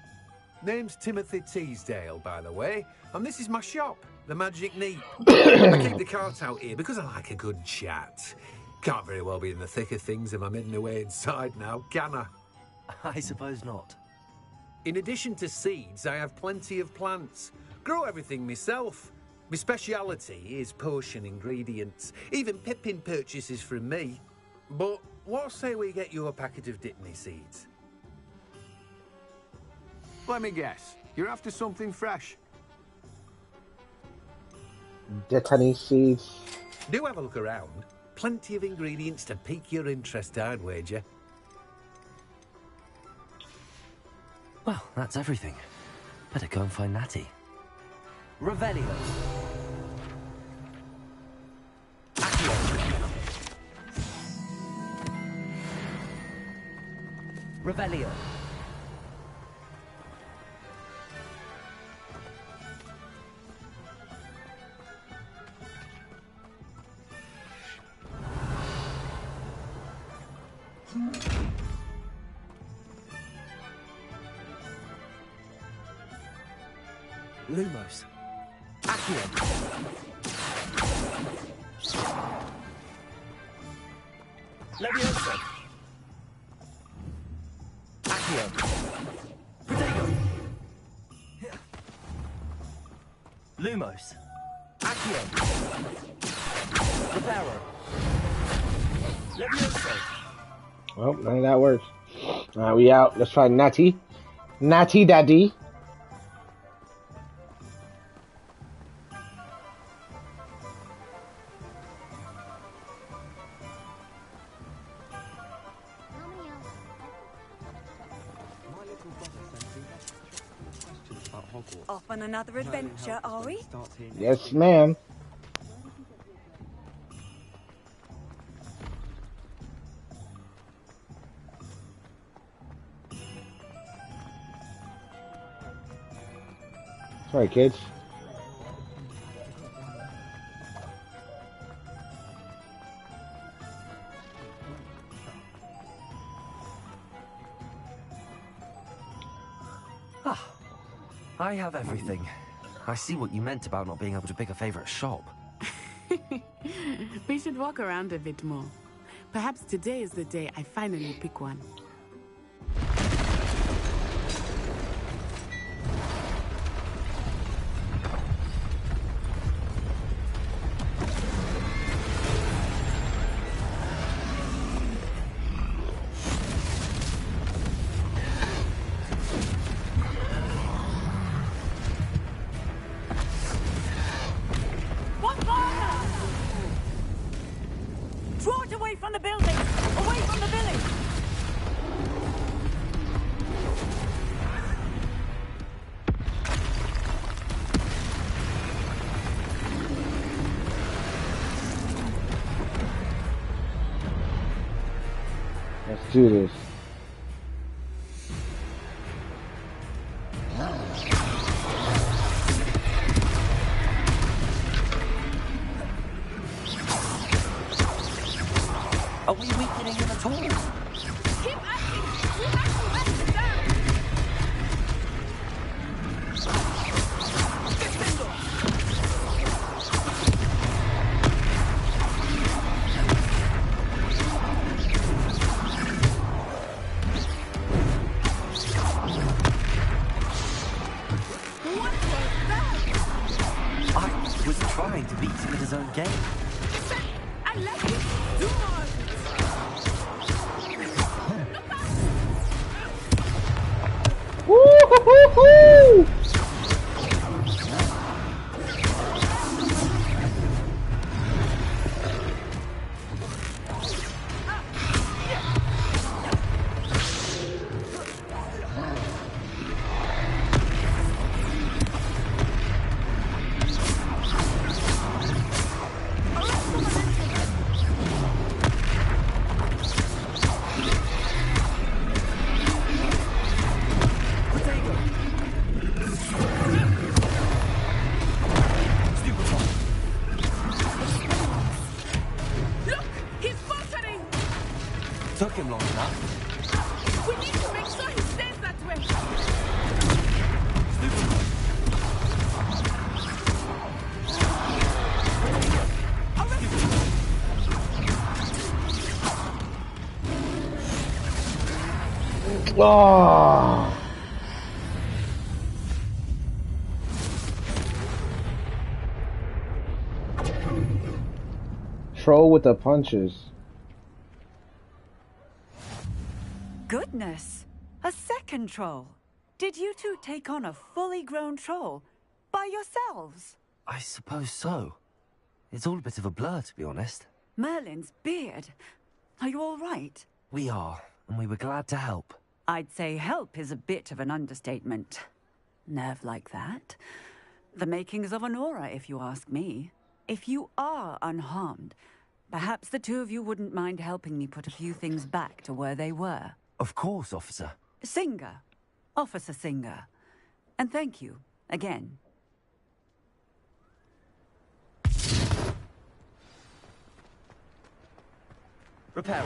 Name's Timothy Teasdale, by the way, and this is my shop, the Magic Neep. I keep the cart out here because I like a good chat. Can't very well be in the thick of things if I'm hidden away inside now, can I? I suppose not. In addition to seeds, I have plenty of plants. Grow everything myself. My speciality is potion ingredients. Even Pippin purchases from me. But what say we get you a packet of Dittany seeds? Let me guess. You're after something fresh. Dittany seeds. Do have a look around. Plenty of ingredients to pique your interest, I'd wager. Well, that's everything. Better go and find Natty. Revelio. Accio. Revelio. Lumos. Accio. Leviosa. Accio. Protego. Lumos. Accio. Reparo. Leviosa. Well, none of that works. Alright, we out. Let's try Natty. Natty Daddy. Off on another adventure, are we? Yes, ma'am. Sorry, kids. I have everything. I see what you meant about not being able to pick a favorite shop. We should walk around a bit more. Perhaps today is the day I finally pick one. Draw it away from the building! Away from the village! Let's do this. Are we weakening him at all? Keep acting! We've actually let him down! What was that? I was trying to beat him at his own game. I let you do more! Woo-hoo-hoo-hoo! Took him long enough. We need to make sure he stays that way! Oh. Troll with the punches. Goodness! A second troll! Did you two take on a fully grown troll? By yourselves? I suppose so. It's all a bit of a blur, to be honest. Merlin's beard. Are you all right? We are, and we were glad to help. I'd say help is a bit of an understatement. Nerve like that. The makings of an aura, if you ask me. If you are unharmed, perhaps the two of you wouldn't mind helping me put a few things back to where they were. Of course, officer. Singer. Officer Singer. And thank you, again. Repair.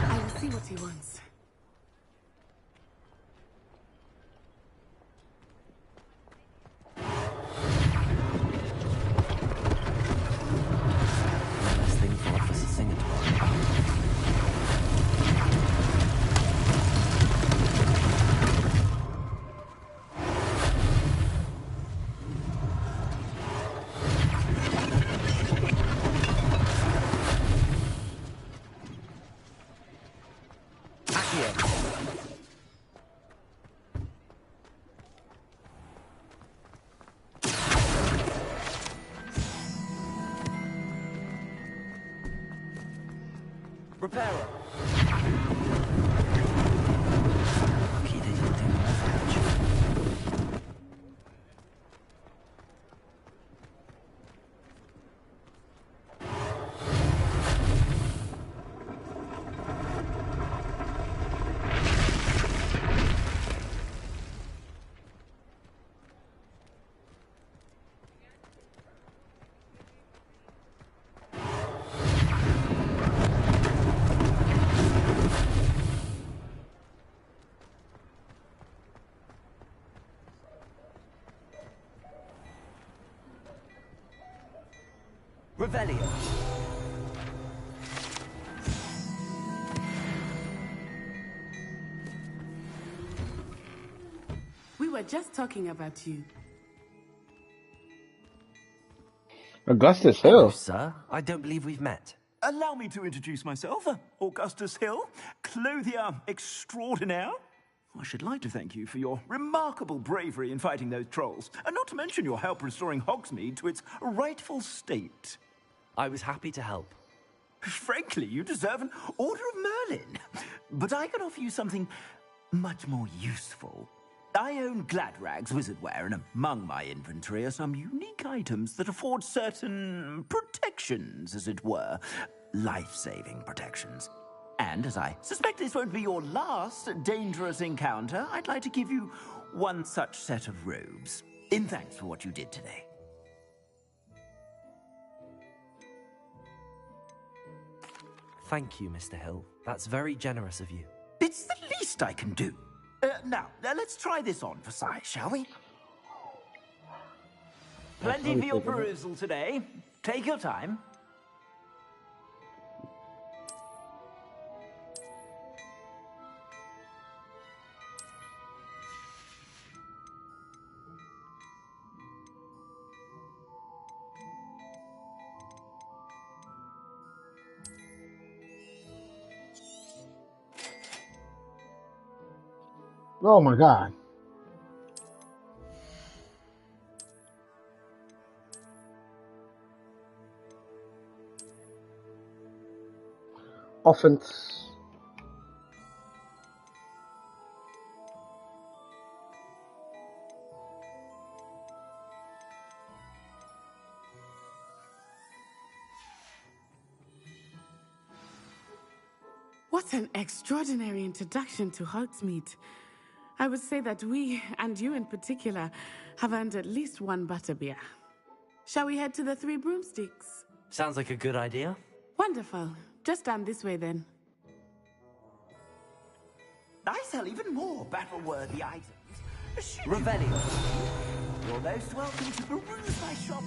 I will see what he wants. Last thing for Officer Singer to worry about. Repairer. Lucky they didn't do much. Revelio. We were just talking about you. Augustus Hello, Hill. sir. I don't believe we've met. Allow me to introduce myself, Augustus Hill, clothier extraordinaire. I should like to thank you for your remarkable bravery in fighting those trolls, and not to mention your help restoring Hogsmeade to its rightful state. I was happy to help. Frankly, you deserve an Order of Merlin. But I can offer you something much more useful. I own Gladrag's wizardware, and among my inventory are some unique items that afford certain protections, as it were. Life-saving protections. And as I suspect this won't be your last dangerous encounter, I'd like to give you one such set of robes, in thanks for what you did today. Thank you, Mr. Hill. That's very generous of you. It's the least I can do. Now, let's try this on for size, shall we? Plenty for your perusal today. Take your time. Oh my god. Offense. What an extraordinary introduction to Hogsmeade. I would say that we, and you in particular, have earned at least one butterbeer. Shall we head to the Three Broomsticks? Sounds like a good idea. Wonderful. Just down this way then. I sell even more battle-worthy items. Revelio. You're most welcome to peruse my shop.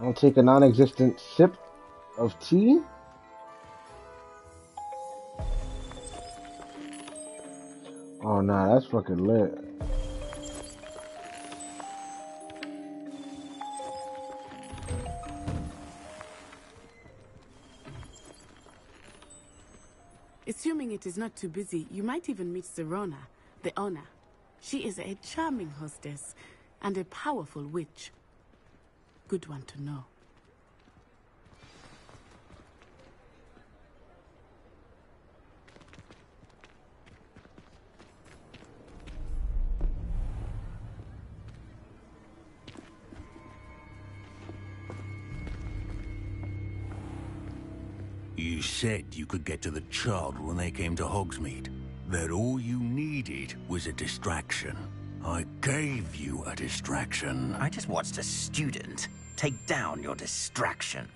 I'll take a non-existent sip of tea. Oh nah, that's fucking lit. Assuming it is not too busy, you might even meet Serona, the owner. She is a charming hostess and a powerful witch. Good one to know. You said you could get to the child when they came to Hogsmeade. That all you needed was a distraction. I gave you a distraction. I just watched a student take down your distraction.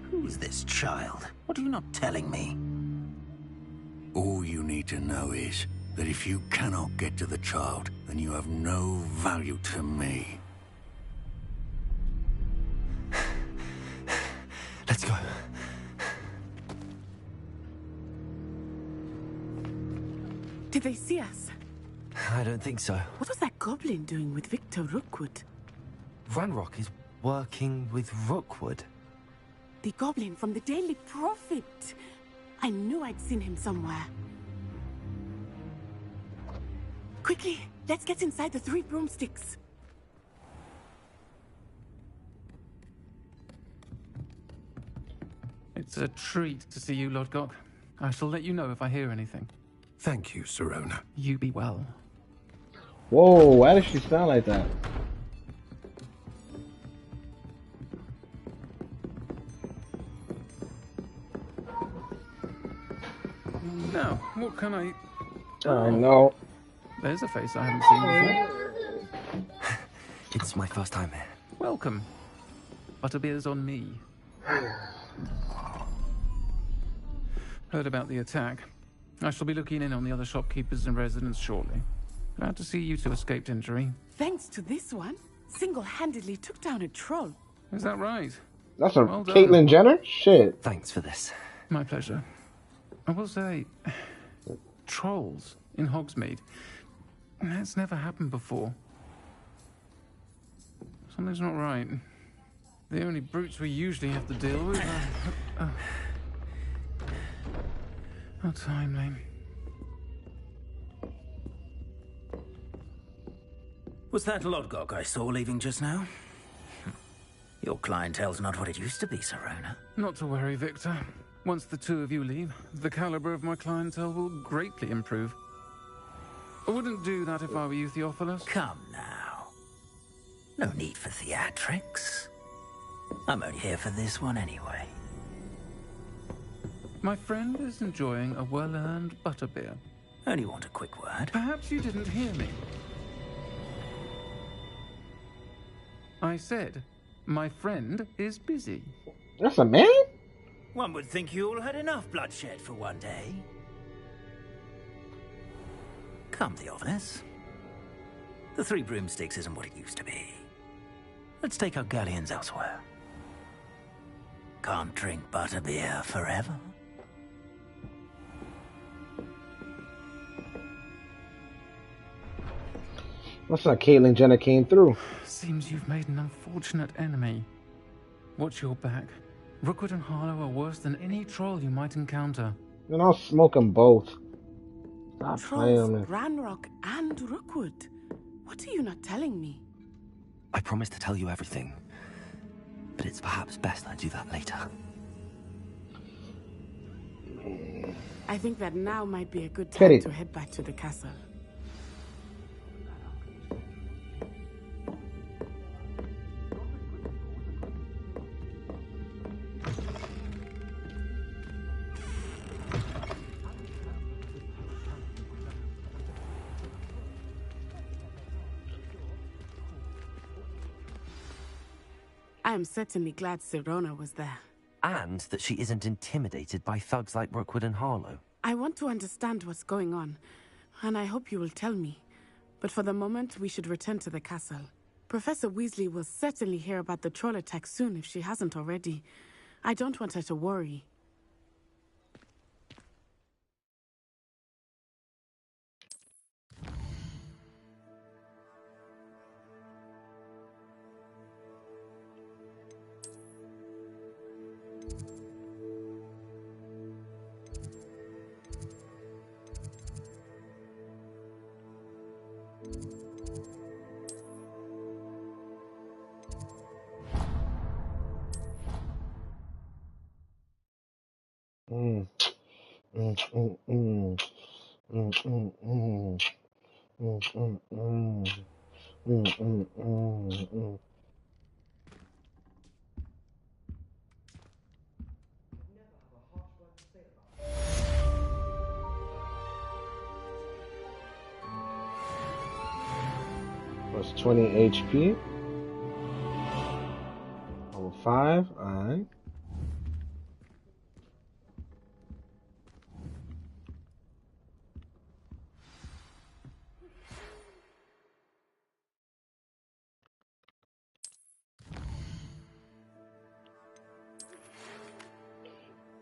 Who's this child? What are you not telling me? All you need to know is that if you cannot get to the child, then you have no value to me. Let's go. Did they see us? I don't think so. What was that goblin doing with Victor Rookwood? Ranrock is working with Rookwood. The goblin from the Daily Prophet. I knew I'd seen him somewhere. Quickly, let's get inside the Three Broomsticks. It's a treat to see you, Lord Gok. I shall let you know if I hear anything. Thank you, Serona. You be well. Whoa, why does she sound like that? What can I... I know. There's a face I haven't seen before. It's my first time here. Welcome. Butterbeer's on me. Heard about the attack. I shall be looking in on the other shopkeepers and residents shortly. Glad to see you two escaped injury. Thanks to this one, single-handedly took down a troll. Is that right? That's a Well done. Caitlyn Jenner? Shit. Thanks for this. My pleasure. I will say, trolls in Hogsmeade. That's never happened before. Something's not right. The only brutes we usually have to deal with are... How timely. Was that Lodgok I saw leaving just now? Your clientele's not what it used to be, Serona. Not to worry, Victor. Once the two of you leave, the caliber of my clientele will greatly improve. I wouldn't do that if I were you, Theophilus. Come now. No need for theatrics. I'm only here for this one anyway. My friend is enjoying a well-earned butterbeer. Only want a quick word. Perhaps you didn't hear me. I said, my friend is busy. That's a man? One would think you all had enough bloodshed for one day. Come, Theophilus. The Three Broomsticks isn't what it used to be. Let's take our galleons elsewhere. Can't drink butterbeer forever. What's that Caitlyn Jenner came through? Seems you've made an unfortunate enemy. Watch your back. Rookwood and Harlow are worse than any troll you might encounter. Then I'll smoke them both. Stop playing Trolls, with me. Ranrock, and Rookwood. What are you not telling me? I promised to tell you everything, but it's perhaps best I do that later. I think that now might be a good time Teddy. to head back to the castle. I am certainly glad Serona was there. And that she isn't intimidated by thugs like Rookwood and Harlow. I want to understand what's going on, and I hope you will tell me. But for the moment, we should return to the castle. Professor Weasley will certainly hear about the troll attack soon if she hasn't already. I don't want her to worry. Plus 20 HP. Level 5, alright.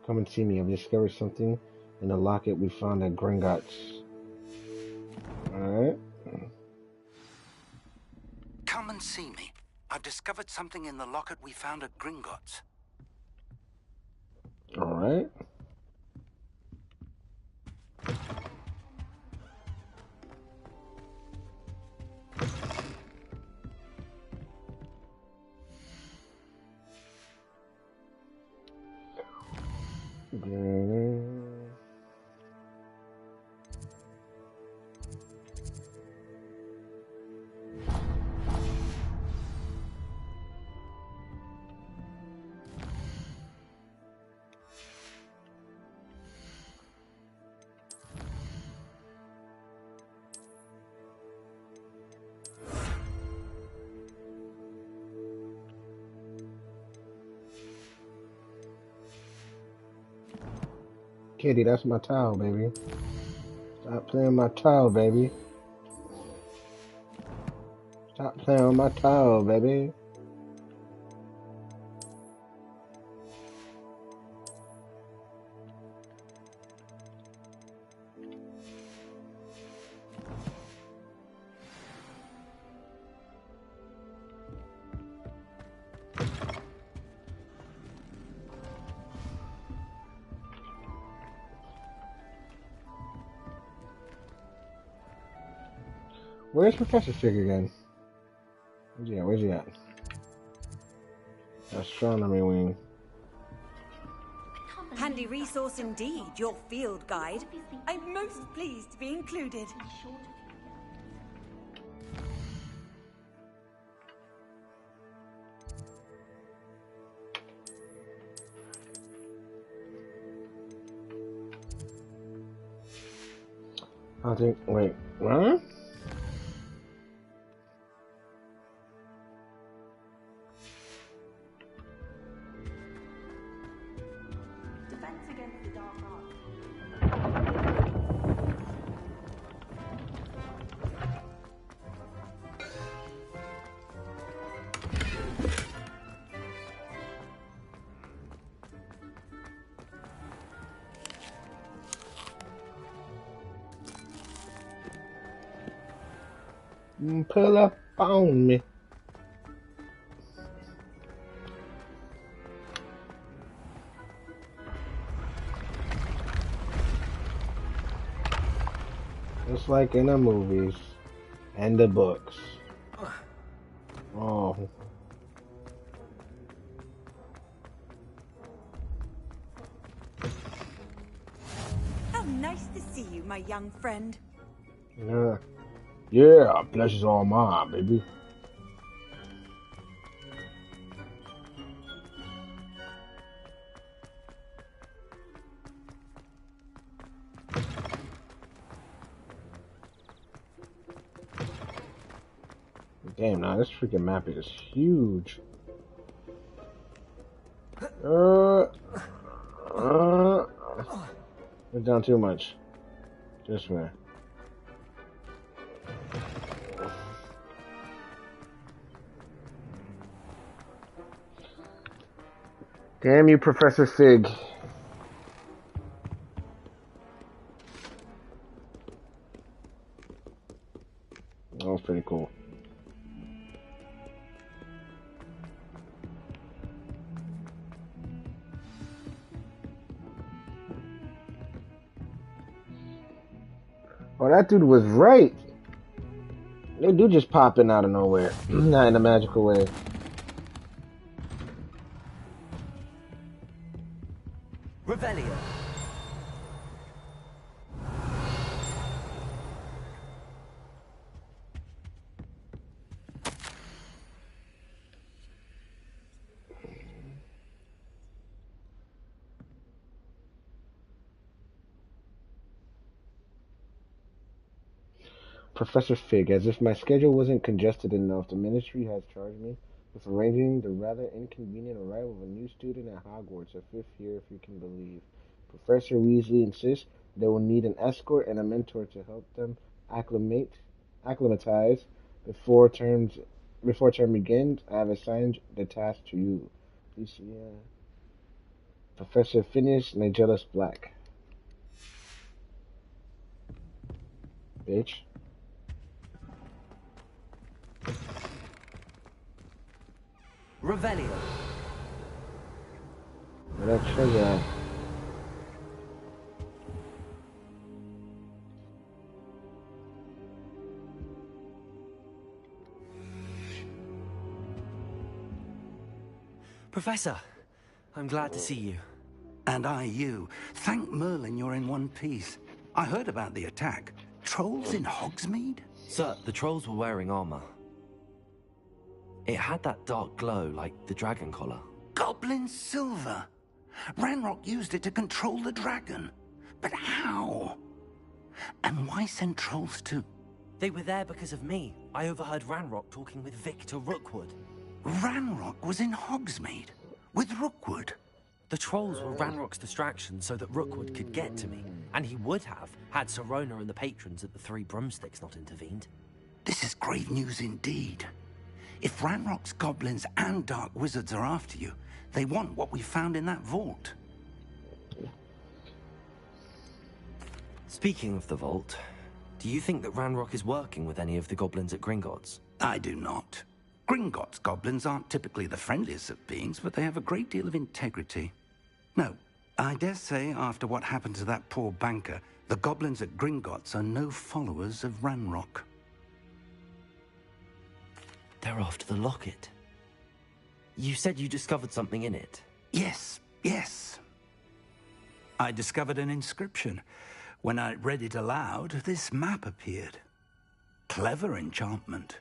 Come and see me. I've discovered something in the locket we found at Gringotts. Alright. Come and see me. I've discovered something in the locket we found at Gringotts. Alright. kitty. That's my towel, baby. Stop playing with my towel, baby. Stop playing with my towel, baby. Where's Professor Fig again? Yeah, where's he at? Astronomy wing. Handy resource indeed, your field guide. I'm most pleased to be included. I think, wait, huh? Pull up on me. Just like in the movies and the books. Oh. How nice to see you, my young friend. Yeah. Yeah, pleasure's all mine, baby. Damn, now this freaking map is huge. Went down too much. This way. Damn you, Professor Fig. That was pretty cool. Oh, that dude was right. They do just pop in out of nowhere. Not in a magical way. Revelio. Professor Fig, as if my schedule wasn't congested enough, the ministry has charged me with arranging the rather inconvenient arrival of a new student at Hogwarts, a 5th year if you can believe. Professor Weasley insists they will need an escort and a mentor to help them acclimatize before term begins. I have assigned the task to you. Please, Professor Phineas Nigellus Black. Bitch. Revelio. Where that treasure at? Professor, I'm glad to see you. And I you. Thank Merlin you're in one piece. I heard about the attack. Trolls in Hogsmeade? Sir, the trolls were wearing armor. It had that dark glow like the dragon collar. Goblin silver. Ranrock used it to control the dragon. But how? And why send trolls too? They were there because of me. I overheard Ranrock talking with Victor Rookwood. Ranrock was in Hogsmeade with Rookwood. The trolls were Ranrock's distraction so that Rookwood could get to me, and he would have had Sirona and the patrons at the Three Broomsticks not intervened. This is grave news indeed. If Ranrock's goblins and dark wizards are after you, they want what we found in that vault. Speaking of the vault, do you think that Ranrock is working with any of the goblins at Gringotts? I do not. Gringotts goblins aren't typically the friendliest of beings, but they have a great deal of integrity. No, I dare say after what happened to that poor banker, the goblins at Gringotts are no followers of Ranrock. They're after the locket. You said you discovered something in it. Yes, yes. I discovered an inscription. When I read it aloud, this map appeared. Clever enchantment.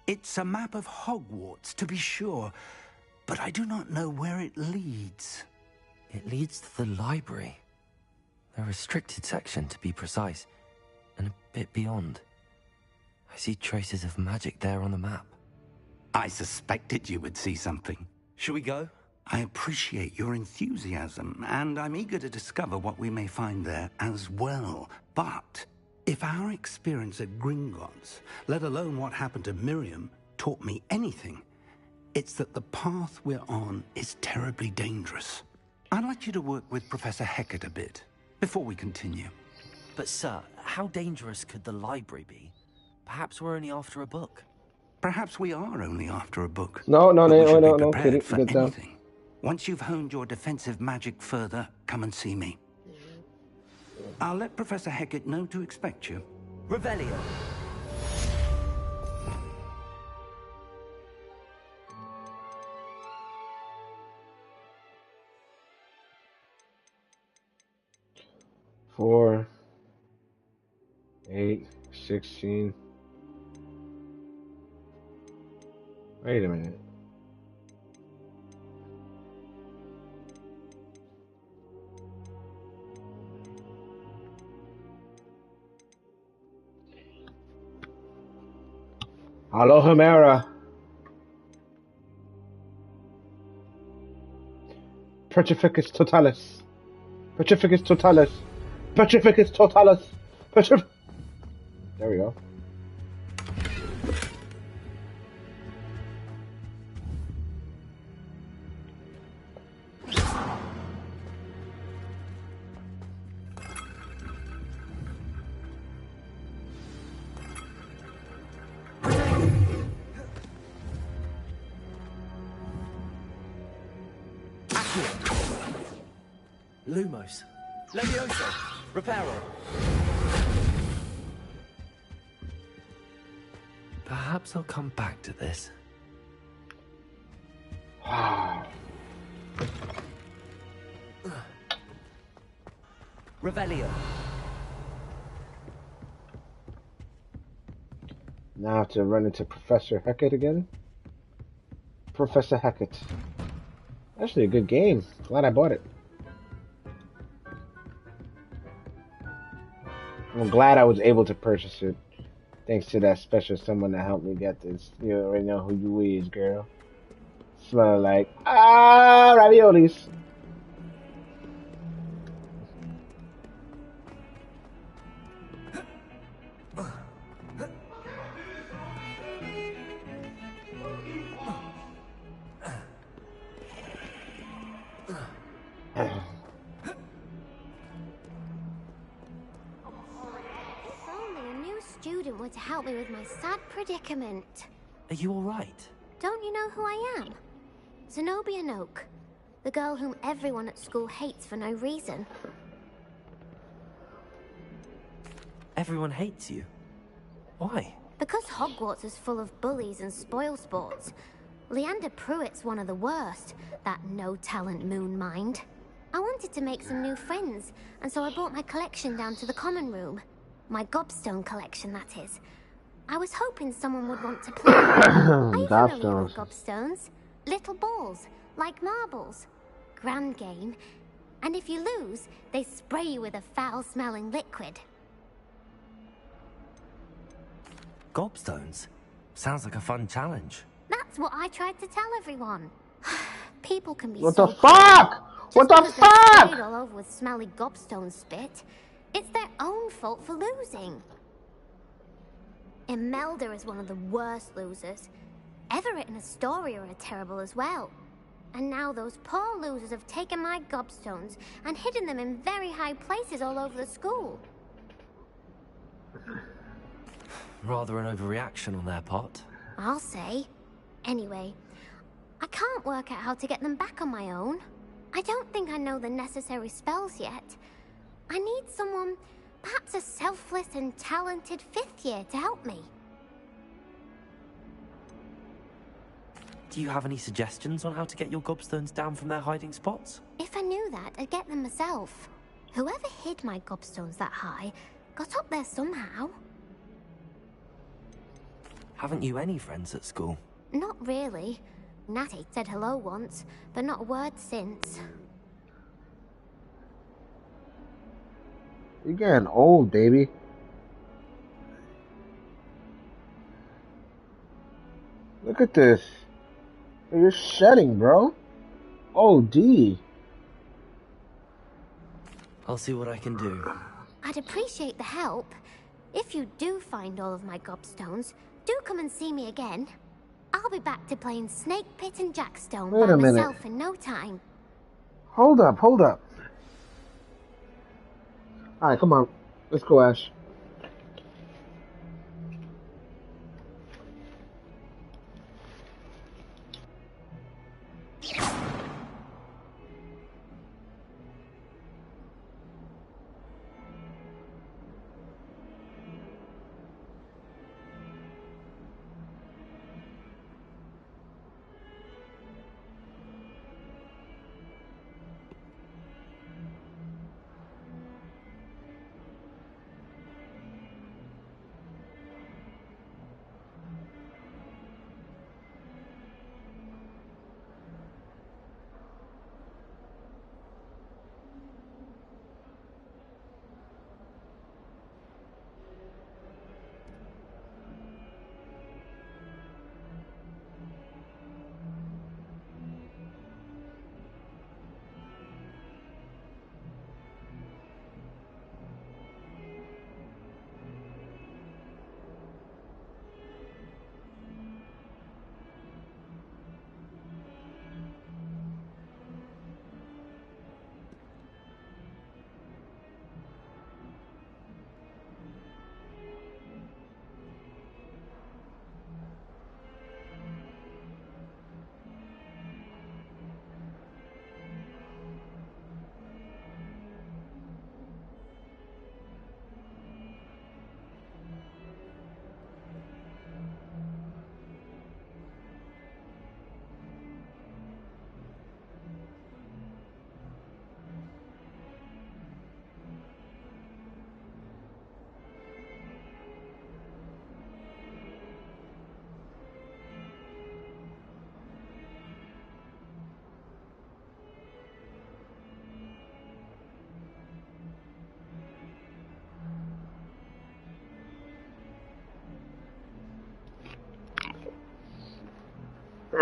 It's a map of Hogwarts, to be sure, but I do not know where it leads. It leads to the library. The restricted section, to be precise, and a bit beyond. I see traces of magic there on the map. I suspected you would see something. Shall we go? I appreciate your enthusiasm, and I'm eager to discover what we may find there as well. But if our experience at Gringotts, let alone what happened to Miriam, taught me anything, it's that the path we're on is terribly dangerous. I'd like you to work with Professor Hecat a bit before we continue. But sir, how dangerous could the library be? Perhaps we're only after a book. Perhaps we are only after a book. No, prepared kid, for get down. anything. Once you've honed your defensive magic further, come and see me. I'll let Professor Hecat know to expect you. Revelio. Four, 8, 16. Wait a minute. Alohomera. Petrificus totalis. Petrificus totalis. Petrificus totalis. There we go. Lumos. Levioso. Reparo. Perhaps I'll come back to this. Revelio. Now I have to run into Professor Hecat again. Professor Hecat. Actually a good game. Glad I bought it. I'm glad I was able to purchase it. Thanks to that special someone that helped me get this. You already know who you is, girl. Smell like raviolis. To help me with my sad predicament. Are you alright? Don't you know who I am? Zenobia Noak, the girl whom everyone at school hates for no reason. Everyone hates you? Why? Because Hogwarts is full of bullies and spoilsports. Leander Pruitt's one of the worst, that no-talent moon mind. I wanted to make some new friends, and so I brought my collection down to the common room. My gobstone collection, that is. I was hoping someone would want to play. Are you familiar with gobstones? Little balls, like marbles. Grand game. And if you lose, they spray you with a foul-smelling liquid. Gobstones? Sounds like a fun challenge. That's what I tried to tell everyone. People can be What so the fuck? What the because they're sprayed fuck? all over with smelly gobstone spit, it's their own fault for losing. Imelda is one of the worst losers. Everett and Astoria are terrible as well. And now those poor losers have taken my gobstones and hidden them in very high places all over the school. Rather an overreaction on their part. I'll say. Anyway, I can't work out how to get them back on my own. I don't think I know the necessary spells yet. I need someone, perhaps a selfless and talented 5th year to help me. Do you have any suggestions on how to get your gobstones down from their hiding spots? If I knew that, I'd get them myself. Whoever hid my gobstones that high got up there somehow. Haven't you any friends at school? Not really. Natty said hello once, but not a word since. You're getting old, baby. Look at this. You're shedding, bro. OD. I'll see what I can do. I'd appreciate the help. If you do find all of my gobstones, do come and see me again. I'll be back to playing Snake Pit and Jackstone Wait by a minute. myself in no time. Hold up, hold up. Alright, come on. Let's go, Ash.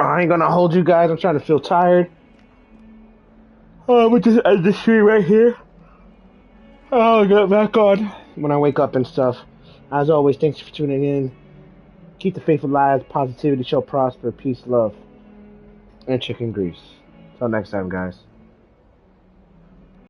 I ain't gonna hold you guys. I'm trying to feel tired. We'll just end the stream right here. I'll get back on when I wake up and stuff. As always, thanks for tuning in. Keep the faith alive. Positivity shall prosper. Peace, love, and chicken grease. Till next time, guys.